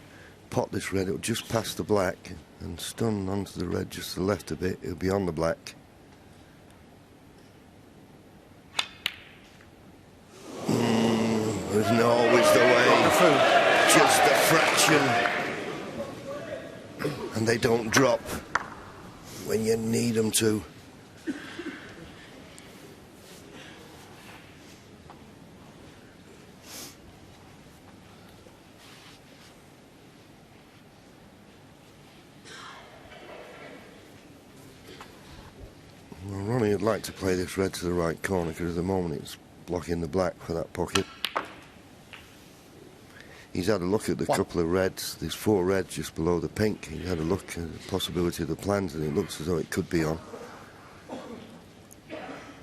pot this red. It'll just pass the black and stun onto the red just to the left a bit. It'll be on the black. There's not always the way. Just a fraction. And they don't drop when you need them to. Well, Ronnie would like to play this red to the right corner because at the moment it's blocking the black for that pocket. He's had a look at the couple of reds. There's 4 reds just below the pink. He had a look at the possibility of the plans and it looks as though it could be on.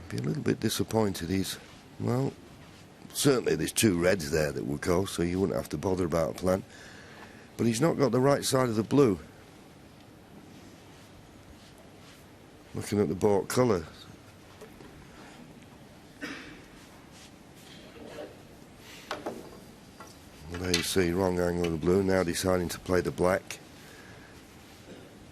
Be a little bit disappointed. Well, certainly there's 2 reds there that would go, so you wouldn't have to bother about a plan. But he's not got the right side of the blue. Looking at the bought colour. Well, there you see, wrong angle of the blue, now deciding to play the black.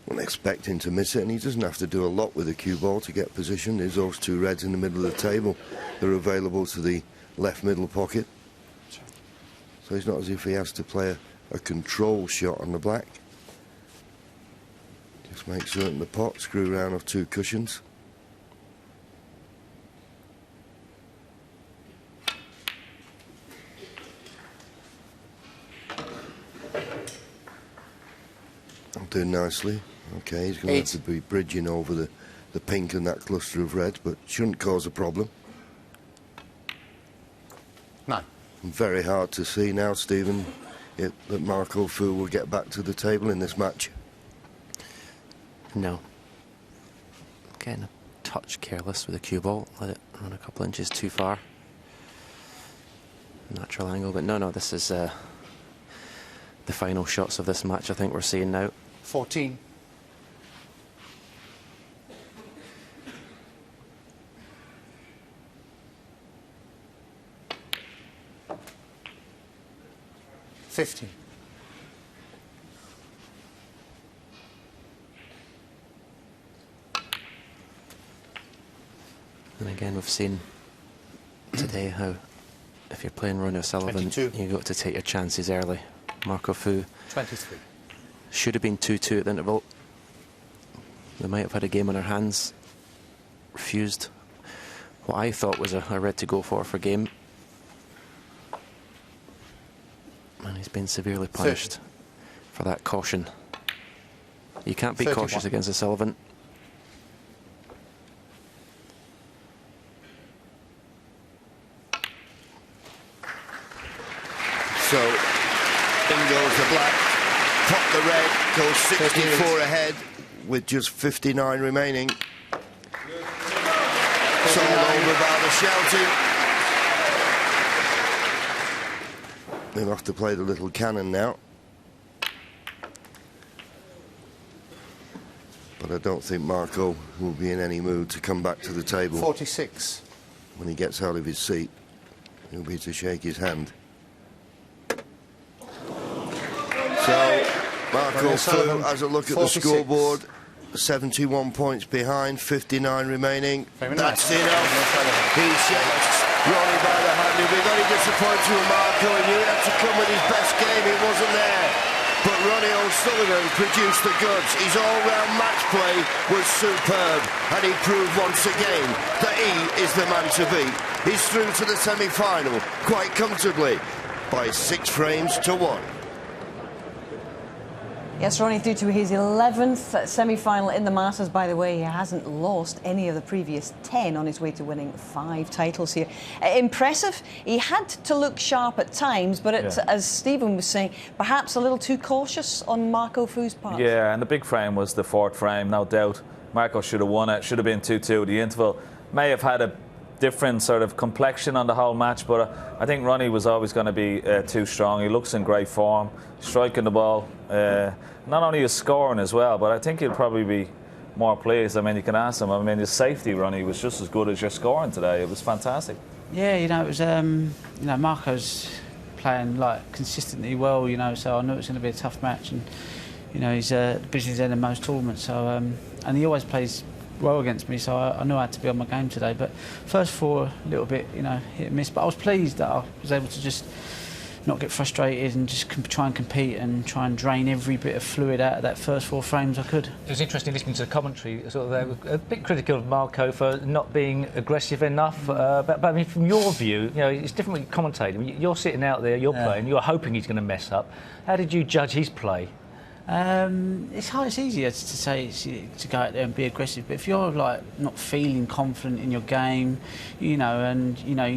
Wasn't expecting to miss it, and he doesn't have to do a lot with the cue ball to get positioned. There's those 2 reds in the middle of the table. They're available to the left middle pocket. So it's not as if he has to play a control shot on the black. Just make certain the pot, screw round of 2 cushions. I'm doing nicely. Okay, he's going to have to be bridging over the the pink and that cluster of red, but shouldn't cause a problem. No. Very hard to see now, Stephen, that Marco Fu will get back to the table in this match. No. Getting a touch careless with the cue ball. Let it run a couple inches too far. Natural angle, but no, this is the final shots of this match I think we're seeing now. 14. $50. And again, we've seen today how if you're playing Ronnie O'Sullivan, 22. you've got to take your chances early. Marco Fu 23. should have been 2-2 at the interval. They might have had a game on their hands. Refused what I thought was a red to go for game. And he's been severely punished for that caution. You can't be 31. cautious against O'Sullivan. So, in goes the black, pop the red, goes 64 ahead with just 59 remaining. It's all over by the shouting. They'll have to play the little cannon now. But I don't think Marco will be in any mood to come back to the table. 46. When he gets out of his seat, he'll be to shake his hand. So, Marco Fu has a look at the scoreboard. 71 points behind, 59 remaining. That's enough. He shakes Ronnie by the hand. He'll be very disappointed with Marco. He knew he had to come with his best game. It wasn't there. But Ronnie O'Sullivan produced the goods. His all-round match play was superb. And he proved once again that he is the man to beat. He's through to the semi-final quite comfortably by 6 frames to 1. Yes, Ronnie through to his 11th semi-final in the Masters. By the way, he hasn't lost any of the previous 10 on his way to winning 5 titles here. Impressive. He had to look sharp at times, but as Stephen was saying, perhaps a little too cautious on Marco Fu's part. Yeah, and the big frame was the 4th frame, no doubt. Marco should have won it, should have been 2-2. The interval may have had a different sort of complexion on the whole match, but I think Ronnie was always going to be too strong. He looks in great form, striking the ball, not only his scoring as well, but I think he'll probably be more pleased. I mean, you can ask him. I mean, his safety, Ronnie, was just as good as your scoring today. It was fantastic. Yeah, you know, it was Marco's playing like consistently well, you know, so I knew it was going to be a tough match, and you know, he's the busiest end in most tournaments, so and he always plays well against me, so I knew I had to be on my game today. But first 4, a little bit, you know, hit and miss. But I was pleased that I was able to just not get frustrated and just try and compete and try and drain every bit of fluid out of that first 4 frames I could. It was interesting listening to the commentary. Sort of, they were a bit critical of Marco for not being aggressive enough. But I mean, from your view, you know, it's different when you commentate. I mean, you're sitting out there, you're playing, you're hoping he's going to mess up. How did you judge his play? It's easier to say to go out there and be aggressive, but if you're like not feeling confident in your game, you know, and you know,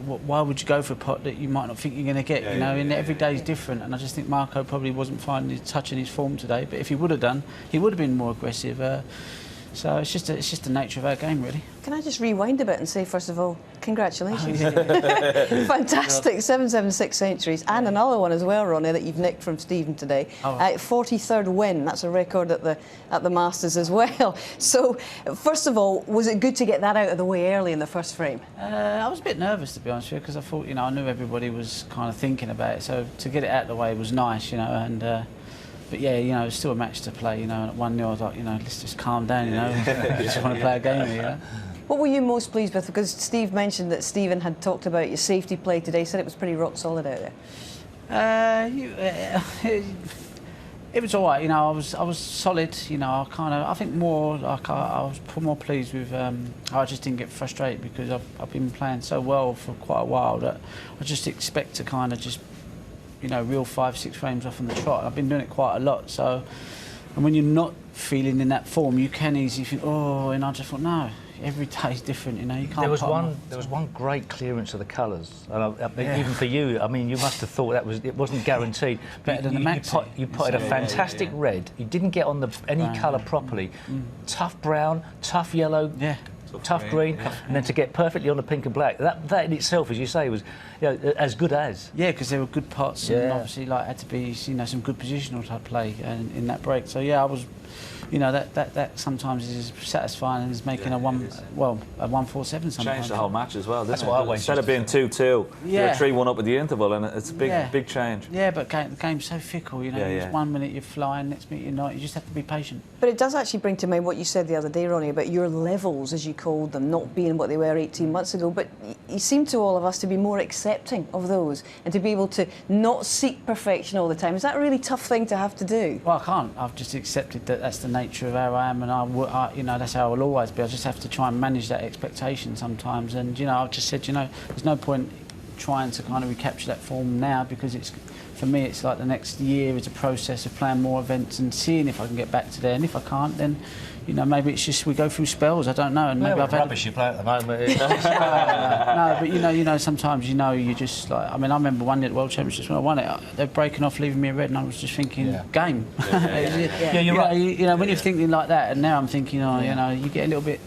why would you go for a pot that you might not think you're going to get? You know, and every day is different. And I just think Marco probably wasn't finding his touch in his form today. But if he would have done, he would have been more aggressive. So it's just the nature of our game, really. Can I just rewind a bit and say, first of all, congratulations. Fantastic, 776 centuries, and another one as well, Ronnie, that you've nicked from Stephen today. 43rd win, that's a record at the Masters as well. So, first of all, was it good to get that out of the way early in the first frame? I was a bit nervous, to be honest with you, because I thought, you know, I knew everybody was kind of thinking about it, so to get it out of the way was nice, you know, and... But yeah, you know, it's still a match to play, you know, and at 1-0 I was like, you know, let's just calm down, you know, I just want to play a game here, you know. What were you most pleased with? Because Steve mentioned that Stephen had talked about your safety play today, said it was pretty rock solid out there. It was all right, you know, I was solid, you know, I think more, like, I was more pleased with how I just didn't get frustrated, because I've been playing so well for quite a while that I just expect to kind of just, you know, reel 5-6 frames off on the trot. I've been doing it quite a lot, so And when you're not feeling in that form, you can easily think, oh, and I just thought, no, every day is different, you know, you can't. There was one great clearance of the colours, and even for you, I mean, you must have thought it wasn't guaranteed. Better than the Maxi. You put a fantastic red. You didn't get on any colour properly. Tough brown, tough yellow. Yeah. Tough green, and then to get perfectly on the pink and black. That in itself, as you say, was as good as. Yeah, because there were good parts, and obviously had to be some good positional type play in that break. So yeah, I was, that sometimes is satisfying and is making a 147 sometimes. Changed the whole match as well. That's what I went. Instead of being 2-2, you're 3-1 up at the interval, and it's a big change. Yeah, but the game's so fickle. It's 1 minute you're flying, next minute you're not. You just have to be patient. But it does actually bring to mind what you said the other day, Ronnie, about your levels, as you called them, not being what they were 18 months ago. But you seem to all of us to be more accepting of those and to be able to not seek perfection all the time. Is that a really tough thing to have to do? Well, I can't. I've just accepted that that's the nature of how I am, and that's how I will always be. I just have to try and manage that expectation sometimes. And I've just said, there's no point trying to kind of recapture that form now, because for me, it's like the next year is a process of playing more events and seeing if I can get back to there. And if I can't, then, maybe it's just we go through spells. I don't know. And maybe I've rubbish you play at the moment. No, but sometimes you just like. I mean, I remember one year at the World Championships when I won it. They're breaking off, leaving me a red, and I was just thinking, game. Yeah, you're right. When you're thinking like that, and now I'm thinking, you get a little bit.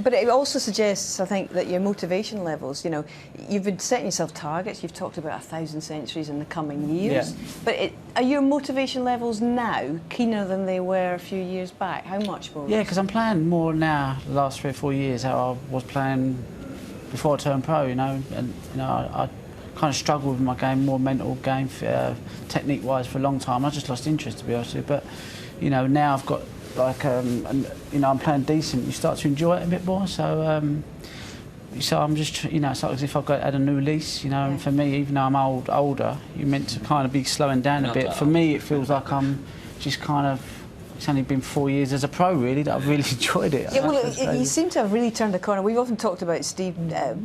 But it also suggests, I think, that your motivation levels, you've been setting yourself targets. You've talked about 1,000 centuries in the coming years. Yeah. But are your motivation levels now keener than they were a few years back? How much more? Yeah, because I'm playing more now the last 3 or 4 years how I was playing before I turned pro, and I kind of struggled with my game, more mental game, technique-wise for a long time. I just lost interest, to be honest with you. But, now I've got I'm playing decent. You start to enjoy it a bit more. So I'm just, it's like as if I've had a new lease. And for me, even though I'm older, you're meant to kind of be slowing down a bit. For me, it feels like I'm just kind of. It's only been 4 years as a pro, really, that I've really enjoyed it. Yeah, well, you seem to have really turned a corner. We've often talked about Steve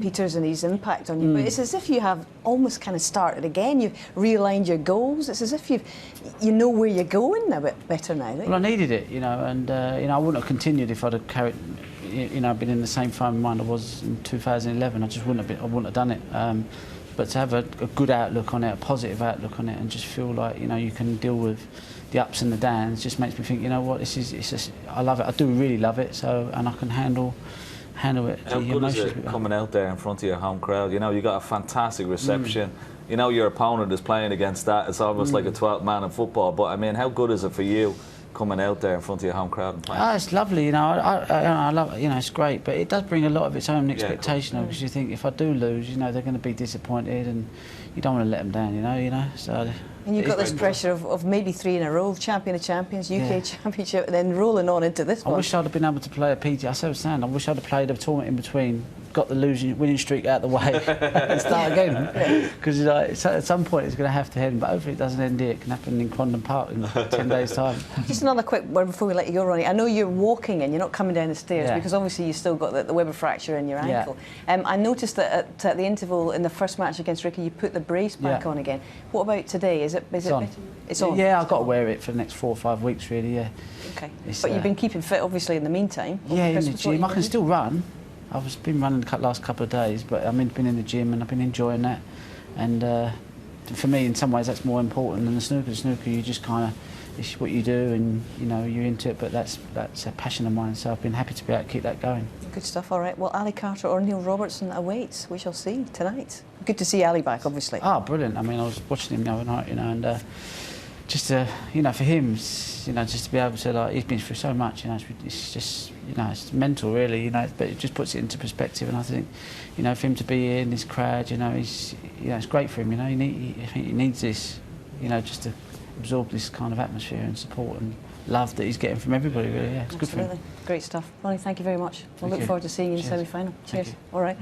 Peters and his impact on you, but it's as if you have almost kind of started again. You've realigned your goals. It's as if you know where you're going a bit better now, don't you? Well, I needed it, and I wouldn't have continued if I'd have carried, been in the same frame of mind I was in 2011. I just wouldn't have done it. But to have a good outlook on it, a positive outlook on it, and just feel like you can deal with the ups and the downs, just makes me think, I love it. I do really love it. And I can handle it. How good is it coming out there in front of your home crowd? You got a fantastic reception. Your opponent is playing against that. It's almost like a 12th man in football. But I mean, how good is it for you coming out there in front of your home crowd and playing? Oh, it's lovely. I love it. It's great. But it does bring a lot of its own expectation, because you think if I do lose, they're going to be disappointed, and you don't want to let them down. So. And you've got this pressure of maybe 3 in a row, champion of champions, UK championship, and then rolling on into this one. I wish I'd have been able to play a PGA. I said, I wish I'd have played a tournament in between, got the winning streak out of the way, and start again. Because at some point it's going to have to end, but hopefully it doesn't end here. It can happen in Crondon Park in 10 days' time. Just another quick word before we let you go, Ronnie. I know you're walking and you're not coming down the stairs because obviously you've still got the Weber fracture in your ankle. I noticed that at the interval in the first match against Ricky, you put the brace back on again. What about today? Is it better? It's on. Yeah, I've got to wear it for the next 4 or 5 weeks, really. Yeah. Okay. But you've been keeping fit, obviously, in the meantime. Yeah, in the gym. I can still run. I've been running the last couple of days, but I've been in the gym and I've been enjoying that. And for me, in some ways, that's more important than the snooker. The snooker, you just kind of, it's what you do, and you're into it. But that's a passion of mine, so I've been happy to be able to keep that going. Good stuff. All right. Well, Ali Carter or Neil Robertson awaits. We shall see tonight. Good to see Ali back, obviously. Oh, brilliant. I mean, I was watching him the other night, and just for him, just to be able to, he's been through so much, it's just, it's mental, really, but it just puts it into perspective. And I think, for him to be here in this crowd, it's great for him. He needs this, just to absorb this kind of atmosphere and support and love that he's getting from everybody, really. Yeah, it's good for him. Great stuff. Ronnie, thank you very much. We'll look forward to seeing you in the semi-final. Cheers. All right.